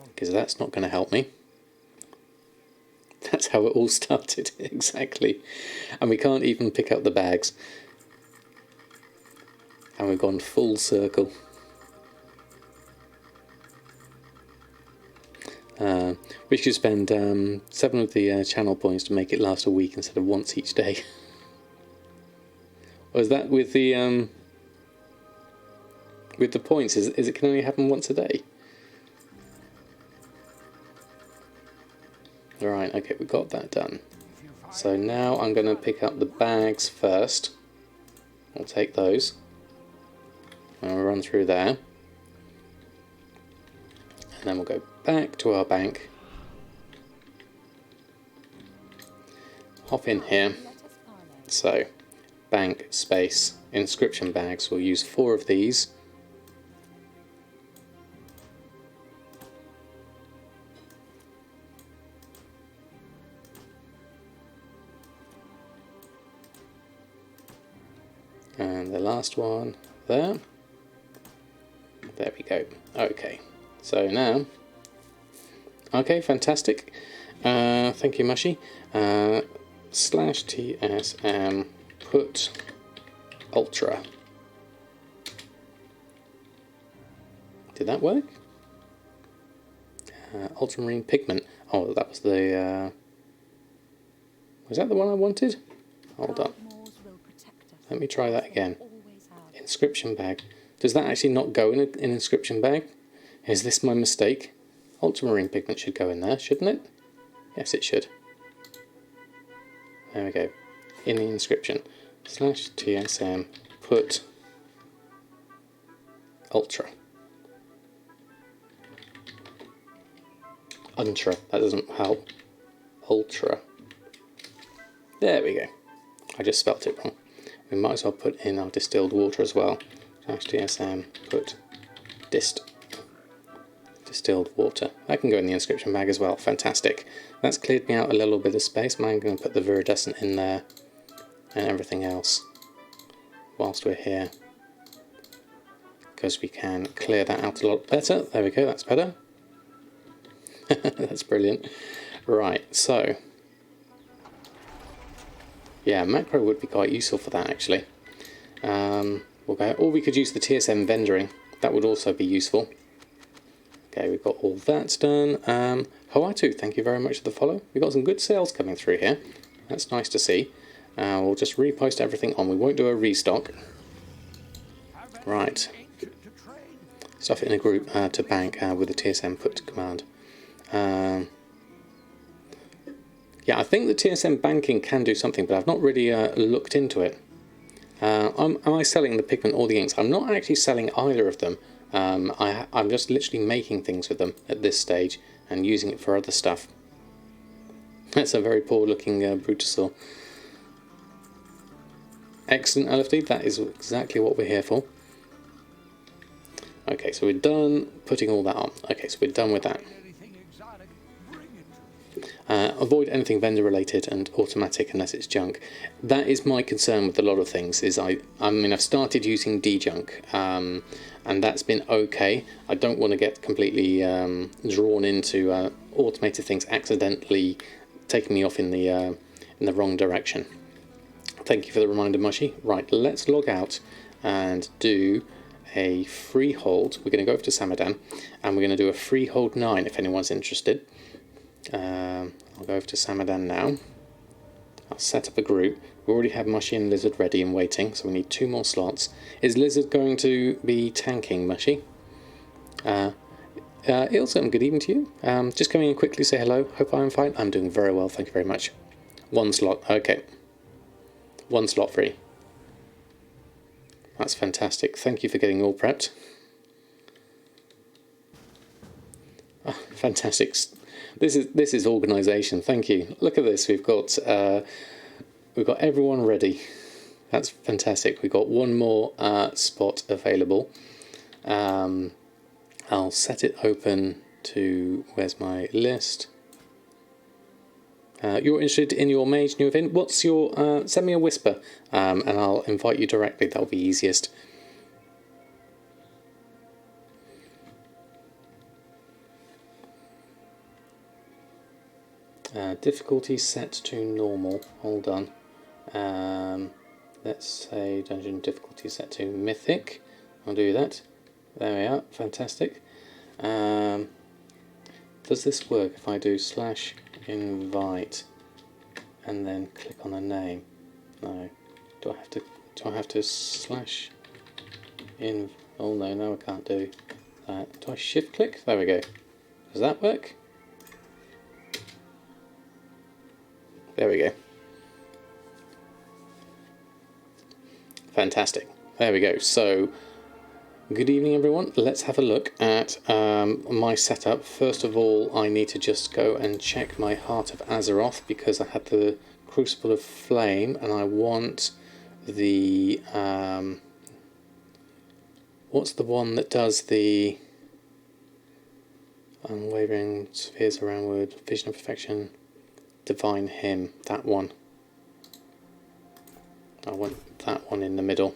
because that's not going to help me. That's how it all started, exactly. And we can't even pick up the bags. And we've gone full circle. We should spend 7 of the channel points to make it last a week instead of once each day. Or is that with the points? Is it can only happen once a day? Right, okay, we got that done. So now I'm going to pick up the bags first. I'll take those. And we'll run through there. And then we'll go back to our bank. Hop in here. So, bank, space, inscription bags. We'll use 4 of these. And the last one there. There we go. Okay, so now, okay, fantastic. Thank you, Mushy. /TSM put ultra. Did that work? Ultramarine pigment. Oh, that was the. Was that the one I wanted? Hold on. Let me try that again. Inscription bag. Does that actually not go in an inscription bag? Is this my mistake? Ultramarine pigment should go in there, shouldn't it? Yes, it should. There we go. In the inscription. /TSM put ultra. Ultra. That doesn't help. Ultra. There we go. I just spelt it wrong. We might as well put in our distilled water as well. /TSM put distilled water. That can go in the inscription bag as well. Fantastic. That's cleared me out a little bit of space. I'm going to put the viridescent in there and everything else whilst we're here, because we can clear that out a lot better. There we go, that's better. That's brilliant. Right, so yeah, macro would be quite useful for that actually. We'll go, or we could use the TSM vendoring. That would also be useful. Okay, we've got all that done. Hoatu, thank you very much for the follow. We've got some good sales coming through here. That's nice to see. We'll just repost everything on. We won't do a restock. Right. Stuff it in a group to bank with the TSM put command. Yeah, I think the TSM banking can do something, but I've not really looked into it. Am I selling the pigment or the inks? I'm not actually selling either of them. I'm just literally making things with them at this stage and using it for other stuff. That's a very poor looking Brutosaur. Excellent, LFD, that is exactly what we're here for. Okay, so we're done putting all that on. Okay, so we're done with that. Avoid anything vendor related and automatic unless it's junk. That is my concern with a lot of things. Is I mean I've started using de-junk and that's been okay. I don't want to get completely drawn into automated things accidentally taking me off in the wrong direction. Thank you for the reminder, Mushy. Right, let's log out and do a freehold. We're going to go over to Samadan and we're going to do a freehold 9 if anyone's interested. I'll go over to Samadan now. I'll set up a group. We already have Mushy and Lizard ready and waiting, so we need 2 more slots. Is Lizard going to be tanking, Mushy? Ilson, good evening to you. Just coming in quickly, say hello. Hope I'm fine. I'm doing very well, thank you very much. 1 slot, okay. 1 slot free. That's fantastic. Thank you for getting all prepped. Oh, fantastic. This is organisation. Thank you. Look at this. We've got everyone ready. That's fantastic. We've got 1 more spot available. I'll set it open to, where's my list? You're interested in your mage new event. What's your, send me a whisper, and I'll invite you directly. That'll be easiest. Difficulty set to normal. Hold on. Let's say dungeon difficulty set to mythic. I'll do that. There we are. Fantastic. Does this work if I do /invite and then click on a name? No. Do I have to slash in? Oh no, I can't do that. Do I shift click? There we go. Does that work? There we go. Fantastic. There we go. So, good evening everyone. Let's have a look at my setup. First of all, I need to just go and check my Heart of Azeroth because I had the Crucible of Flame and I want the... what's the one that does the unwavering spheres aroundward, vision of perfection, divine hymn, that one. I want that one in the middle.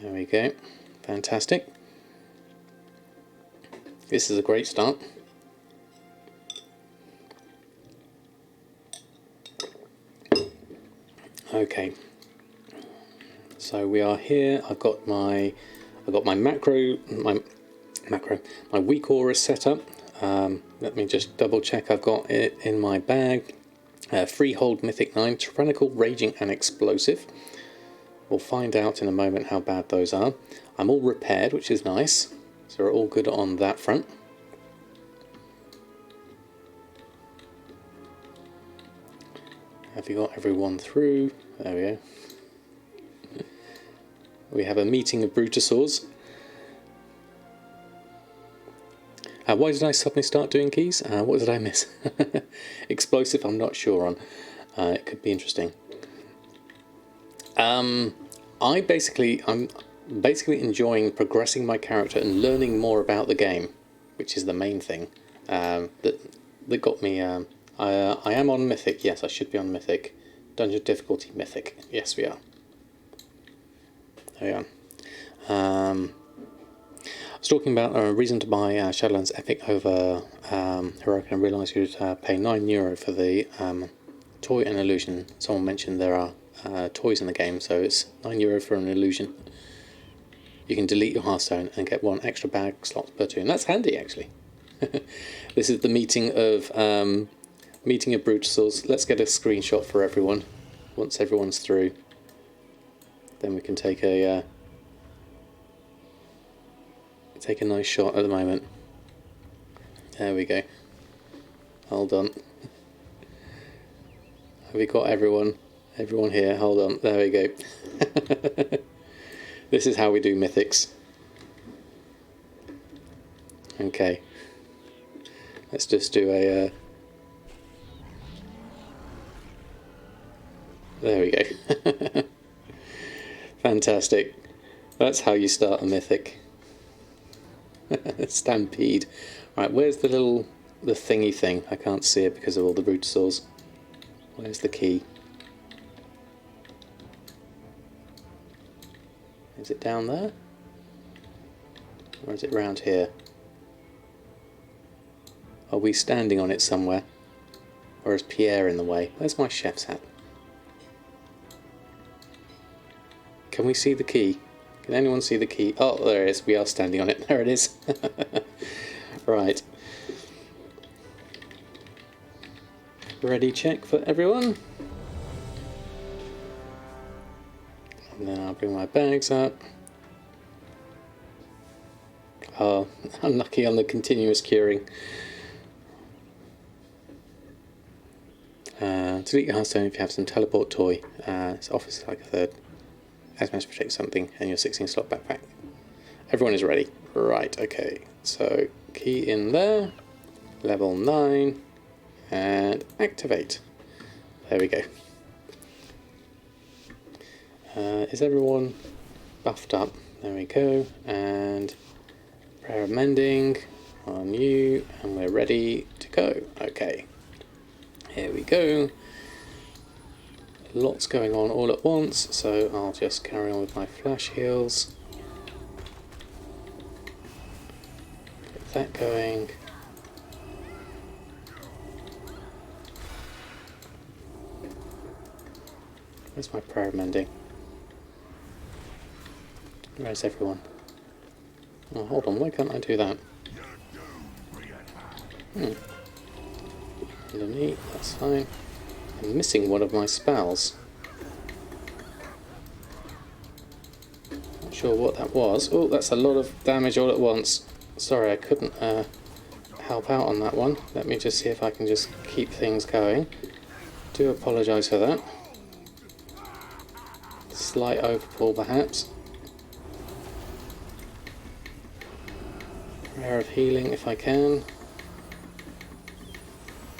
There we go. Fantastic. This is a great start. Okay. So we are here. I've got my my weak aura set up. Let me just double check I've got it in my bag. Freehold Mythic 9, Tyrannical, Raging and Explosive. We'll find out in a moment how bad those are. I'm all repaired, which is nice. So we're all good on that front. Have you got everyone through? There we go. We have a meeting of Brutosaurs. Why did I suddenly start doing keys? What did I miss? Explosive, I'm not sure on. It could be interesting. I'm basically enjoying progressing my character and learning more about the game, which is the main thing that got me. I am on Mythic. Yes, I should be on Mythic. Dungeon difficulty Mythic. Yes, we are. There we are. I was talking about a reason to buy Shadowlands Epic over Heroic and realised you'd pay €9 for the toy and illusion. Someone mentioned there are toys in the game, so it's €9 for an illusion. You can delete your Hearthstone and get 1 extra bag slot per turn. That's handy, actually. This is the meeting of Brutosaurs. Let's get a screenshot for everyone. Once everyone's through, then we can take a nice shot at the moment. There we go. Hold on. Have we got everyone? Everyone here? Hold on. There we go. This is how we do mythics. Okay. Let's just do a... There we go. Fantastic. That's how you start a mythic. Stampede. Right, where's the thingy thing? I can't see it because of all the Brutosaurs. Where's the key? Is it down there? Or is it round here? Are we standing on it somewhere? Or is Pierre in the way? Where's my chef's hat? Can we see the key? Can anyone see the key? Oh, there it is. We are standing on it. There it is. Right. Ready check for everyone. And then I'll bring my bags up. Oh, unlucky on the continuous curing. Delete your Hearthstone if you have some teleport toy. It's offers like a third. As managed to protect something and your 16 slot backpack. Everyone is ready. Right, okay. So, key in there. Level 9. And activate. There we go. Is everyone buffed up? There we go. And Prayer of Mending on you, and we're ready to go. Okay, here we go. Lots going on all at once, so I'll just carry on with my flash heals. Get that going. Where's my prayer of mending? Where's everyone? Oh, hold on, why can't I do that? Underneath, that's fine. I'm missing one of my spells. Not sure what that was. Oh, that's a lot of damage all at once. Sorry, I couldn't help out on that one. Let me just see if I can just keep things going. Do apologise for that. Slight overpull perhaps. Prayer of healing if I can.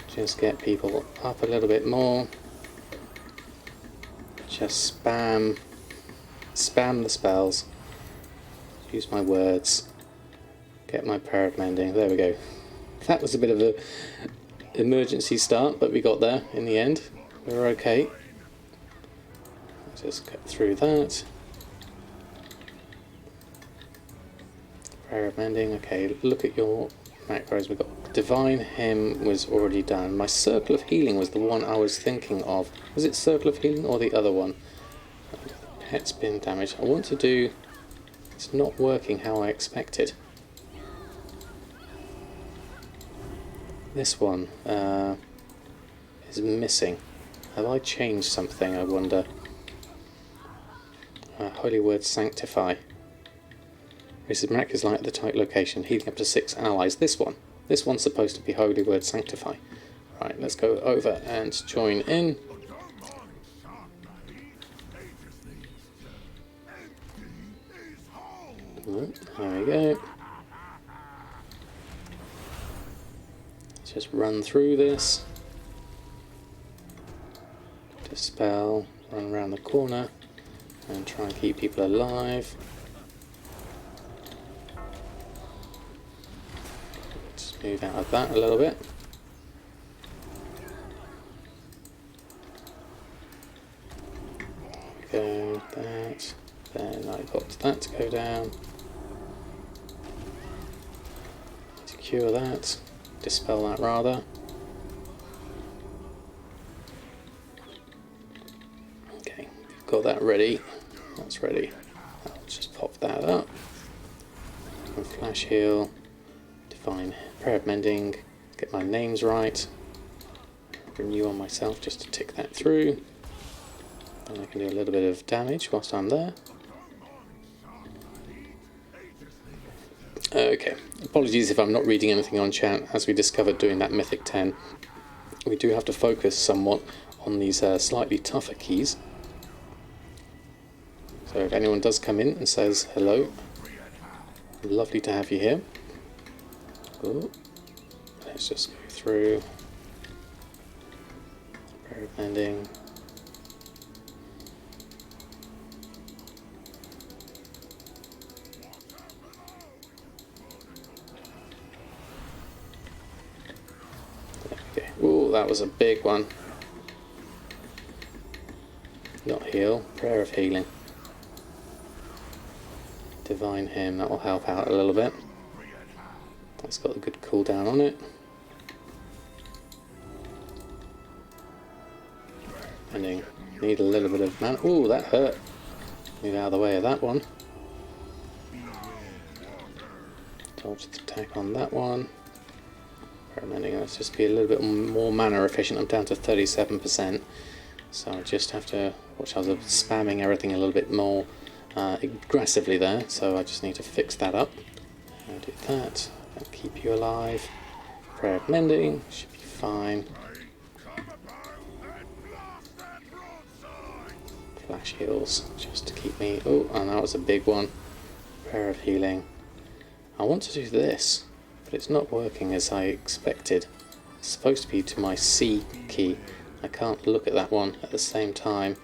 Just get people up a little bit more. Just spam the spells. Use my words. Get my prayer of mending. There we go. That was a bit of an emergency start, but we got there in the end. We're okay. Just get through that. Prayer of mending. Okay, look at your macros. We've got Divine Hymn was already done. My Circle of Healing was the one I was thinking of. Was it Circle of Healing or the other one? Pet's been damaged. I want to do... It's not working how I expected. This one is missing. Have I changed something, I wonder? Holy Word Sanctify. This miraculous light at the tight location, healing up to 6 allies. This one's supposed to be Holy Word Sanctify. Right, let's go over and join in. Oh, there we go. Let's just run through this. Dispel, run around the corner and try and keep people alive. Let's move out of that a little bit. Go that. Then I got that to go down. Secure that. Dispel that rather. Okay, we've got that ready. That's ready. I'll just pop that up. And flash heal. Divine Prayer of Mending. Get my names right. Renew on myself just to tick that through. And I can do a little bit of damage whilst I'm there. Okay, apologies if I'm not reading anything on chat. As we discovered doing that Mythic 10, we do have to focus somewhat on these slightly tougher keys. So if anyone does come in and says hello, lovely to have you here. Ooh. Let's just go through. Prayer of Mending. Ooh, that was a big one. Not heal, Prayer of Healing. Divine Hymn, that will help out a little bit. That's got a good cooldown on it. And need a little bit of mana. Ooh, that hurt. Move out of the way of that one. Dodge the attack on that one. Let's just be a little bit more mana efficient. I'm down to 37%, so I just have to watch. I was spamming everything a little bit more aggressively there, so I just need to fix that up. I'll do that. That'll keep you alive. Prayer of Mending should be fine. Flash heals just to keep me. Oh, and that was a big one. Prayer of Healing. I want to do this, but it's not working as I expected. It's supposed to be to my C key. I can't look at that one at the same time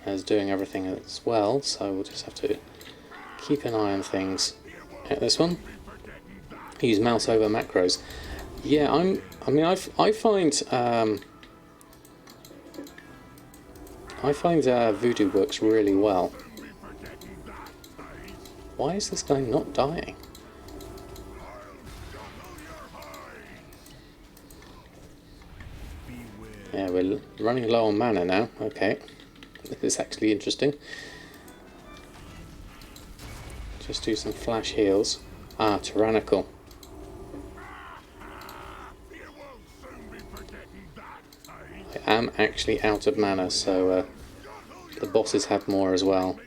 as doing everything as well, so we'll just have to keep an eye on things. At this one. Use mouse over macros. Yeah, I find Voodoo works really well. Why is this guy not dying? Yeah, we're running low on mana now. Okay, this is actually interesting. Just do some flash heals. Ah, tyrannical. I am actually out of mana, so the bosses have more as well.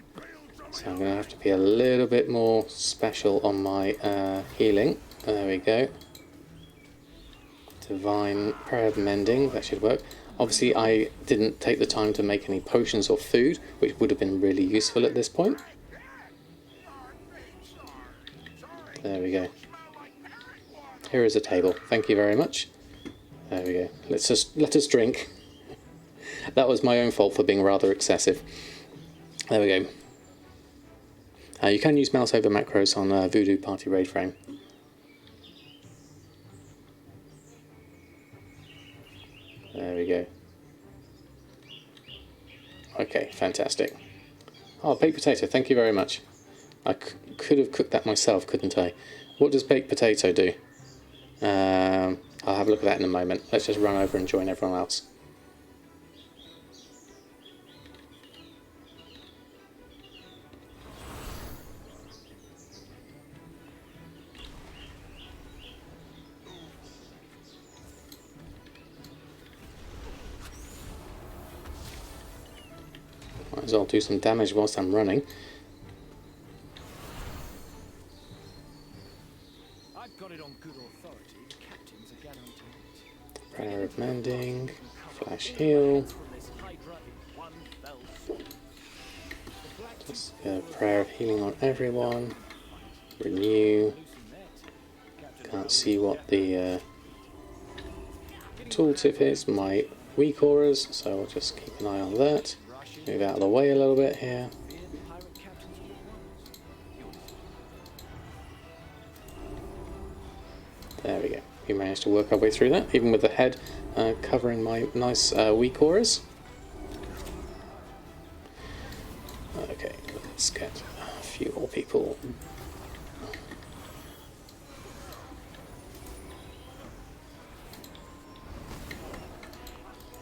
So I'm going to have to be a little bit more special on my healing. There we go. Divine Prayer of Mending, that should work. Obviously I didn't take the time to make any potions or food, which would have been really useful at this point. There we go. Here is a table. Thank you very much. There we go. Let us drink. That was my own fault for being rather excessive. There we go. You can use mouse over macros on Voodoo Party Raid Frame. There we go. Okay, fantastic. Oh, baked potato, thank you very much. I could have cooked that myself, couldn't I? What does baked potato do? I'll have a look at that in a moment. Let's just run over and join everyone else. Might as well do some damage whilst I'm running. I've got it on good authority. Captains are guaranteed. Prayer of Mending, Flash Heal. Just Prayer of Healing on everyone. Renew. Can't see what the tooltip is. My weak auras, so I'll just keep an eye on that. Move out of the way a little bit here. There we go. We managed to work our way through that, even with the head covering my nice weak auras. Okay, let's get a few more people.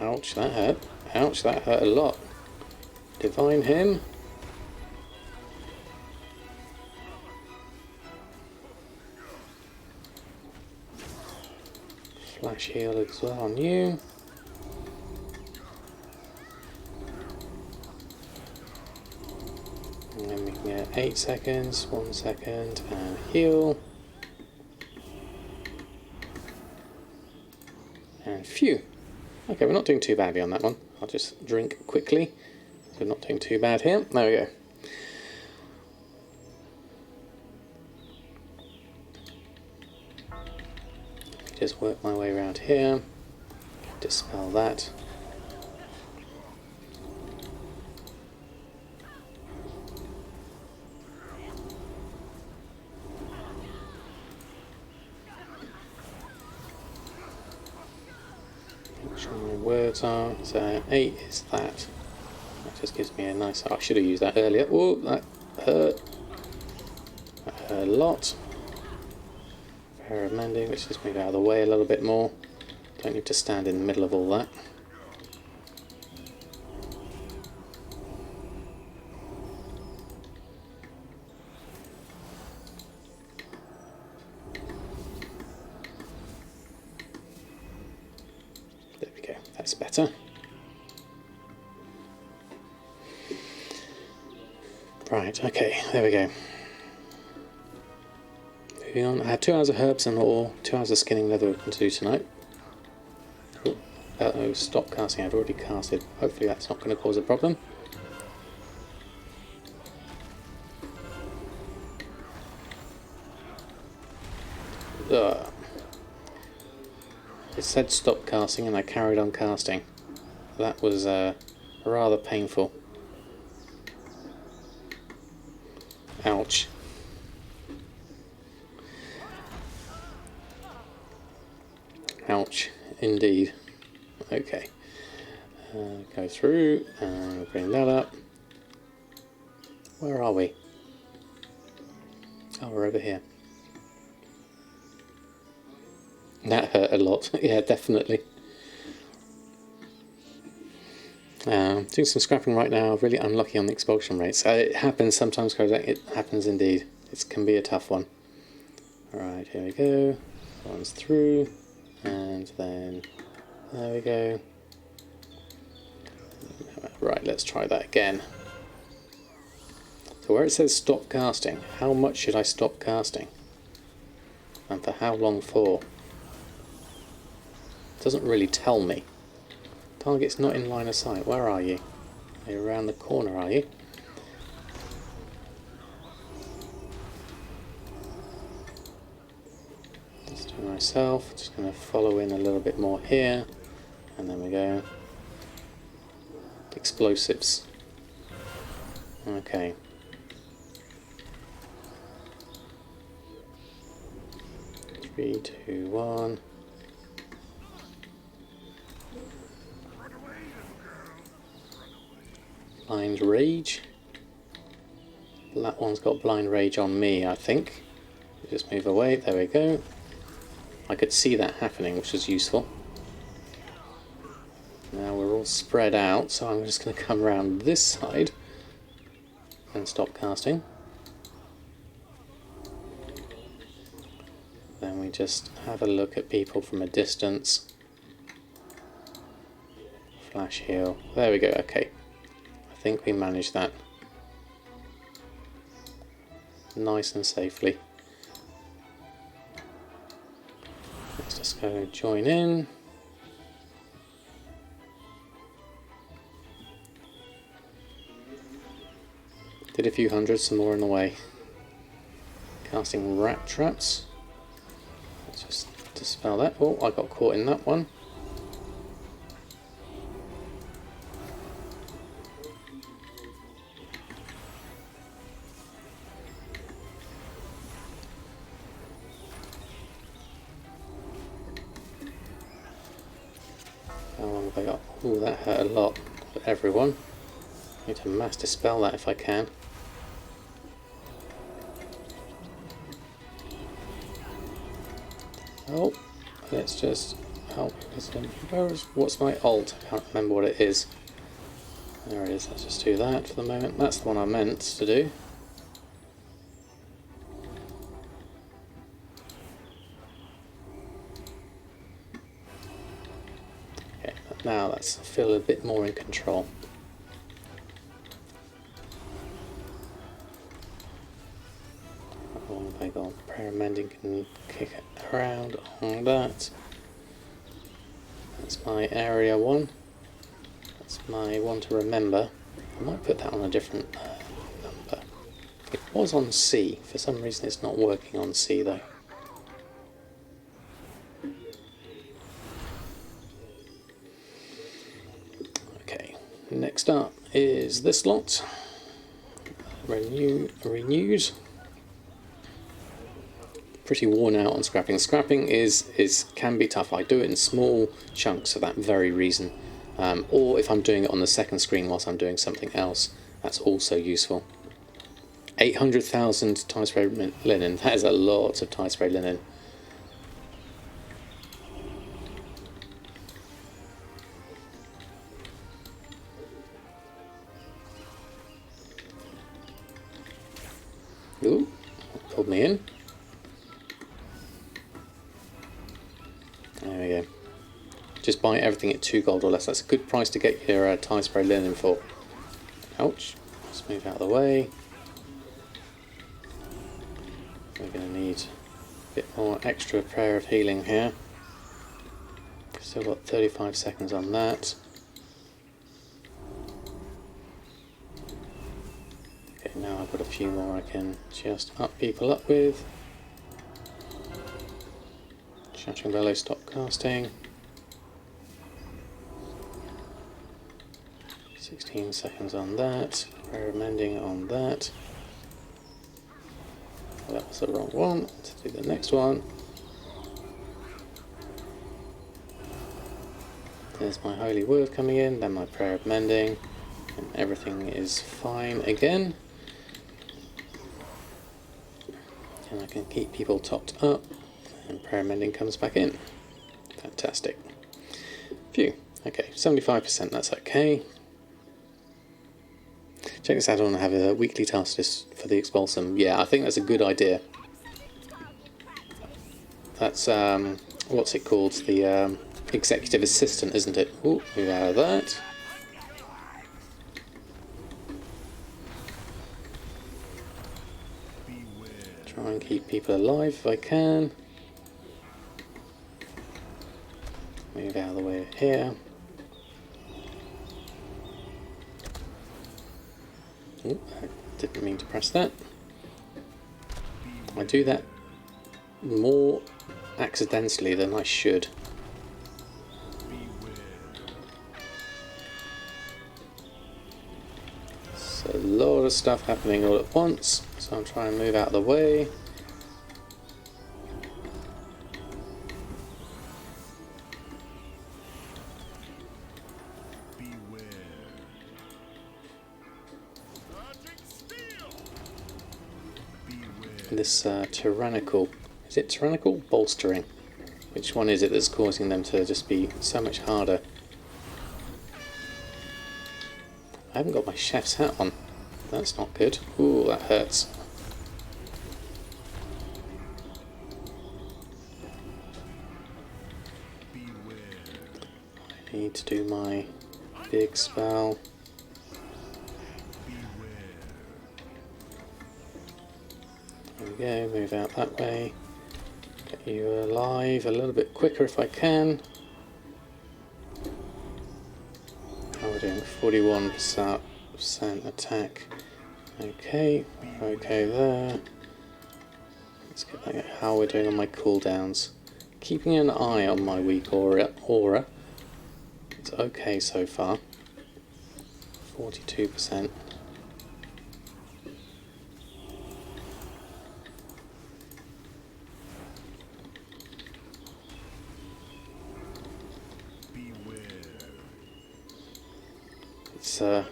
Ouch, that hurt. Ouch, that hurt a lot. Divine him. Flash heal as well on you. And then we can get 8 seconds, 1 second, and heal. And phew. Okay, we're not doing too badly on that one. I'll just drink quickly. We're not doing too bad here. There we go. Just work my way around here. Dispel that. Make sure my words are. So 8 is that. That just gives me a nice... I should have used that earlier. Oh, that hurt. That hurt a lot. Prayer of Mending. Let's just move out of the way a little bit more. Don't need to stand in the middle of all that. There we go. That's better. Right, okay, there we go. Moving on, I had 2 hours of herbs and ore, 2 hours of skinning leather to do tonight. Uh-oh, stop casting, I'd already casted. Hopefully that's not going to cause a problem. Ugh. It said stop casting and I carried on casting. That was rather painful. Ouch. Ouch, indeed. Okay. Go through and bring that up. Where are we? Oh, we're over here. That hurt a lot. Yeah, definitely. Doing some scrapping right now. Really unlucky on the expulsion rates. It happens sometimes, Kodak. It happens indeed. It can be a tough one. Alright, here we go. One's through. And then there we go. Right, let's try that again. So where it says stop casting, how much should I stop casting? And for how long for? It doesn't really tell me. Target's not in line of sight. Where are you? Are you around the corner, are you? Let's do myself. Just going to follow in a little bit more here. And then we go. Explosives. Okay. Three, two, one. Blind Rage. That one's got Blind Rage on me, I think. Just move away. There we go. I could see that happening, which was useful. Now we're all spread out, so I'm just going to come around this side and stop casting. Then we just have a look at people from a distance. Flash heal. There we go, okay. I think we managed that nice and safely. Let's just go join in. Did a few hundred, some more in the way. Casting rat traps. Let's just dispel that. Oh, I got caught in that one. How long have I got? Oh, that hurt a lot for everyone. Need to mass dispel that if I can. Oh, let's just help. What's my alt? I can't remember what it is. There it is. Let's just do that for the moment. That's the one I meant to do. Okay, now let's feel a bit more in control. How long have I got? Prayer mending can kick it around on that. That's my area one. That's my one to remember. I might put that on a different number. It was on C. For some reason it's not working on C though. Okay, next up is this lot. Renewed. Pretty worn out on scrapping. Scrapping can be tough. I do it in small chunks for that very reason. Or if I'm doing it on the second screen whilst I'm doing something else, that's also useful. 800,000 tie spray linen. That is a lot of tie spray linen. Ooh, pulled me in. There we go. Just buy everything at 2 gold or less. That's a good price to get your tie spray linen for. Ouch. Let's move out of the way. We're going to need a bit more extra prayer of healing here. Still got 35 seconds on that. Okay, now I've got a few more I can just up people up with. Shattering Bellow, stop casting. 16 seconds on that. Prayer of mending on that. Oh, that was the wrong one. Let's do the next one. There's my holy word coming in, then my prayer of mending, and everything is fine again. And I can keep people topped up, and prayer of mending comes back in. Fantastic. Phew. Okay, 75%, that's okay. Check this add-on and have a weekly task list for the expulsum. Yeah, I think that's a good idea. That's, what's it called? The executive assistant, isn't it? Ooh, move out of that. Try and keep people alive if I can. Move out of the way here. Ooh, I didn't mean to press that. I do that more accidentally than I should. So a lot of stuff happening all at once, so I'm trying to move out of the way. This tyrannical, is it tyrannical? Bolstering. Which one is it that's causing them to just be so much harder? I haven't got my chef's hat on. That's not good. Ooh, that hurts. I need to do my big spell. There we go, move out that way. Get you alive a little bit quicker if I can. Oh, we're doing 41% attack. Okay, okay there. Let's get back at how we're doing on my cooldowns. Keeping an eye on my weak aura. It's okay so far. 42%.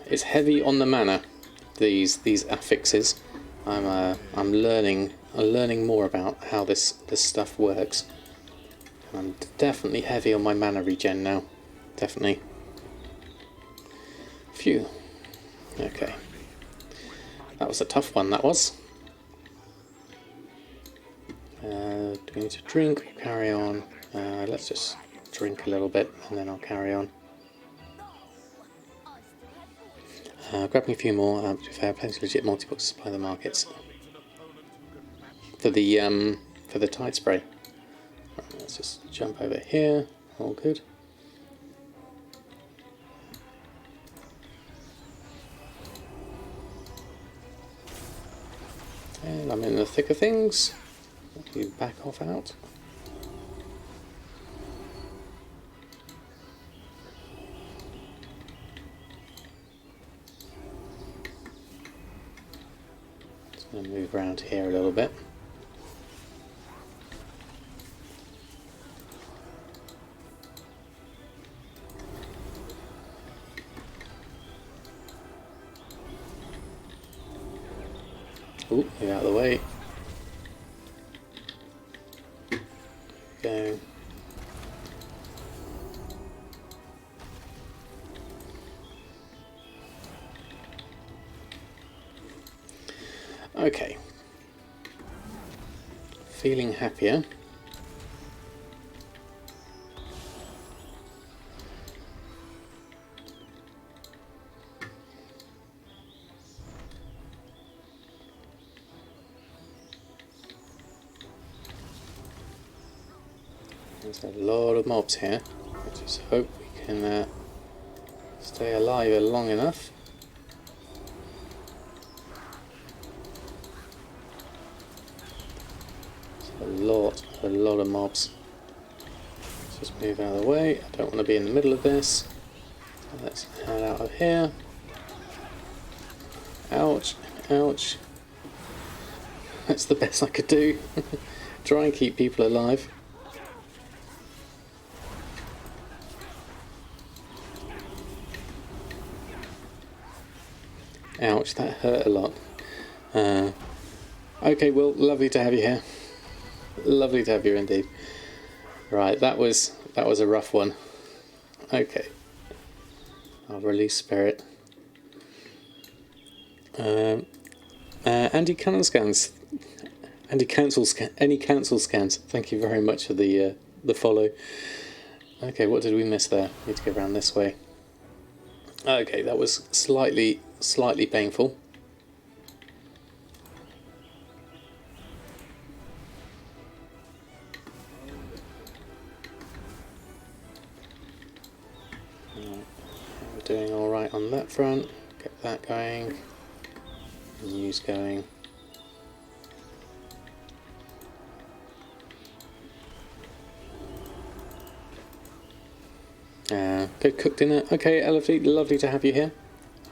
It's heavy on the mana. These affixes. I'm learning more about how this stuff works. I'm definitely heavy on my mana regen now. Definitely. Phew. Okay. That was a tough one, that was. Do we need to drink or carry on? Let's just drink a little bit and then I'll carry on. Grabbing a few more, to be fair, plenty of legit multi-box to supply the markets. For the tide spray. Right, let's just jump over here, all good. And I'm in the thick of things. You back off out. Just going to move around here a little bit. Ooh, get out of the way. Go. Okay. Feeling happier. There's a lot of mobs here. I just hope we can stay alive long enough. There's a lot of mobs. Let's just move out of the way. I don't want to be in the middle of this. So let's head out of here. Ouch, ouch. That's the best I could do. Try and keep people alive. Ouch, that hurt a lot. Okay, well, lovely to have you here. Lovely to have you indeed. Right, that was a rough one. Okay. I'll release Spirit. Andy Cannon scans. Any cancel scans. Thank you very much for the follow. Okay, what did we miss there? Need to go around this way. Okay, that was slightly painful. Right, we're doing all right on that front. Get that going. News going. Good cooked dinner. Okay, LFD, lovely to have you here.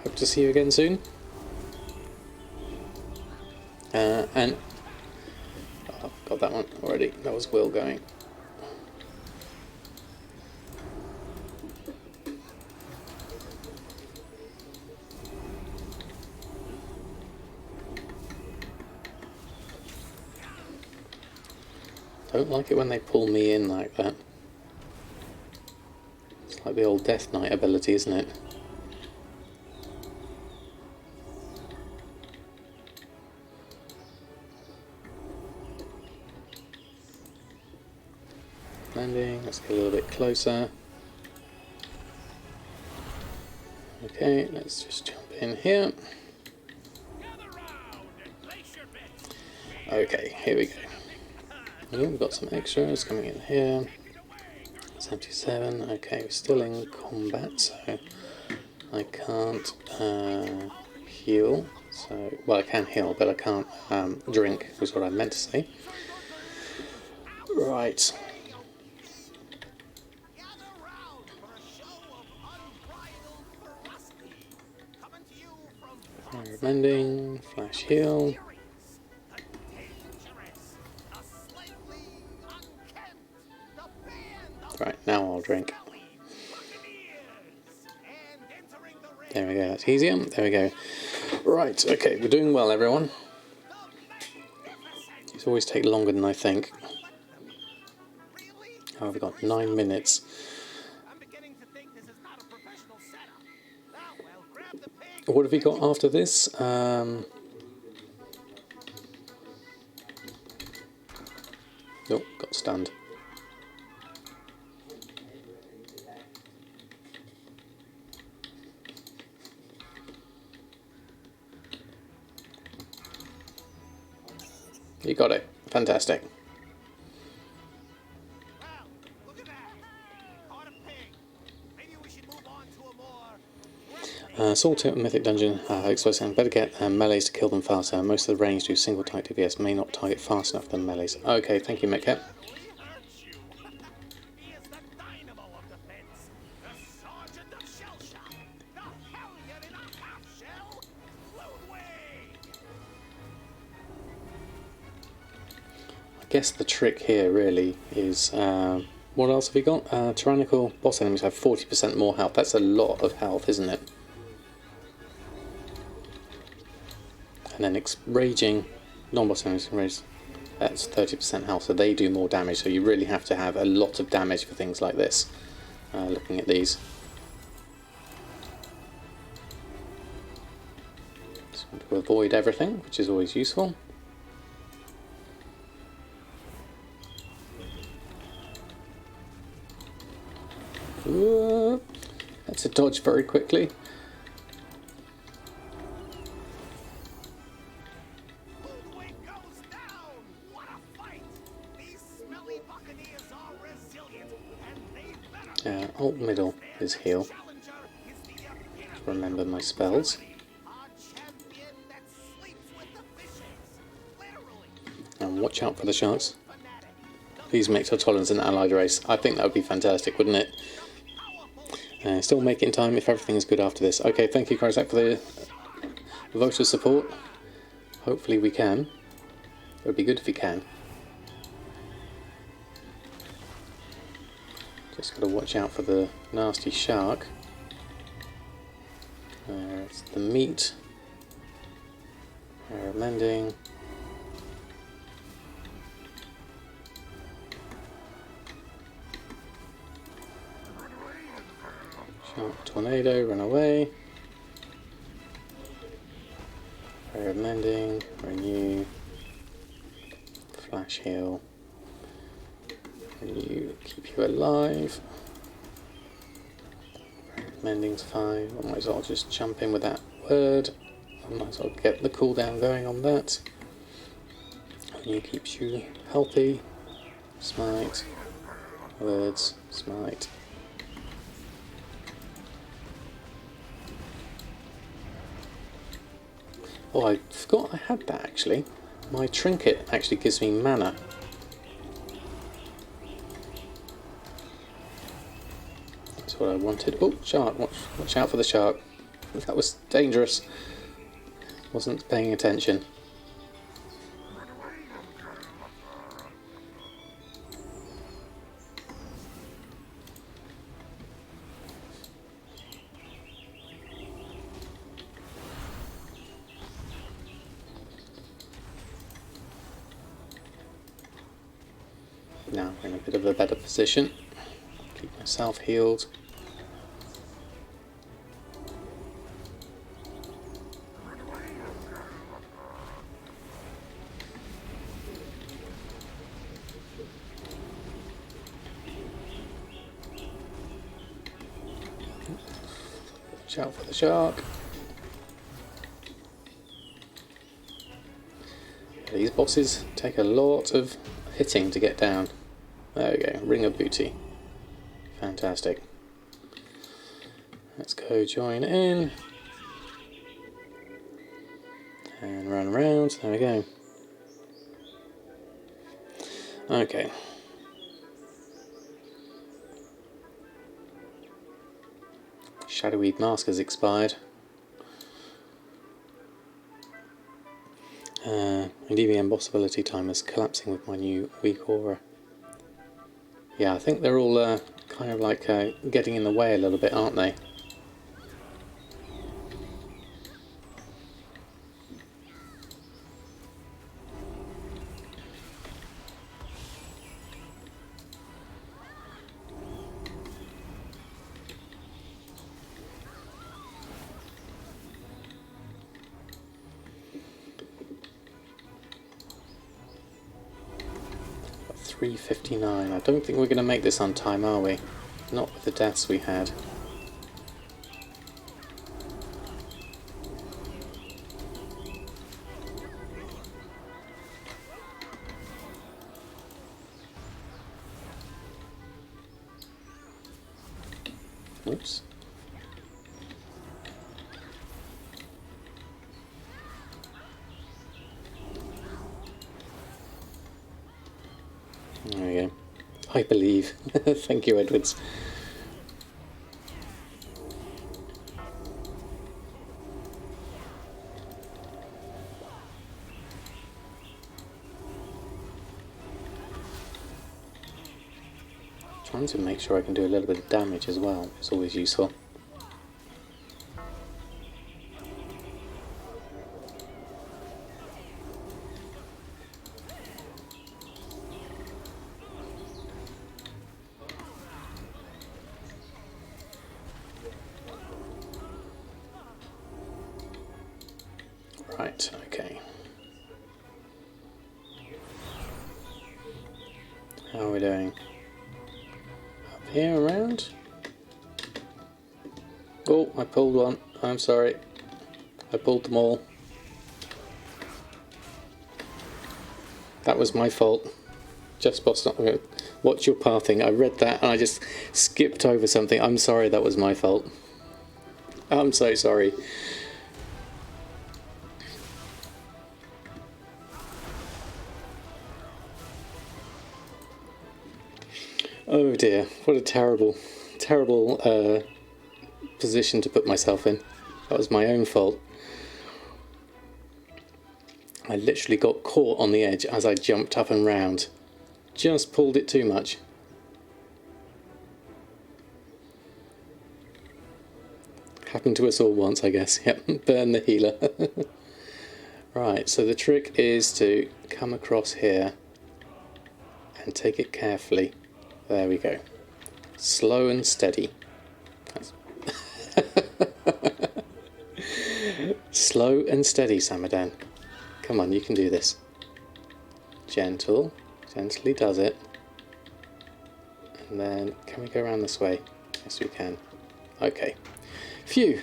Hope to see you again soon. And oh, I've got that one already. That was Will going. Don't like it when they pull me in like that. It's like the old Death Knight ability, isn't it? Landing, let's get a little bit closer. Okay, let's just jump in here. Okay, here we go. Oh, we've got some extras coming in here. 77, okay, we're still in combat, so I can't heal. So, well, I can heal, but I can't drink, is what I meant to say. Right. Fire mending, flash heal. Right, now I'll drink. There we go, that's easier. There we go. Right, okay, we're doing well, everyone. These always take longer than I think. Oh, we've got 9 minutes. What have we got after this? Nope, got stunned. You got it. Fantastic. Salt Tip Mythic Dungeon, explosive. Better get melees to kill them faster. Most of the range do single target DPS, may not target fast enough than melees. Okay, thank you, Mitcat. I guess the trick here really is, what else have we got? Tyrannical boss enemies have 40% more health. That's a lot of health, isn't it? And then raging non-boss enemies, that's 30% health, so they do more damage. So you really have to have a lot of damage for things like this. Looking at these. Just want to avoid everything, which is always useful. That's a dodge very quickly. Alt middle is heal. Remember my spells. And watch out for the sharks. Please make Throttling an allied race. I think that would be fantastic, wouldn't it? Still make it in time if everything is good after this. Okay, thank you, Karzak, for the vote of support. Hopefully we can. It would be good if we can. Just got to watch out for the nasty shark. It's the meat. Area of mending. Sharp tornado, run away. Area of mending, renew. Flash heal. Renew, keep you alive. Mending's 5. I might as well just jump in with that word. I might as well get the cooldown going on that. Renew keeps you healthy. Smite. Words. Smite. Oh, I forgot I had that actually. My trinket actually gives me mana. That's what I wanted. Oh, shark. Watch out for the shark. That was dangerous. Wasn't paying attention. Now we're in a bit of a better position. Keep myself healed. Watch out for the shark. These bosses take a lot of hitting to get down. There we go, ring of booty. Fantastic. Let's go join in. And run around, there we go. Okay. Shadowweed Mask has expired. And EVM boss ability time is collapsing with my new weak aura. Yeah, I think they're all kind of like getting in the way a little bit, aren't they? .359. I don't think we're going to make this on time, are we? Not with the deaths we had. Oops. There we go. I believe. Thank you, Edwards. Trying to make sure I can do a little bit of damage as well. It's always useful. Right, okay. How are we doing? Up here, around? Oh, I pulled one. I'm sorry. I pulled them all. That was my fault. Just boss not watch your pathing. I read that and I just skipped over something. I'm sorry, that was my fault. I'm so sorry. Oh dear, what a terrible position to put myself in. That was my own fault. I literally got caught on the edge as I jumped up and round. Just pulled it too much. Happened to us all once, I guess. Yep, burn the healer. Right, so the trick is to come across here and take it carefully. There we go. Slow and steady. That's slow and steady, Samadan. Come on, you can do this. Gentle. Gently does it. And then, can we go around this way? Yes, we can. Okay. Phew.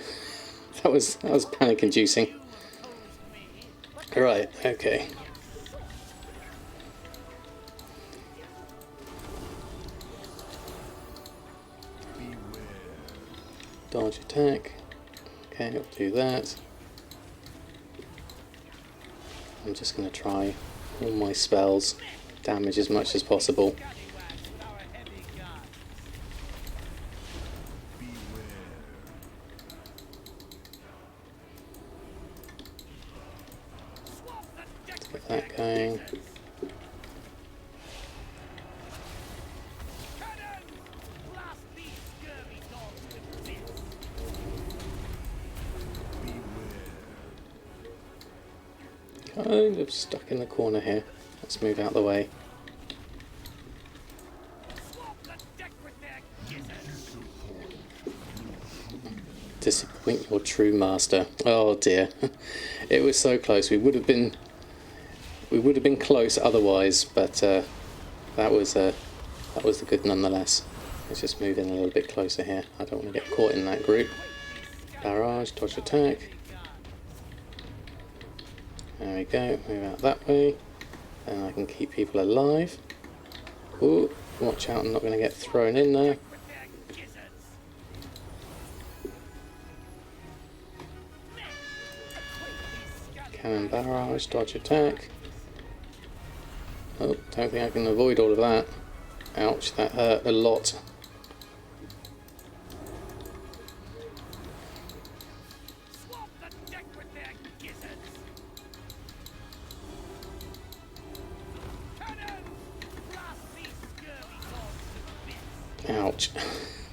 That was panic inducing. Right, okay. Dodge attack. Okay, I'll do that. I'm just going to try all my spells, damage as much as possible. Let's get that going. Kind of stuck in the corner here. Let's move out the way. Disappoint your true master. Oh dear. It was so close. We would have been close otherwise, but that was the good nonetheless. Let's just move in a little bit closer here. I don't want to get caught in that group. Barrage, dodge attack. There we go, move out that way, and I can keep people alive. Ooh, watch out, I'm not going to get thrown in there. Cannon barrage, dodge attack. Oh, don't think I can avoid all of that. Ouch, that hurt a lot. Ouch.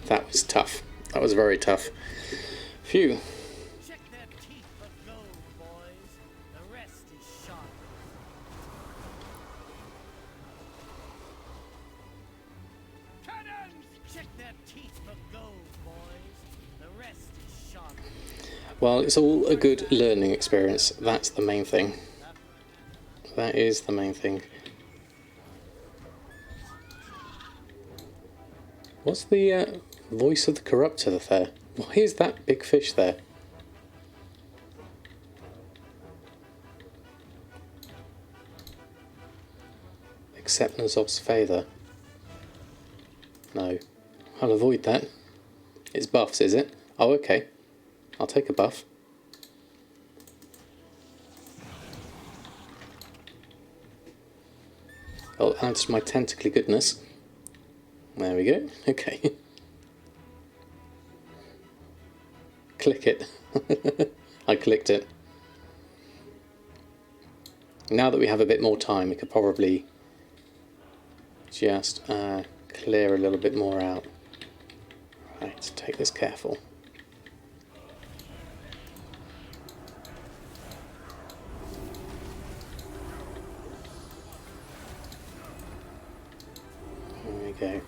That was tough. That was very tough. Phew. Check their teeth for gold, boys. The rest is sharp. Cannons! Check their teeth for gold, boys. The rest is sharp. Well, it's all a good learning experience. That's the main thing. That is the main thing. What's the voice of the corruptor there? Why is that big fish there? Accept Nazov's favour. No. I'll avoid that. It's buffs, is it? Oh, okay. I'll take a buff. I'll add to my tentacly goodness. There we go. Okay. Click it. I clicked it. Now that we have a bit more time, we could probably just clear a little bit more out. Right, take this careful. There we go.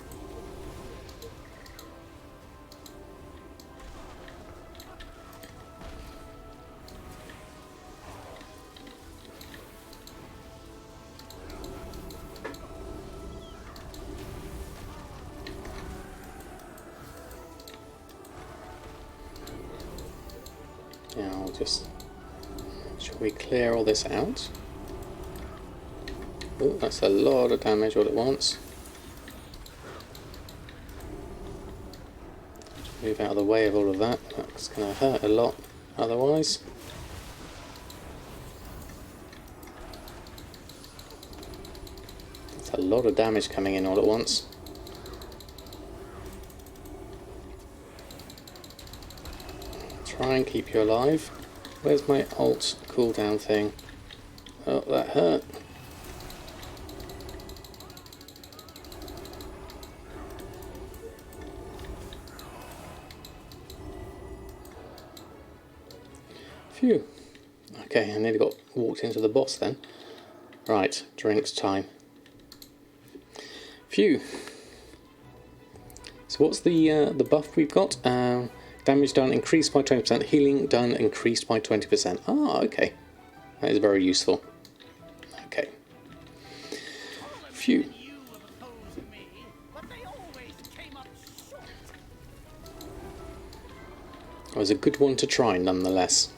Now I'll just, shall we clear all this out? Oh, that's a lot of damage all at once. Move out of the way of all of that. That's going to hurt a lot otherwise. That's a lot of damage coming in all at once. Try and keep you alive. Where's my alt cooldown thing? Oh, that hurt. Phew. Okay, I nearly got walked into the boss then. Right, drinks time. Phew. So what's the buff we've got? Damage done increased by 20%, healing done increased by 20%. Ah, okay. That is very useful. Okay. Phew. You have opposed me, but they always came up short. It was a good one to try, nonetheless.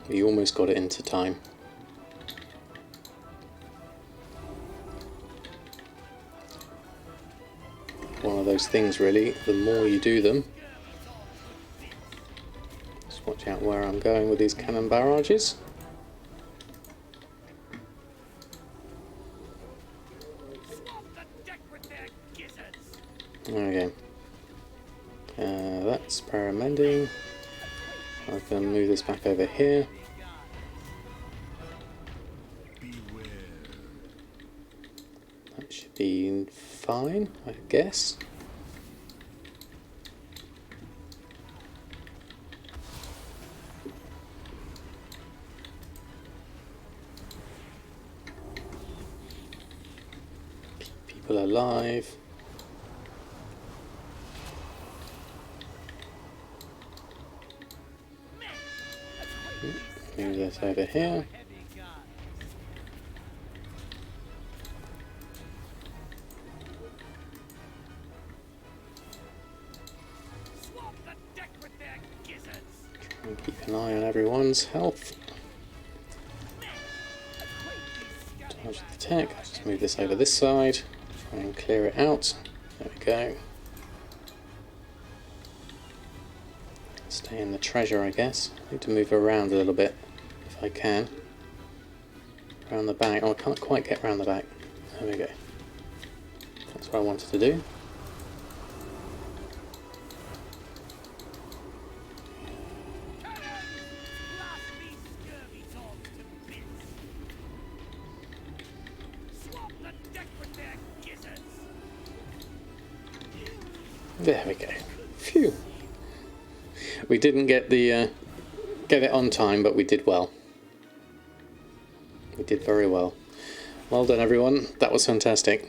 We almost got it into time. One of those things, really. The more you do them, just watch out where I'm going with these cannon barrages. Swamp the deck with their gizzards. There we go. That's paramending. I'm going to move this back over here. That should be fine, I guess. Keep people alive. Move that over here. Swamp the deck with their gizzards. Try and keep an eye on everyone's health. Charge the tech. Just move this over this side. Try and clear it out. There we go. Stay in the treasure, I guess. I need to move around a little bit if I can. Around the back. Oh, I can't quite get around the back. There we go. That's what I wanted to do. Blast these scurvy dogs to bits. Swamp the deck with their gizzards. There we go. Phew. We didn't get the get it on time, but we did well. We did very well. Well done, everyone. That was fantastic.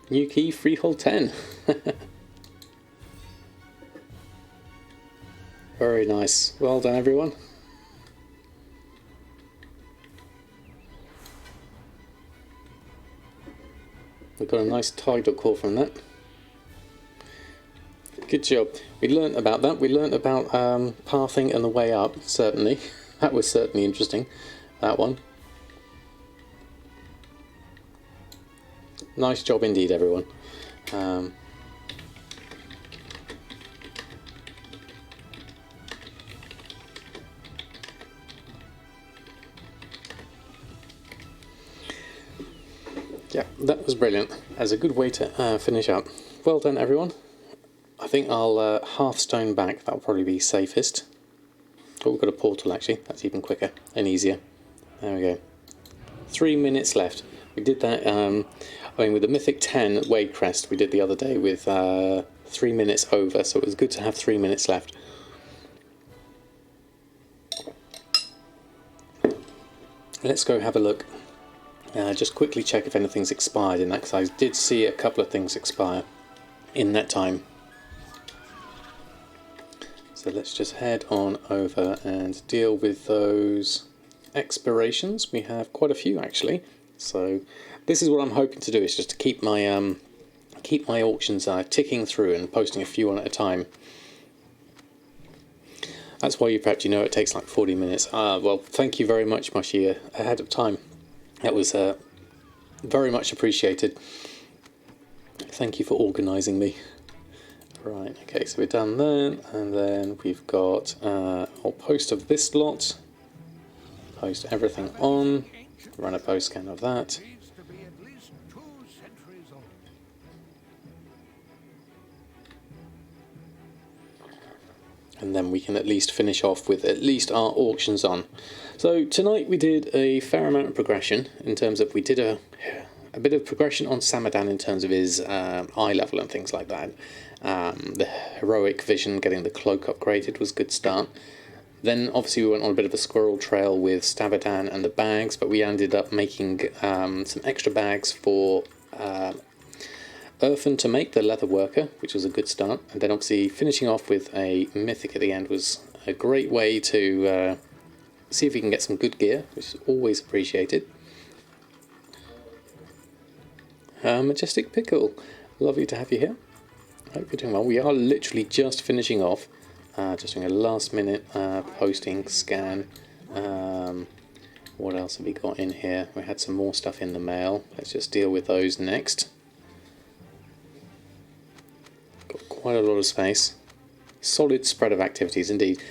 New key, Freehold 10. Very nice. Well done, everyone. We got a nice tidal call from that. Good job. We learnt about that. We learnt about pathing and the way up, certainly. That was certainly interesting, that one. Nice job indeed, everyone. Yeah, that was brilliant. As a good way to finish up. Well done, everyone. I think I'll Hearthstone back. That'll probably be safest. Oh, we've got a portal actually. That's even quicker and easier. There we go. 3 minutes left. We did that. I mean, with the Mythic 10 Wade Crest, we did the other day with 3 minutes over. So it was good to have 3 minutes left. Let's go have a look. Just quickly check if anything's expired in that, because I did see a couple of things expire in that time. So let's just head on over and deal with those expirations. We have quite a few actually. So this is what I'm hoping to do, is just to keep my auctions ticking through and posting a few on at a time. That's why perhaps you know it takes like 40 minutes. Well, thank you very much, Mushi, ahead of time. That was very much appreciated. Thank you for organising me. Right, okay, so we're done then, and then we've got I'll post of this lot, post everything on, run a post scan of that. Needs to be at least 2 centuries old. And then we can at least finish off with at least our auctions on. So tonight we did a fair amount of progression in terms of, we did a bit of progression on Samadan in terms of his eye level and things like that. The heroic vision, getting the cloak upgraded, was a good start. Then obviously we went on a bit of a squirrel trail with Samadan and the bags, but we ended up making some extra bags for Earthen to make, the leather worker, which was a good start. And then obviously finishing off with a mythic at the end was a great way to see if we can get some good gear, which is always appreciated. Majestic Pickle, lovely to have you here. Hope you're doing well. We are literally just finishing off, just doing a last minute posting scan. What else have we got in here? We had some more stuff in the mail. Let's just deal with those next. Got quite a lot of space. Solid spread of activities indeed.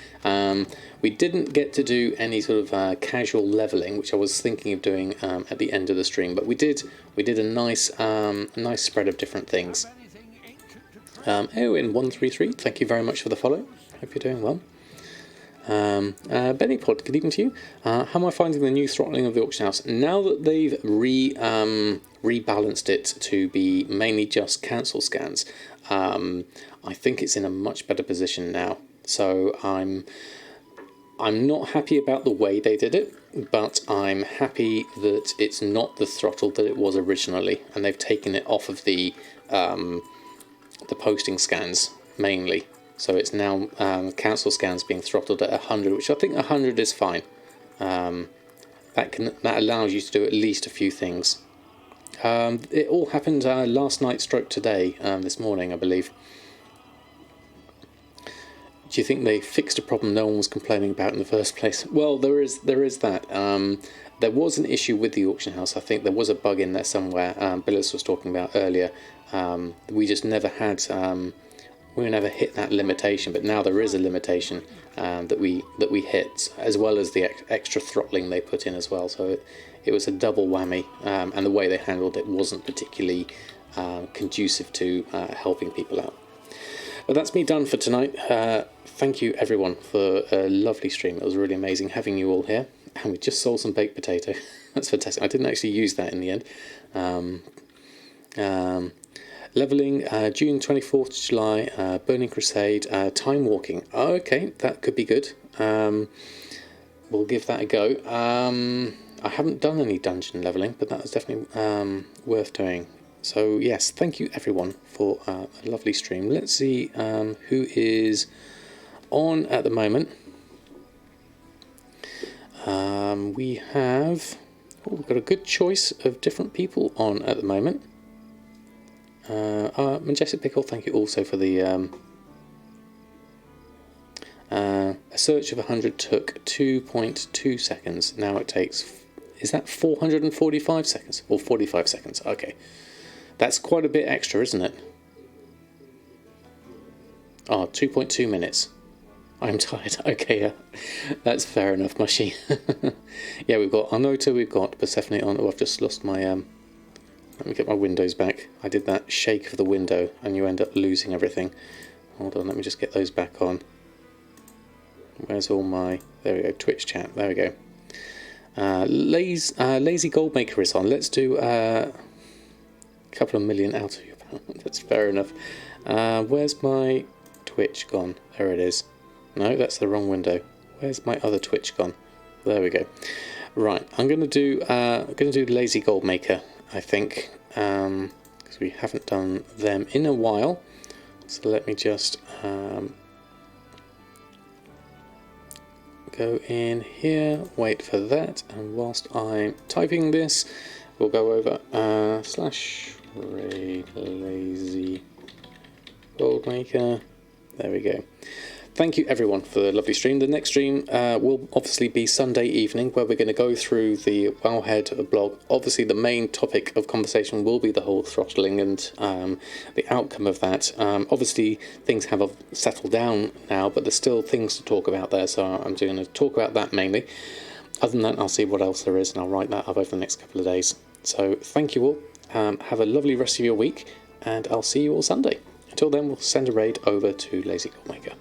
We didn't get to do any sort of casual leveling, which I was thinking of doing at the end of the stream, but we did a nice spread of different things. Eowyn133, thank you very much for the follow. Hope you're doing well. Bennypod, good evening to you. How am I finding the new throttling of the auction house? Now that they've rebalanced it to be mainly just cancel scans, I think it's in a much better position now. So I'm not happy about the way they did it, but I'm happy that it's not the throttle that it was originally, and they've taken it off of the posting scans mainly. So it's now cancel scans being throttled at 100, which I think 100 is fine. That allows you to do at least a few things. It all happened last night stroke today, this morning I believe. Do you think they fixed a problem no one was complaining about in the first place? Well, there is that. There was an issue with the auction house. I think there was a bug in there somewhere. Billis was talking about earlier. We just never had. We never hit that limitation, but now there is a limitation that we hit, as well as the extra throttling they put in as well. So it was a double whammy, and the way they handled it wasn't particularly conducive to helping people out. But that's me done for tonight. Thank you everyone for a lovely stream. It was really amazing having you all here. And we just sold some baked potato. That's fantastic. I didn't actually use that in the end. Leveling, June 24th to July, Burning Crusade, time walking. Oh, okay, that could be good. We'll give that a go. I haven't done any dungeon leveling, but that was definitely worth doing. So yes, thank you everyone for a lovely stream. Let's see who is on at the moment. We've got a good choice of different people on at the moment. Majestic Pickle, thank you also for the a search of 100 took 2.2 seconds. Now it takes, is that 445 seconds or 45 seconds? Okay, that's quite a bit extra, isn't it? 2.2 minutes. I'm tired. Okay, yeah. That's fair enough, Mushy. Yeah, we've got Anota, we've got Persephone on. Oh, I've just lost my let me get my windows back. I did that shake of the window and you end up losing everything. Hold on, let me just get those back on. Where's all my... There we go, Twitch chat. There we go. Lazy Goldmaker is on. Let's do a couple of million out of your account. That's fair enough. Where's my Twitch gone? There it is. No, that's the wrong window. Where's my other Twitch gone? There we go. Right, I'm going to do Lazy Goldmaker, I think, because we haven't done them in a while. So let me just go in here, wait for that, and whilst I'm typing this, we'll go over /Lazy Goldmaker. There we go. Thank you everyone for the lovely stream. The next stream will obviously be Sunday evening, where we're going to go through the Wowhead blog. Obviously the main topic of conversation will be the whole throttling and the outcome of that. Obviously things have settled down now, but there's still things to talk about there, so I'm going to talk about that mainly. Other than that, I'll see what else there is and I'll write that up over the next couple of days. So thank you all. Have a lovely rest of your week, and I'll see you all Sunday. Until then, we'll send a raid over to Lazy Goldmaker.